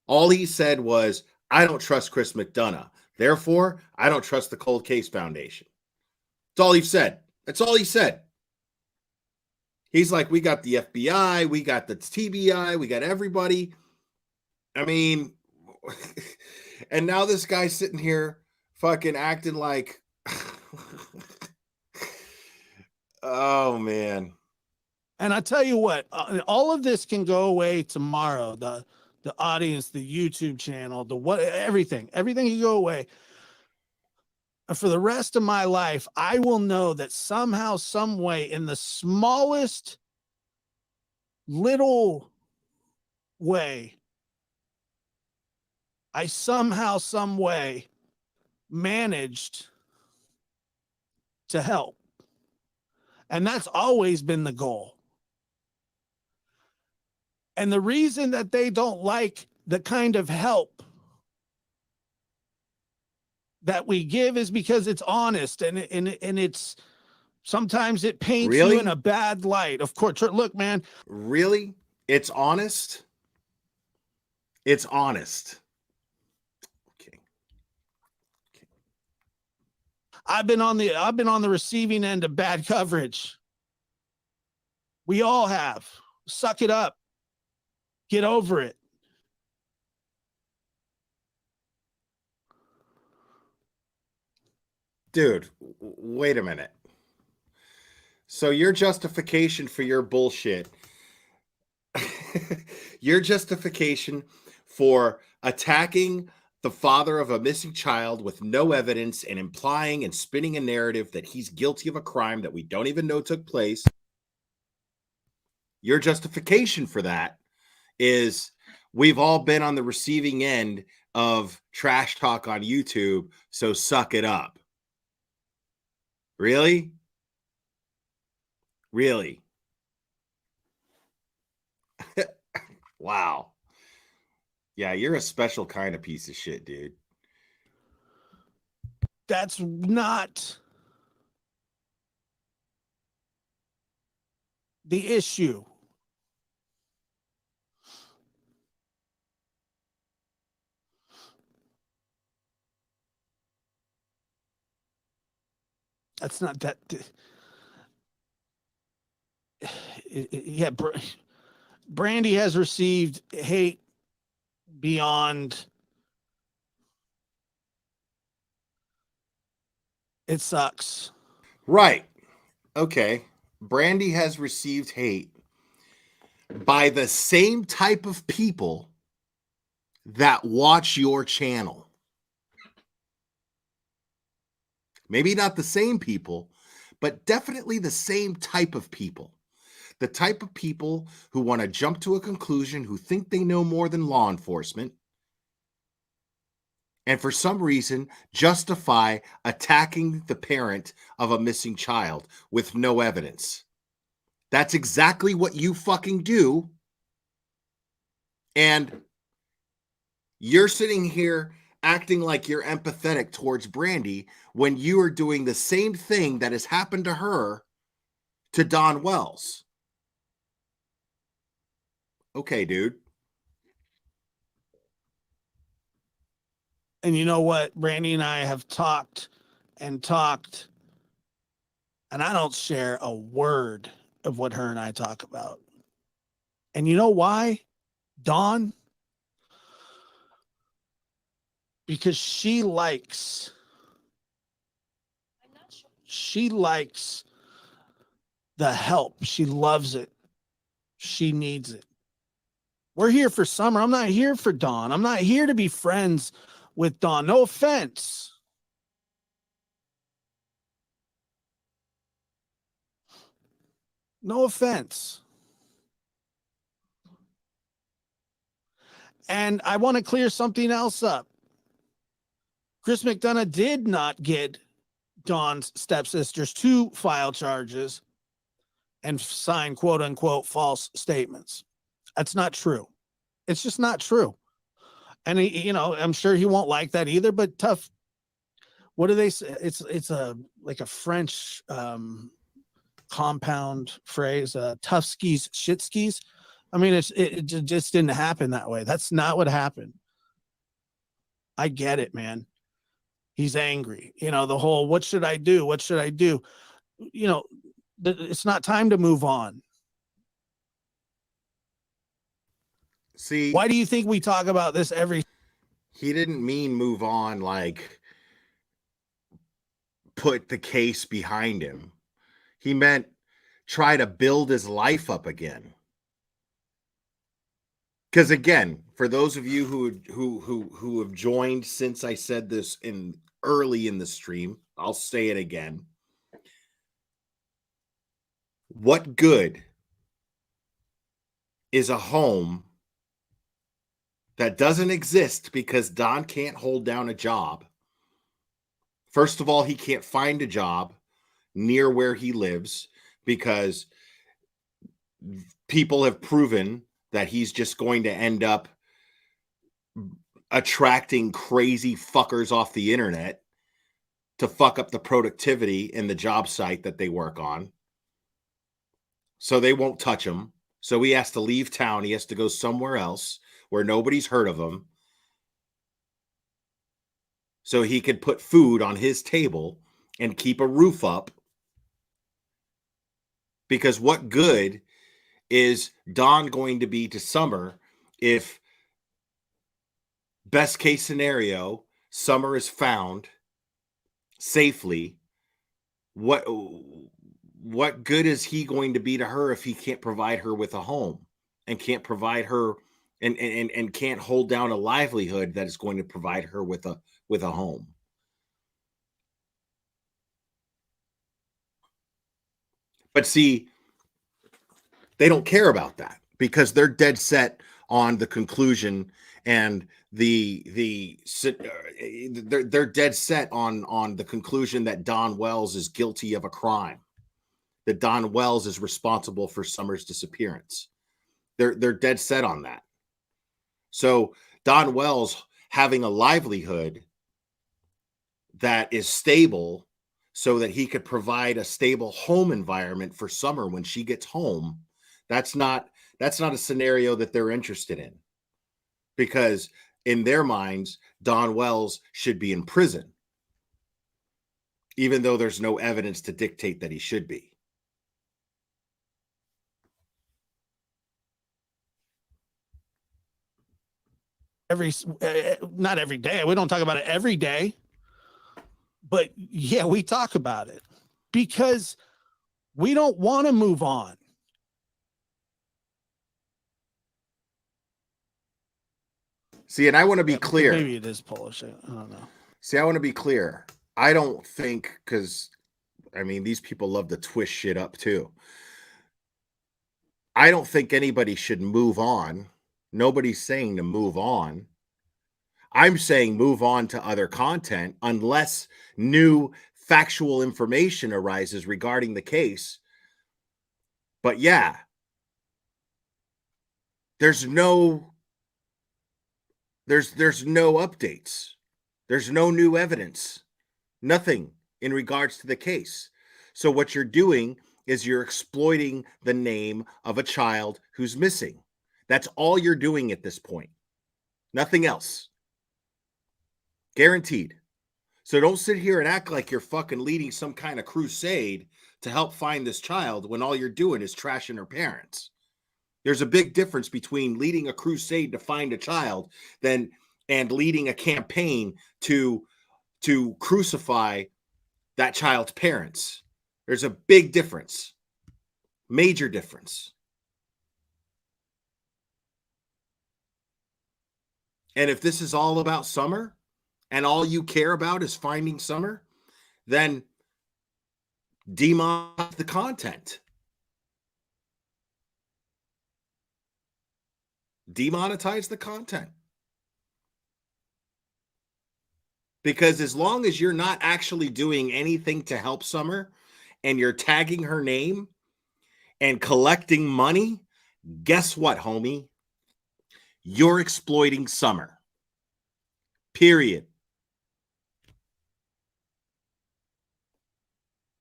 All he said was, I don't trust Chris McDonough. Therefore, I don't trust the Cold Case Foundation. That's all he said. That's all he said. He's like, we got the FBI, we got the TBI, we got everybody. I mean, and now this guy's sitting here fucking acting like, oh, man. And I tell you what, all of this can go away tomorrow. The audience, the YouTube channel, everything can go away. For the rest of my life, I will know that somehow, some way, in the smallest little way, I somehow, some way managed to help. And that's always been the goal. And the reason that they don't like the kind of help that we give is because it's honest and it's sometimes it paints you in a bad light. Of course, look, man. Really? It's honest? It's honest. Okay. I've been on the receiving end of bad coverage. We all have. Suck it up. Get over it. Dude, wait a minute. So your justification for your bullshit, your justification for attacking the father of a missing child with no evidence and implying and spinning a narrative that he's guilty of a crime that we don't even know took place, your justification for that is we've all been on the receiving end of trash talk on YouTube, so suck it up. Really? Really? Wow. Yeah, you're a special kind of piece of shit, dude. That's not the issue. That's not that. Yeah, Brandi has received hate beyond. It sucks. Right. Okay. Brandi has received hate by the same type of people that watch your channel. Maybe not the same people, but definitely the same type of people. The type of people who want to jump to a conclusion, who think they know more than law enforcement, and for some reason justify attacking the parent of a missing child with no evidence. That's exactly what you fucking do. And you're sitting here acting like you're empathetic towards Brandi when you are doing the same thing that has happened to her to Don Wells. Okay, dude. And you know what? Brandi and I have talked, and I don't share a word of what her and I talk about. And you know why, Dawn? Because she likes the help. She loves it. She needs it. We're here for Summer. I'm not here for Dawn. I'm not here to be friends with Dawn. No offense. No offense. And I want to clear something else up. Chris McDonough did not get Dawn's stepsisters to file charges and sign quote unquote false statements. That's not true. It's just not true. And he, I'm sure he won't like that either, but tough. What do they say? It's like a French compound phrase, tough skis, shit skis. I mean, it just didn't happen that way. That's not what happened. I get it, man. He's angry. The whole, what should I do? What should I do? It's not time to move on. See, why do you think we talk about this every? He didn't mean move on, like put the case behind him. He meant try to build his life up again. Because again, for those of you who have joined since I said this early in the stream, I'll say it again. What good is a home that doesn't exist because Don can't hold down a job? First of all, he can't find a job near where he lives because people have proven that he's just going to end up attracting crazy fuckers off the internet to fuck up the productivity in the job site that they work on. So they won't touch him. So he has to leave town. He has to go somewhere else where nobody's heard of him, so he could put food on his table and keep a roof up. Because what good is Don going to be to Summer if, best case scenario, Summer is found safely, what good is he going to be to her if he can't provide her with a home and can't provide her and can't hold down a livelihood that is going to provide her with a home? But see, they don't care about that because they're dead set on the conclusion and they're dead set on the conclusion that Don Wells is guilty of a crime, that Don Wells is responsible for Summer's disappearance. They're dead set on that. So Don Wells having a livelihood that is stable so that he could provide a stable home environment for Summer when she gets home, that's not a scenario that they're interested in, because in their minds, Don Wells should be in prison, even though there's no evidence to dictate that he should be. Not every day. We don't talk about it every day, but yeah, we talk about it because we don't want to move on. See, and I want to be clear. Maybe it is Polish. I don't know. See, I want to be clear. I don't think, because I mean, these people love to twist shit up too. I don't think anybody should move on. Nobody's saying to move on. I'm saying move on to other content unless new factual information arises regarding the case. But yeah, there's no updates. There's no new evidence. Nothing in regards to the case. So what you're doing is you're exploiting the name of a child who's missing. That's all you're doing at this point. Nothing else. Guaranteed. So don't sit here and act like you're fucking leading some kind of crusade to help find this child when all you're doing is trashing her parents. There's a big difference between leading a crusade to find a child and leading a campaign to crucify that child's parents. There's a big difference. Major difference. And if this is all about Summer and all you care about is finding Summer, then demonetize the content. Demonetize the content. Because as long as you're not actually doing anything to help Summer and you're tagging her name and collecting money, guess what, homie? You're exploiting Summer. Period.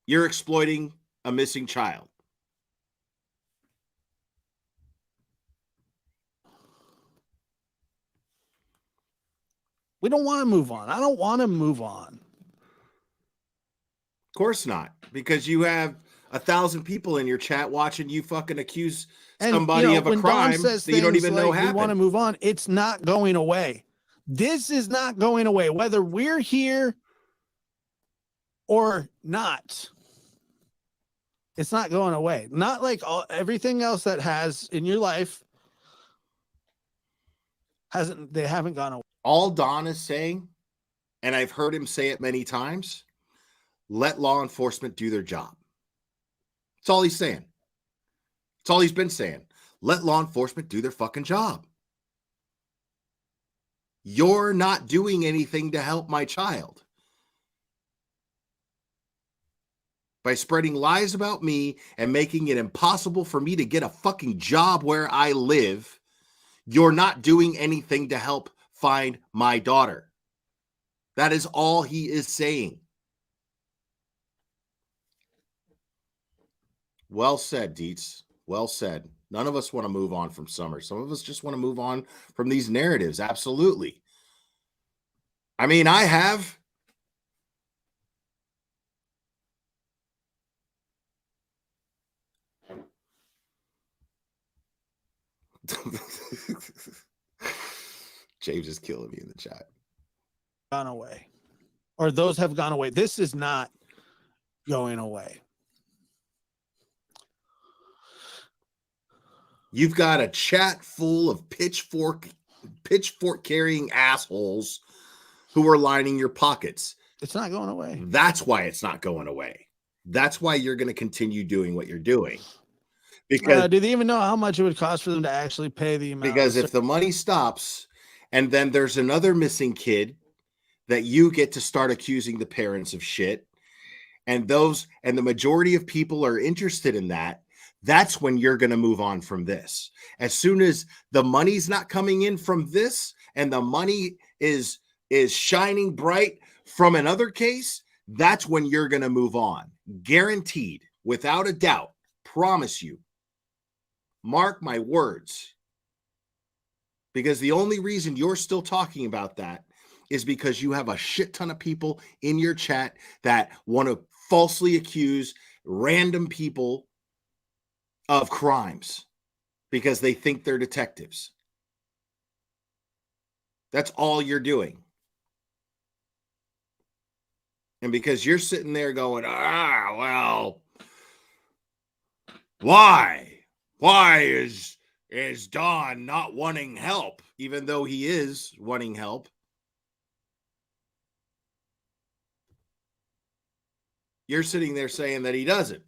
You're exploiting a missing child. We don't want to move on. I don't want to move on. Of course not, because you have 1,000 people in your chat watching you fucking accuse somebody of a crime that you don't even know happened. We want to move on. It's not going away. This is not going away, whether we're here or not. It's not going away. Not like everything else that has in your life they haven't gone away. All Don is saying, and I've heard him say it many times, let law enforcement do their job. That's all he's saying. That's all he's been saying. Let law enforcement do their fucking job. You're not doing anything to help my child. By spreading lies about me and making it impossible for me to get a fucking job where I live, you're not doing anything to help find my daughter. That is all he is saying. Well said, Dietz. Well said. None of us want to move on from Summer. Some of us just want to move on from these narratives. Absolutely. I mean, I have. James is killing me in the chat. Gone away. or those have gone away. This is not going away. You've got a chat full of pitchfork carrying assholes who are lining your pockets. It's not going away. That's why it's not going away. That's why you're going to continue doing what you're doing. Because do they even know how much it would cost for them to actually pay the amount? Because if the money stops and then there's another missing kid that you get to start accusing the parents of shit, and the majority of people are interested in that, that's when you're going to move on from this. As soon as the money's not coming in from this and the money is shining bright from another case, that's when you're going to move on. Guaranteed, without a doubt, promise you. Mark my words. Because the only reason you're still talking about that is because you have a shit ton of people in your chat that want to falsely accuse random people of crimes because they think they're detectives. That's all you're doing. And because you're sitting there going, well, why? Why is Don not wanting help, even though he is wanting help? You're sitting there saying that he doesn't.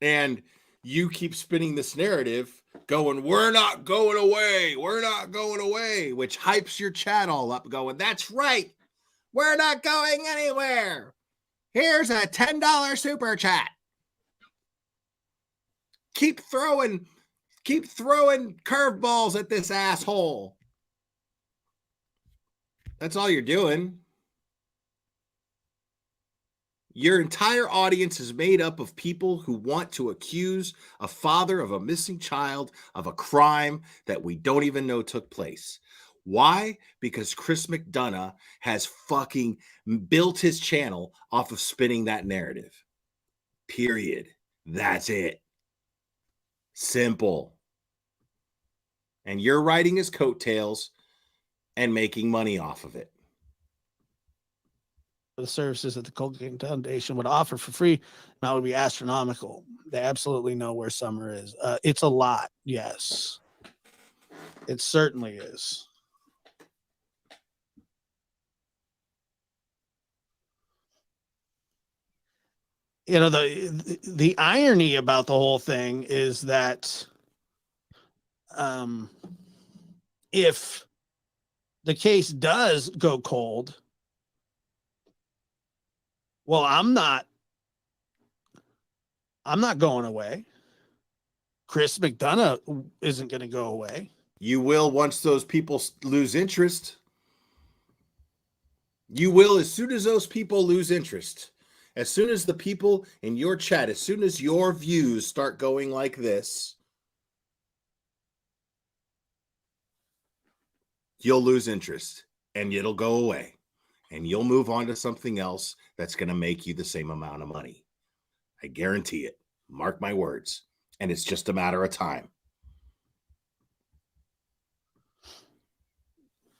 And you keep spinning this narrative going, we're not going away. We're not going away, which hypes your chat all up going, that's right. We're not going anywhere. Here's a $10 super chat. Keep throwing curveballs at this asshole. That's all you're doing. Your entire audience is made up of people who want to accuse a father of a missing child of a crime that we don't even know took place. Why? Because Chris McDonough has fucking built his channel off of spinning that narrative. Period. That's it. Simple. And you're riding his coattails and making money off of it. The services that the Cold King Foundation would offer for free now would be astronomical. They absolutely know where Summer is. It's a lot. Yes, it certainly is. You know, the irony about the whole thing is that if the case does go cold, well, I'm not going away. Chris McDonough isn't going to go away. You will once those people lose interest. You will as soon as those people lose interest. As soon as the people in your chat, as soon as your views start going like this, you'll lose interest and it'll go away. And you'll move on to something else that's going to make you the same amount of money. I guarantee it. Mark my words. And it's just a matter of time.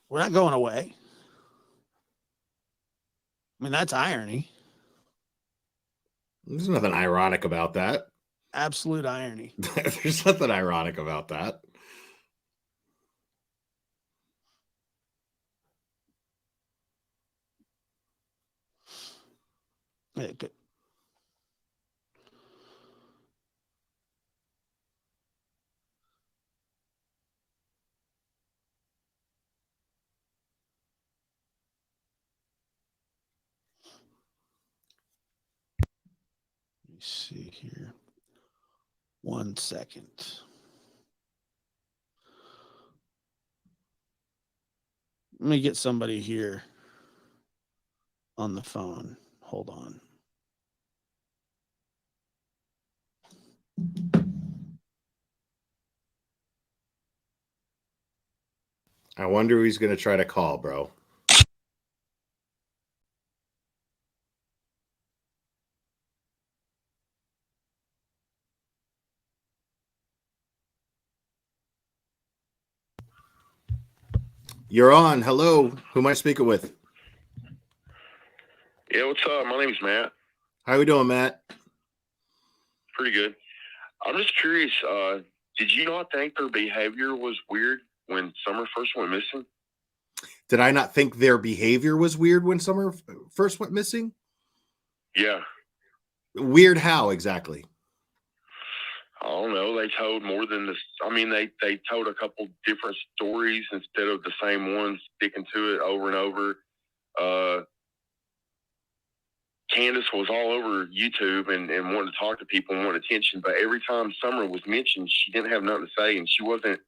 We're not going away. I mean, that's irony. There's nothing ironic about that. Absolute irony. There's nothing ironic about that. Yeah, good. Let me see here. 1 second. Let me get somebody here on the phone. Hold on. I wonder who he's going to try to call, bro. You're on. Hello. Who am I speaking with? Yeah, what's up? My name's Matt. How we doing, Matt? Pretty good. I'm just curious, did you not think their behavior was weird when Summer first went missing? Did I not think their behavior was weird when Summer first went missing? Yeah. Weird how exactly? I don't know. They told more than this. I mean, they told a couple different stories instead of the same ones, sticking to it over and over. Candace was all over YouTube and wanted to talk to people and wanted attention, but every time Summer was mentioned, she didn't have nothing to say, and she wasn't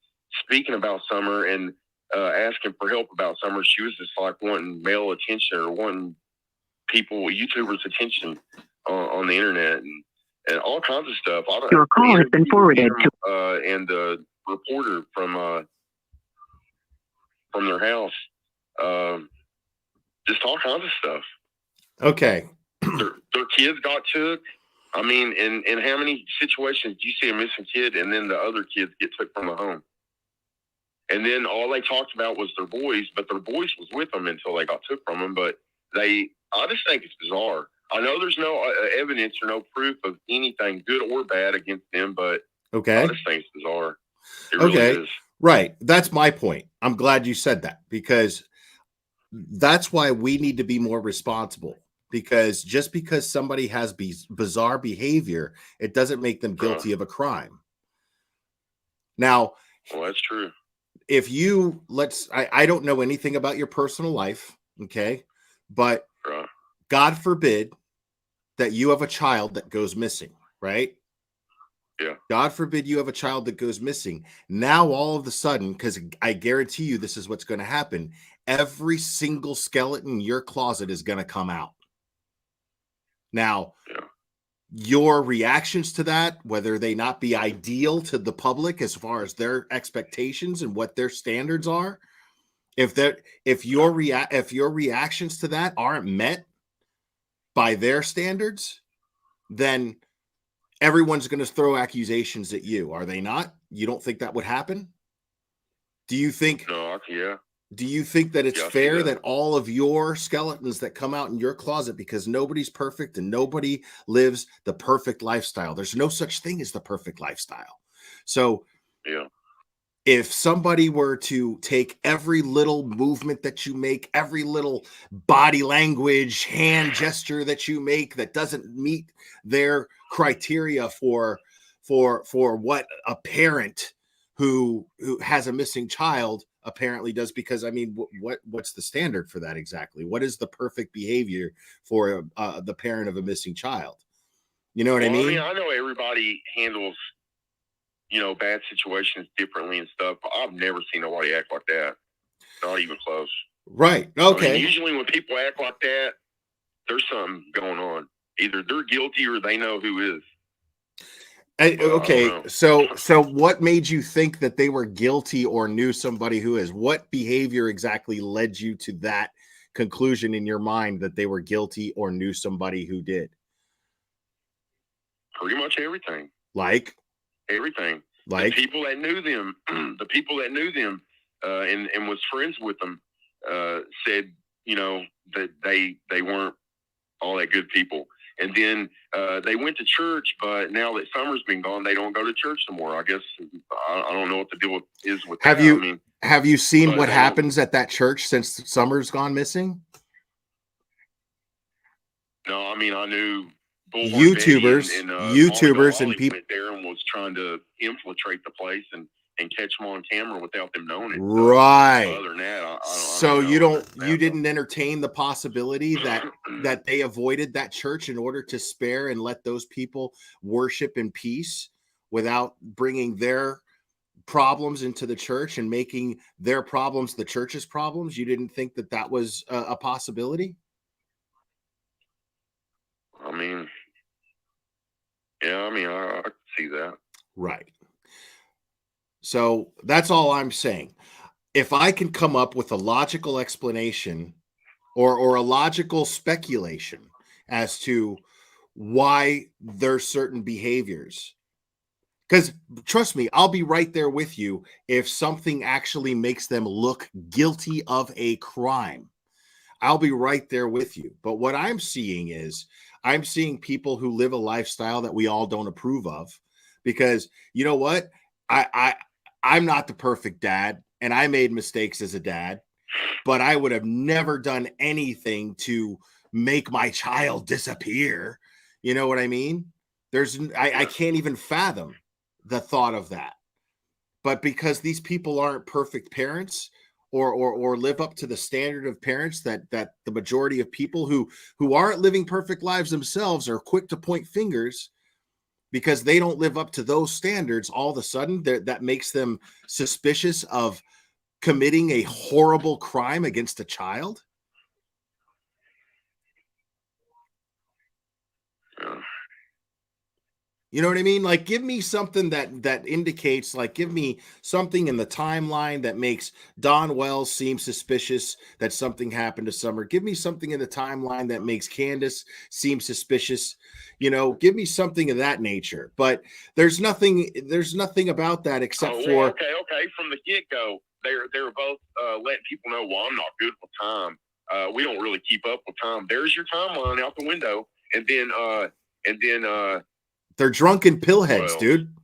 speaking about Summer and asking for help about Summer. She was just like wanting male attention or wanting YouTubers' attention on the internet and all kinds of stuff. Your call has been forwarded to and the reporter from their house, just all kinds of stuff. Okay. Their kids got took. I mean, in how many situations do you see a missing kid and then the other kids get took from the home? And then all they talked about was their boys, but their boys was with them until they got took from them. But I just think it's bizarre. I know there's no evidence or no proof of anything good or bad against them, but okay, I just think it's bizarre. It really is. Right. That's my point. I'm glad you said that because that's why we need to be more responsible. Because just because somebody has bizarre behavior, it doesn't make them guilty of a crime. Now, well, that's true. If you I don't know anything about your personal life, okay, but God forbid that you have a child that goes missing, right? Yeah. God forbid you have a child that goes missing. Now, all of a sudden, because I guarantee you this is what's going to happen, every single skeleton in your closet is going to come out. Now, your reactions to that, whether they not be ideal to the public as far as their expectations and what their standards are, if your reactions to that aren't met by their standards, then everyone's going to throw accusations at you. Are they not? You don't think that would happen? Do you think? No, yeah. Do you think that it's fair that all of your skeletons that come out in your closet, because nobody's perfect and nobody lives the perfect lifestyle? There's no such thing as the perfect lifestyle. So if somebody were to take every little movement that you make, every little body language, hand gesture that you make that doesn't meet their criteria for what a parent who has a missing child apparently does, because I mean, what's the standard for that exactly? What is the perfect behavior for the parent of a missing child? You know what I mean? I know everybody handles, bad situations differently and stuff, but I've never seen nobody act like that. Not even close. Right. Okay. I mean, usually when people act like that, there's something going on. Either they're guilty or they know who is. Okay, so what made you think that they were guilty or knew somebody who is? What behavior exactly led you to that conclusion in your mind that they were guilty or knew somebody who did? Pretty much everything. Like? Everything. Like? The people that knew them, and was friends with them, said, that they weren't all that good people. And then they went to church, but now that Summer's been gone, they don't go to church no more. I guess I don't know what the deal is with that. Have you seen what happens at that church since Summer's gone missing? No, I mean, I knew YouTubers and people there and was trying to infiltrate the place and catch them on camera without them knowing it. Right. So other than that, you didn't entertain the possibility that they avoided that church in order to spare and let those people worship in peace without bringing their problems into the church and making their problems the church's problems? You didn't think that was a possibility? I mean, I could see that. Right. So that's all I'm saying. If I can come up with a logical explanation or a logical speculation as to why there's certain behaviors, Because trust me, I'll be right there with you if something actually makes them look guilty of a crime. I'll be right there with you. But what I'm seeing is I'm seeing people who live a lifestyle that we all don't approve of. Because you know what? I'm not the perfect dad, and I made mistakes as a dad, but I would have never done anything to make my child disappear. You know what I mean? I can't even fathom the thought of that. But because these people aren't perfect parents or live up to the standard of parents that the majority of people who aren't living perfect lives themselves are quick to point fingers because they don't live up to those standards, all of a sudden that makes them suspicious of committing a horrible crime against a child. You know what I mean? Like, give me something that indicates, like, give me something in the timeline that makes Don Wells seem suspicious that something happened to Summer. Give me something in the timeline that makes Candace seem suspicious. You know, give me something of that nature. But there's nothing about that except for okay. From the get-go, they were both letting people know, well, I'm not good with time. We don't really keep up with time. There's your timeline out the window. And then they're drunken pillheads, dude.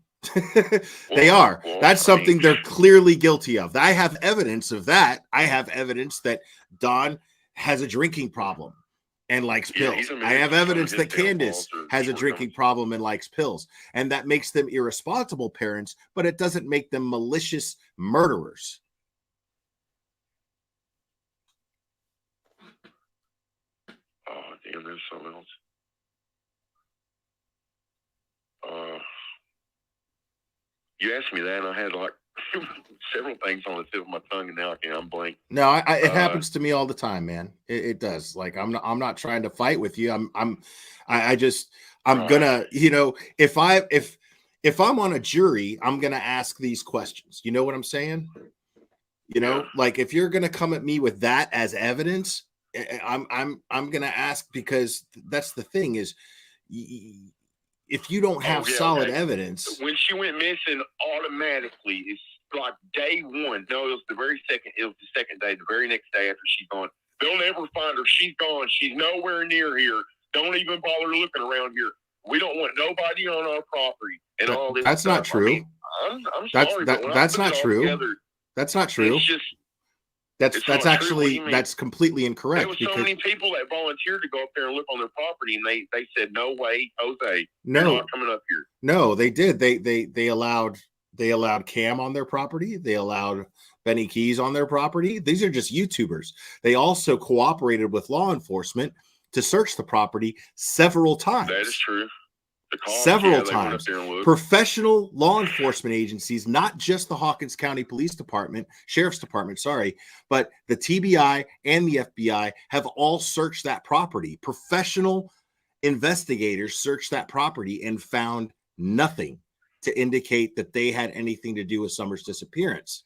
They are. That's something they're clearly guilty of. I have evidence of that. I have evidence that Don has a drinking problem and likes pills. I have evidence that Candace has a drinking problem and likes pills. And that makes them irresponsible parents, but it doesn't make them malicious murderers. Oh, damn, there's something else. You asked me that, and I had like several things on the tip of my tongue, and now I'm blank. No, it happens to me all the time, man. It does. Like, I'm not trying to fight with you. I'm gonna, you know, if I'm on a jury, I'm gonna ask these questions. You know what I'm saying? You know, like if you're gonna come at me with that as evidence, I'm gonna ask, because that's the thing is, if you don't have solid evidence. When she went missing, automatically, it's like day one. No, it was the second day, the very next day after she's gone. They'll never find her. She's gone. She's nowhere near here. Don't even bother looking around here. We don't want nobody on our property and all this. That's not true. I mean, I'm sorry, but when that's I put not it all true. together, that's not true. it's just. That's actually that's completely incorrect. There was so many people that volunteered to go up there and look on their property, and they said, "No way, Jose, you're not coming up here." No, they did. They allowed Cam on their property. They allowed Benny Keys on their property. These are just YouTubers. They also cooperated with law enforcement to search the property several times. That is true. Several times. Professional law enforcement agencies, not just the Hawkins County Police Department, Sheriff's Department, but the TBI and the FBI have all searched that property. Professional investigators searched that property and found nothing to indicate that they had anything to do with Summer's disappearance.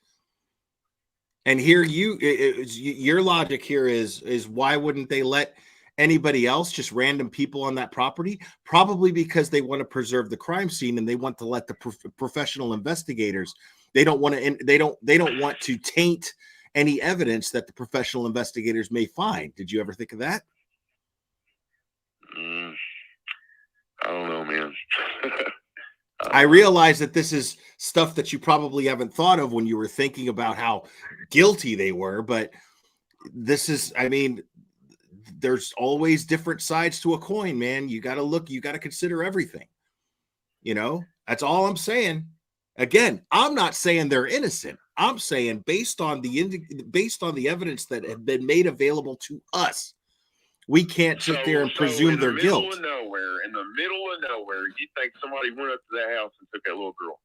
And here your logic here is why wouldn't they let anybody else, just random people on that property? Probably because they want to preserve the crime scene and they want to let the professional investigators. They don't want to taint any evidence that the professional investigators may find. Did you ever think of that? I don't know, man. I realize that this is stuff that you probably haven't thought of when you were thinking about how guilty they were, but this is, I mean, there's always different sides to a coin, man. You got to look, you got to consider everything. You know, that's all I'm saying. Again, I'm not saying they're innocent. I'm saying based on the evidence that have been made available to us, we can't sit there and presume their guilt. In the middle of nowhere, you think somebody went up to that house and took that little girl?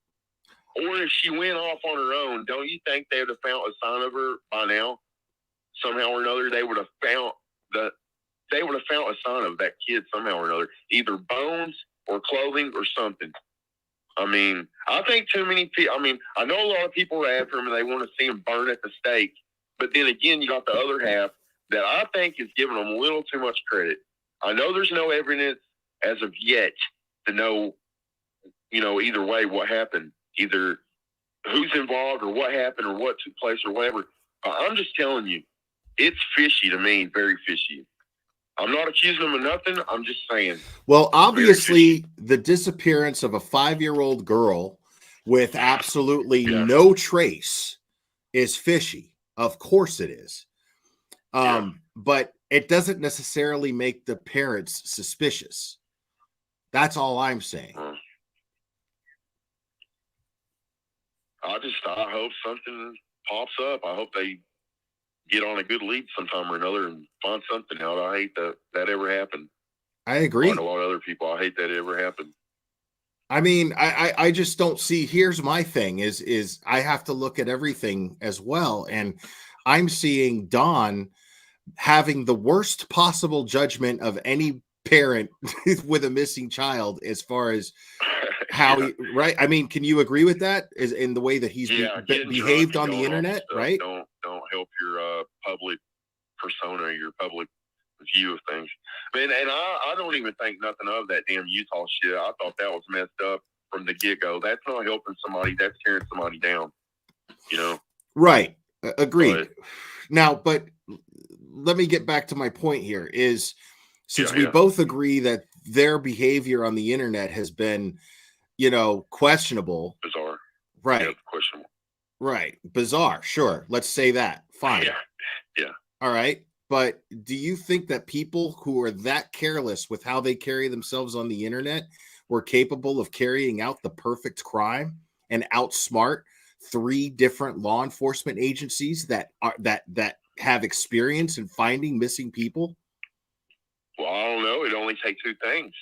Or if she went off on her own, don't you think they would have found a sign of her by now? Somehow or another, they would have found a sign of that kid somehow or another, either bones or clothing or something. I mean, I think too many people. I mean, I know a lot of people are after him and they want to see him burn at the stake. But then again, you got the other half that I think is giving them a little too much credit. I know there's no evidence as of yet to know either way, what happened, either who's involved or what happened or what took place or whatever. I'm just telling you, it's fishy to me, very fishy. I'm not accusing them of nothing. I'm just saying. Well, obviously, the disappearance of a 5-year-old girl with absolutely no trace is fishy. Of course it is. But it doesn't necessarily make the parents suspicious. That's all I'm saying. I hope something pops up. I hope they get on a good lead sometime or another and find something out. I hate that ever happened. I agree. Like a lot of other people, I hate that ever happened. I mean, I just don't see. Here's my thing: is I have to look at everything as well, and I'm seeing Don having the worst possible judgment of any parent with a missing child, as far as how he, right? I mean, can you agree with that? Is in the way that he's behaved on the internet, right? Don't help your public persona, your public view of things. Man, and I don't even think nothing of that damn Utah shit. I thought that was messed up from the get-go. That's not helping somebody. That's tearing somebody down, Right. Agreed. Now, but let me get back to my point here is, since we both agree that their behavior on the internet has been, questionable. Bizarre. Right. Yeah, questionable. Right. Bizarre. Sure. Let's say that. Fine. Yeah. All right. But do you think that people who are that careless with how they carry themselves on the internet were capable of carrying out the perfect crime and outsmart 3 different law enforcement agencies that have experience in finding missing people? Well, I don't know. It only takes 2 things.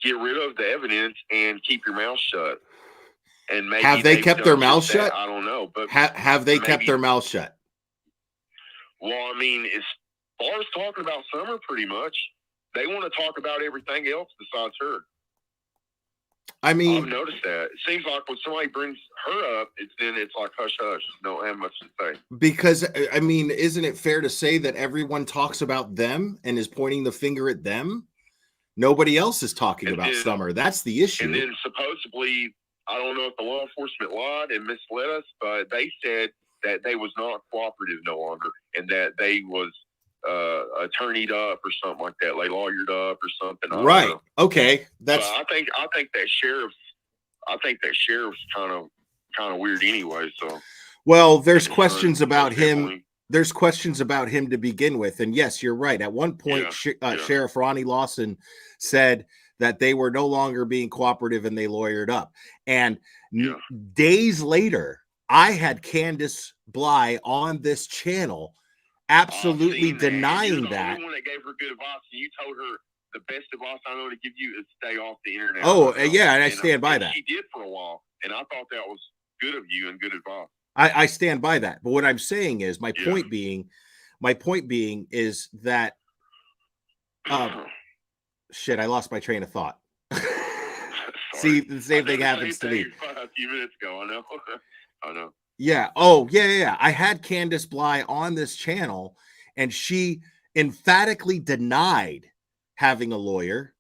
Get rid of the evidence and keep your mouth shut. And maybe have they kept their mouth shut? I don't know. But have they kept their mouth shut? Well, I mean, as far as talking about Summer, pretty much, they want to talk about everything else besides her. I mean, I've noticed that. It seems like when somebody brings her up, it's like hush hush. Don't have much to say. Because, I mean, isn't it fair to say that everyone talks about them and is pointing the finger at them? Nobody else is talking about Summer. That's the issue. And then supposedly, I don't know if the law enforcement lied and misled us, but they said that they was not cooperative no longer, and that they was attorneyed up or something like that, like lawyered up or something. Right. Okay. That's. But I think that sheriff's kind of weird anyway. So. Well, there's questions about him. There's questions about him to begin with, and yes, you're right. At one point, Sheriff Ronnie Lawson said that they were no longer being cooperative and they lawyered up. And days later, I had Candace Bly on this channel absolutely denying that. You're the only one that gave her good advice, and you told her the best advice I know to give you is stay off the internet. Oh, yeah, and I stand by that. She did for a while, and I thought that was good of you and good advice. I stand by that. But what I'm saying is, my point being is that shit, I lost my train of thought. See, the same thing happens to me. A few minutes ago, I know. I know. Yeah. Oh, yeah. I had Candace Bly on this channel, and she emphatically denied having a lawyer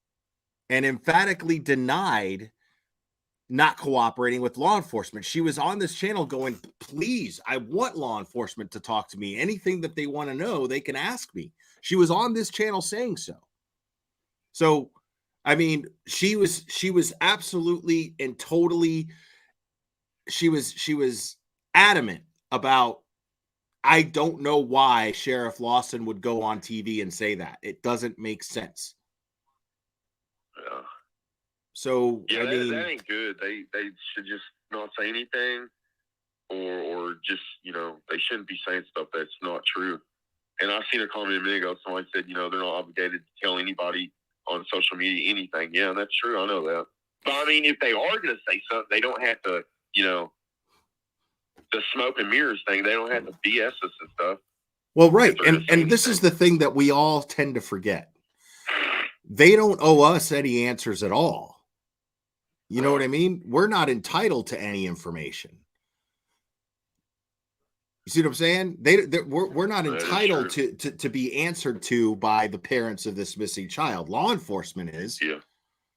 and emphatically denied not cooperating with law enforcement. She was on this channel going, please, I want law enforcement to talk to me. Anything that they want to know, they can ask me. She was on this channel saying so. So, I mean, she was absolutely and totally, she was adamant about, I don't know why Sheriff Lawson would go on TV and say that. It doesn't make sense. Yeah. So, yeah, I mean, that ain't good. They should just not say anything, or just, they shouldn't be saying stuff that's not true. And I seen a comment a minute ago. Somebody said, they're not obligated to tell anybody on social media anything. Yeah, that's true. I know that. But I mean, if they are going to say something, they don't have to, the smoke and mirrors thing. They don't have to BS us and stuff. Well, right. And this is the thing that we all tend to forget. They don't owe us any answers at all. You know what I mean? We're not entitled to any information. You see what I'm saying? We're not entitled to be answered to by the parents of this missing child. Law enforcement is. Yeah.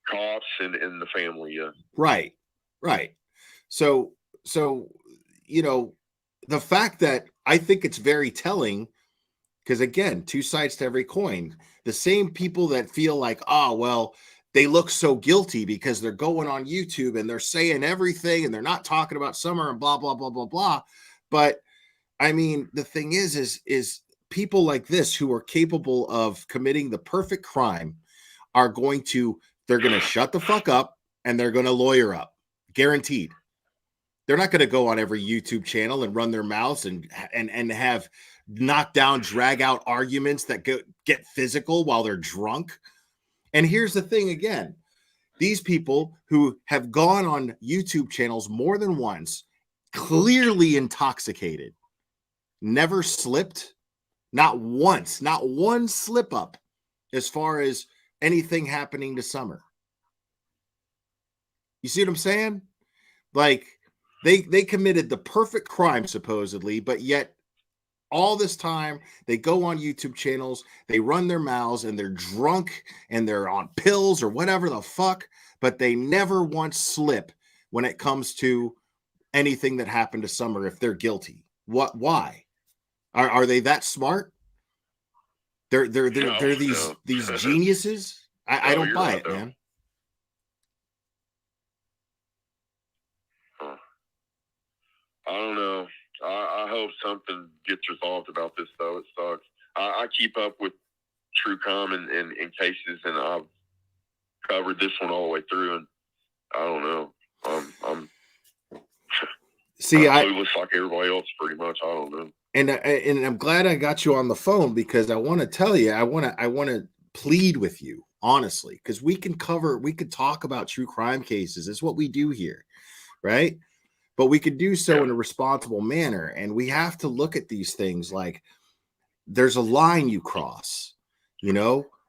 cops and the family. Yeah. Right. So the fact that I think it's very telling, because again, two sides to every coin. The same people that feel like, oh, well, they look so guilty because they're going on YouTube and they're saying everything and they're not talking about Summer and blah, blah, blah, blah, blah. But I mean, the thing is people like this who are capable of committing the perfect crime they're going to shut the fuck up and they're going to lawyer up. Guaranteed. They're not going to go on every YouTube channel and run their mouths and have knockdown, drag out arguments that get physical while they're drunk. And here's the thing again, these people who have gone on YouTube channels more than once, clearly intoxicated, never slipped, not once, not one slip up as far as anything happening to Summer. You see what I'm saying? Like they committed the perfect crime supposedly, but yet all this time they go on YouTube channels, they run their mouths and they're drunk and they're on pills or whatever the fuck, but they never once slip when it comes to anything that happened to Summer if they're guilty. Why? Are they that smart? They're these geniuses? I don't buy it, man. I don't know. I hope something gets resolved about this, though. It sucks. I keep up with true crime and cases, and I've covered this one all the way through, and I don't know. I'm clueless like everybody else, pretty much. I don't know. And I'm glad I got you on the phone because I want to tell you, I want to plead with you, honestly, because we could talk about true crime cases. It's what we do here, right? But we could do so in a responsible manner. And we have to look at these things like there's a line you cross.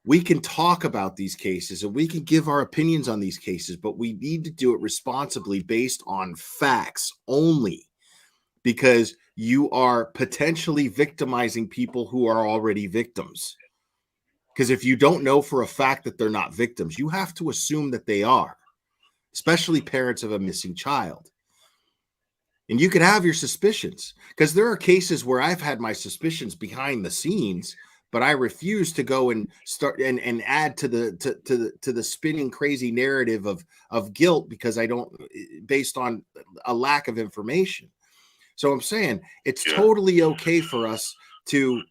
We can talk about these cases and we can give our opinions on these cases, but we need to do it responsibly based on facts only, because you are potentially victimizing people who are already victims. Because if you don't know for a fact that they're not victims, you have to assume that they are, especially parents of a missing child. And you can have your suspicions, because there are cases where I've had my suspicions behind the scenes, but I refuse to go and start and add to the spinning crazy narrative of guilt because I don't, based on a lack of information. So I'm saying it's totally okay for us to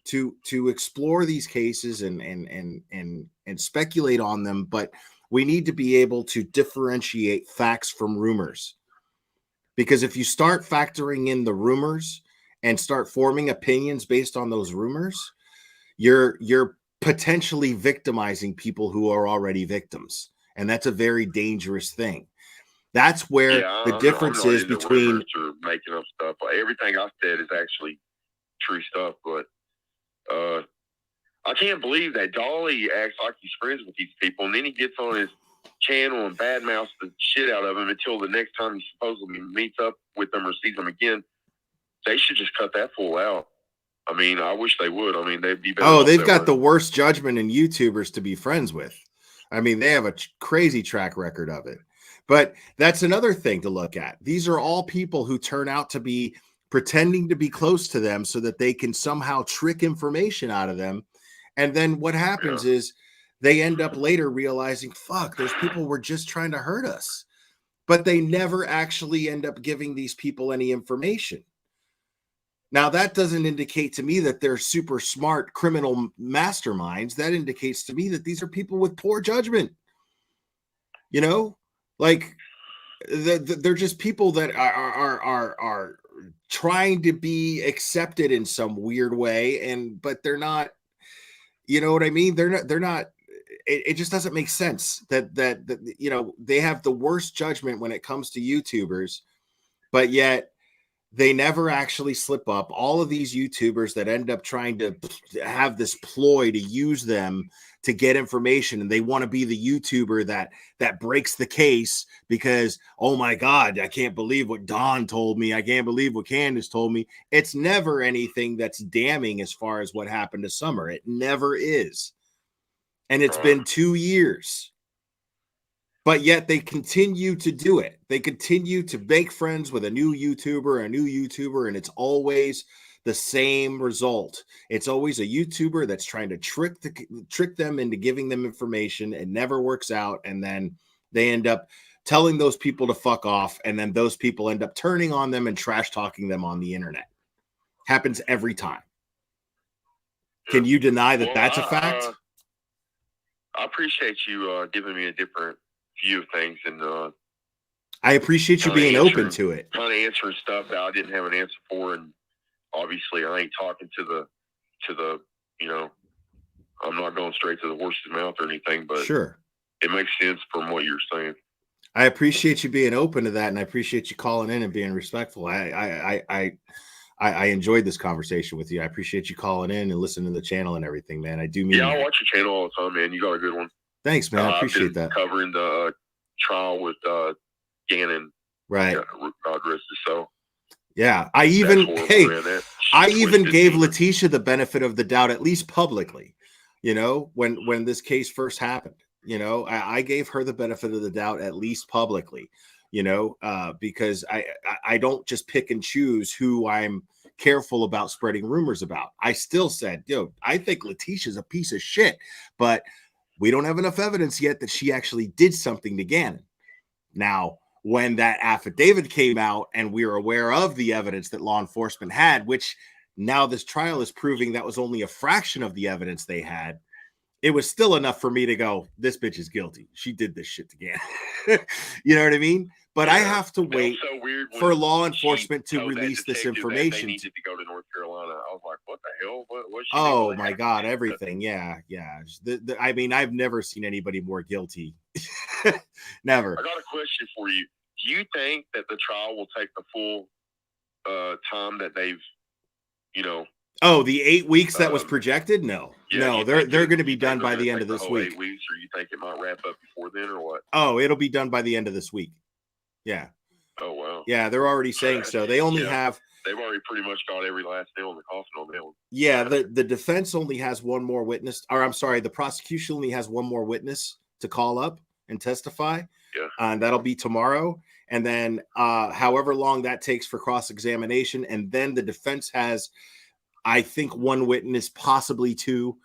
explore these cases and speculate on them, but we need to be able to differentiate facts from rumors. Because if you start factoring in the rumors and start forming opinions based on those rumors, you're potentially victimizing people who are already victims. And that's a very dangerous thing. That's where the difference is between making up stuff. Everything I said is actually true stuff, but I can't believe that Dolly acts like he's friends with these people, and then he gets on his channel and badmouths the shit out of him until the next time he supposedly meets up with them or sees them again. They should just cut that fool out. I mean, I wish they would. I mean, they'd be better. Oh, they've got the worst judgment in YouTubers to be friends with. I mean, they have a crazy track record of it. But that's another thing to look at. These are all people who turn out to be pretending to be close to them so that they can somehow trick information out of them. And then what happens is they end up later realizing, fuck, those people were just trying to hurt us. But they never actually end up giving these people any information. Now, that doesn't indicate to me that they're super smart criminal masterminds. That indicates to me that these are people with poor judgment. Like they're just people that are trying to be accepted in some weird way, but they're not. You know what I mean? They're not. It just doesn't make sense that they have the worst judgment when it comes to YouTubers, but yet they never actually slip up. All of these YouTubers that end up trying to have this ploy to use them to get information, and they want to be the YouTuber that breaks the case because, oh my God, I can't believe what Don told me. I can't believe what Candace told me. It's never anything that's damning as far as what happened to Summer. It never is. And it's been 2 years. But yet they continue to do it. They continue to make friends with a new YouTuber, and it's always the same result. It's always a YouTuber that's trying to trick them into giving them information. It never works out, and then they end up telling those people to fuck off, and then those people end up turning on them and trash talking them on the internet. Happens every time. Can you deny that that's a fact? I appreciate you giving me a different view of things, and I appreciate you being open to it. Kind of answering stuff that I didn't have an answer for, and obviously I ain't talking to the I'm not going straight to the horse's mouth or anything, but sure, it makes sense from what you're saying. I appreciate you being open to that, and I appreciate you calling in and being respectful. I enjoyed this conversation with you. I appreciate you calling in and listening to the channel and everything, man. I do mean I that. watch your channel all the time, man. You got a good one. Thanks, man. I appreciate I've been that. Covering the trial with Gannon. Right. God rest his soul. Yeah. I even gave Letitia the benefit of the doubt, at least publicly, when this case first happened. I gave her the benefit of the doubt, at least publicly, because I don't just pick and choose who I'm careful about spreading rumors about. I still said, I think Letitia's a piece of shit, but we don't have enough evidence yet that she actually did something to Gannon. Now, when that affidavit came out and we were aware of the evidence that law enforcement had, which now this trial is proving that was only a fraction of the evidence they had, it was still enough for me to go, this bitch is guilty. She did this shit again. You know what I mean? But I have to wait for law enforcement to release this information. They needed to go to North Carolina. I was like, what the hell? What's she oh doing? My God, everything. Yeah. I mean, I've never seen anybody more guilty. Never. I got a question for you. Do you think that the trial will take the full time that they've, Oh, the 8 weeks that was projected? No, they're going to be done by the end of this week. 8 weeks, or you think it might wrap up before then, or what? Oh, it'll be done by the end of this week. Yeah. Oh wow. Yeah, they're already saying so. They only have. They've already pretty much got every last nail in the coffin on that one. Yeah, the defense only has one more witness, or I'm sorry, the prosecution only has one more witness to call up and testify. Yeah. And that'll be tomorrow. And then however long that takes for cross-examination, and then the defense has, I think, one witness, possibly two,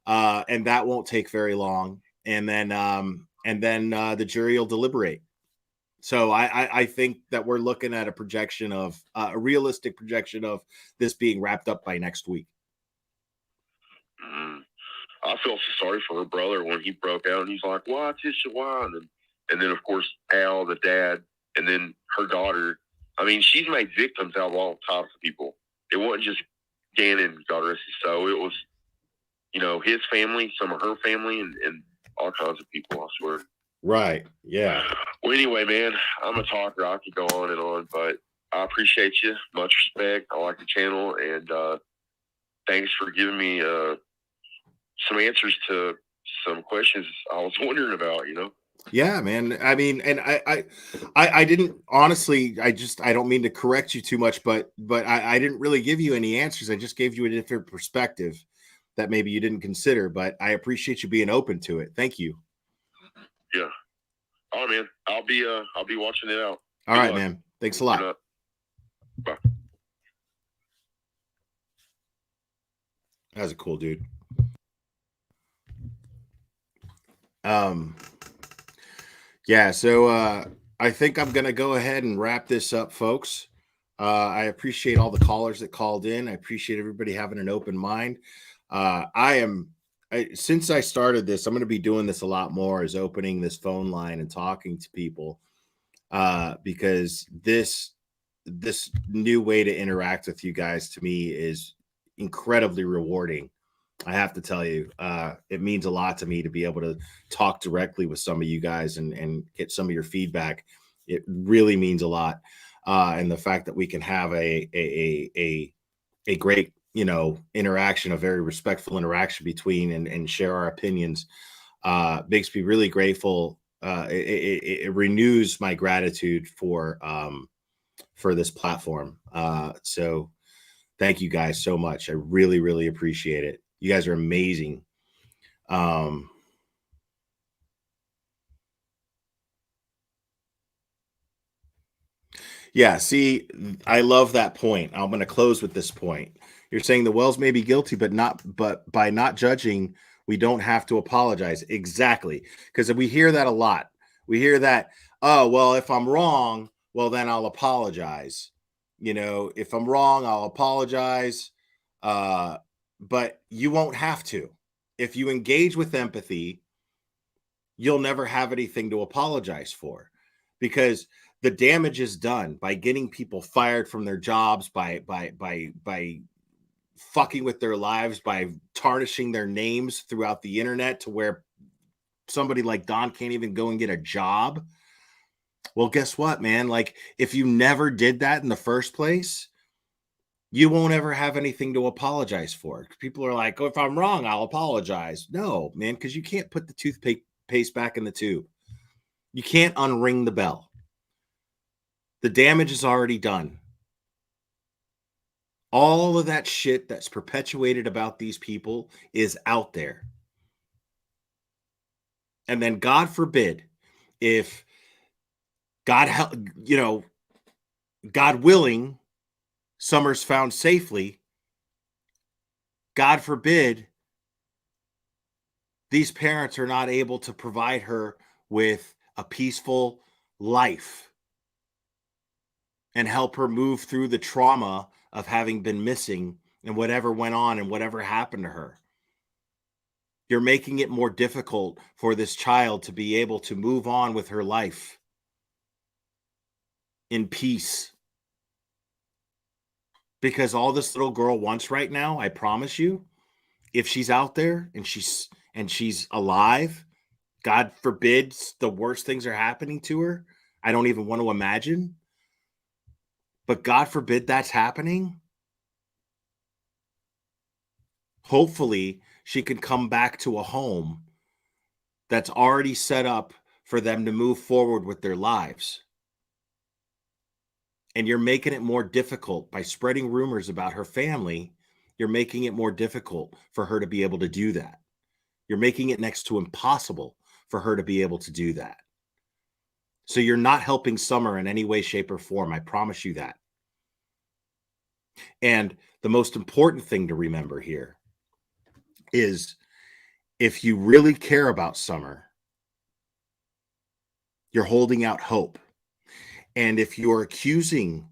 and that won't take very long. And then the jury will deliberate. So I think that we're looking at a projection of a realistic projection of this being wrapped up by next week. I feel so sorry for her brother when he broke out and he's like, "Why, Tisha? Why?" And then of course Al, the dad, and then her daughter. I mean, she's made victims out of all types of people. It wasn't just Gannon, God rest his soul. It was, his family, some of her family, and all kinds of people. I swear. Right. Yeah. Well, anyway, man, I'm a talker. I could go on and on, but I appreciate you. Much respect. I like the channel, and thanks for giving me some answers to some questions I was wondering about. Yeah, man. I mean, and I didn't honestly. I don't mean to correct you too much, but I didn't really give you any answers. I just gave you a different perspective that maybe you didn't consider. But I appreciate you being open to it. Thank you. Yeah. All right, man. I'll be watching it out. All right, man. Thanks a lot. Bye. That was a cool dude. Yeah, so I think I'm gonna go ahead and wrap this up, folks. I appreciate all the callers that called in. I appreciate everybody having an open mind. Since I started this, I'm going to be doing this a lot more, is opening this phone line and talking to people, because this new way to interact with you guys, to me, is incredibly rewarding. I have to tell you, it means a lot to me to be able to talk directly with some of you guys and get some of your feedback. It really means a lot. And the fact that we can have a great, interaction, a very respectful interaction between and share our opinions, makes me really grateful. It renews my gratitude for this platform. So thank you guys so much. I really, really appreciate it. You guys are amazing. Yeah, see, I love that point. I'm going to close with this point. You're saying the Wells may be guilty, but by not judging, we don't have to apologize. Exactly. Because we hear that a lot. We hear that, oh, well, if I'm wrong, well, then I'll apologize. You know, if I'm wrong, I'll apologize. But you won't have to. If you engage with empathy, you'll never have anything to apologize for, because the damage is done by getting people fired from their jobs, by fucking with their lives, by tarnishing their names throughout the internet to where somebody like Don can't even go and get a job. Well, guess what, man? Like, if you never did that in the first place, you won't ever have anything to apologize for. People are like, oh, if I'm wrong, I'll apologize. No, man, because you can't put the toothpaste back in the tube. You can't unring the bell. The damage is already done. All of that shit that's perpetuated about these people is out there. And then God forbid, if God willing, Summer's found safely, God forbid, these parents are not able to provide her with a peaceful life and help her move through the trauma of having been missing and whatever went on and whatever happened to her. You're making it more difficult for this child to be able to move on with her life in peace. Because all this little girl wants right now, I promise you, if she's out there and she's alive, God forbid the worst things are happening to her. I don't even want to imagine. But God forbid that's happening. Hopefully, she can come back to a home that's already set up for them to move forward with their lives. And you're making it more difficult by spreading rumors about her family. You're making it more difficult for her to be able to do that. You're making it next to impossible for her to be able to do that. So you're not helping Summer in any way, shape, or form. I promise you that. And the most important thing to remember here is, if you really care about Summer, you're holding out hope. And if you're accusing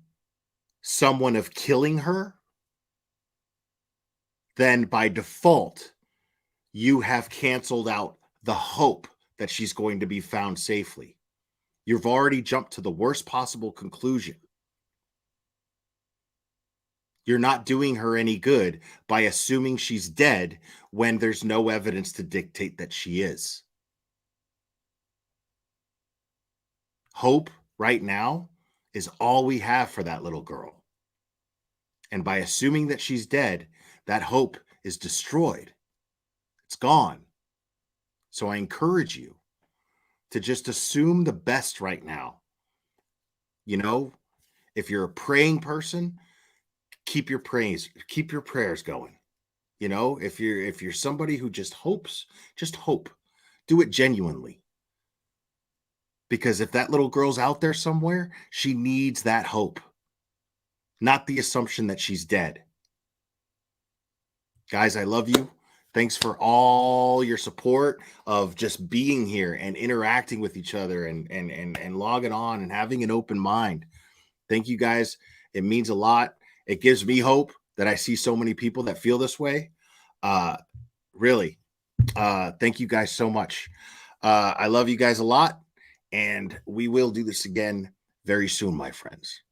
someone of killing her, then by default, you have canceled out the hope that she's going to be found safely. You've already jumped to the worst possible conclusion. You're not doing her any good by assuming she's dead when there's no evidence to dictate that she is. Hope right now is all we have for that little girl. And by assuming that she's dead, that hope is destroyed. It's gone. So I encourage you to just assume the best right now. You know, if you're a praying person, keep your prayers going. You know, if you're somebody who just hopes, just hope. Do it genuinely. Because if that little girl's out there somewhere, she needs that hope, not the assumption that she's dead. Guys, I love you. Thanks for all your support of just being here and interacting with each other and logging on and having an open mind. Thank you, guys. It means a lot. It gives me hope that I see so many people that feel this way. Really. Thank you guys so much. I love you guys a lot, and we will do this again very soon, my friends.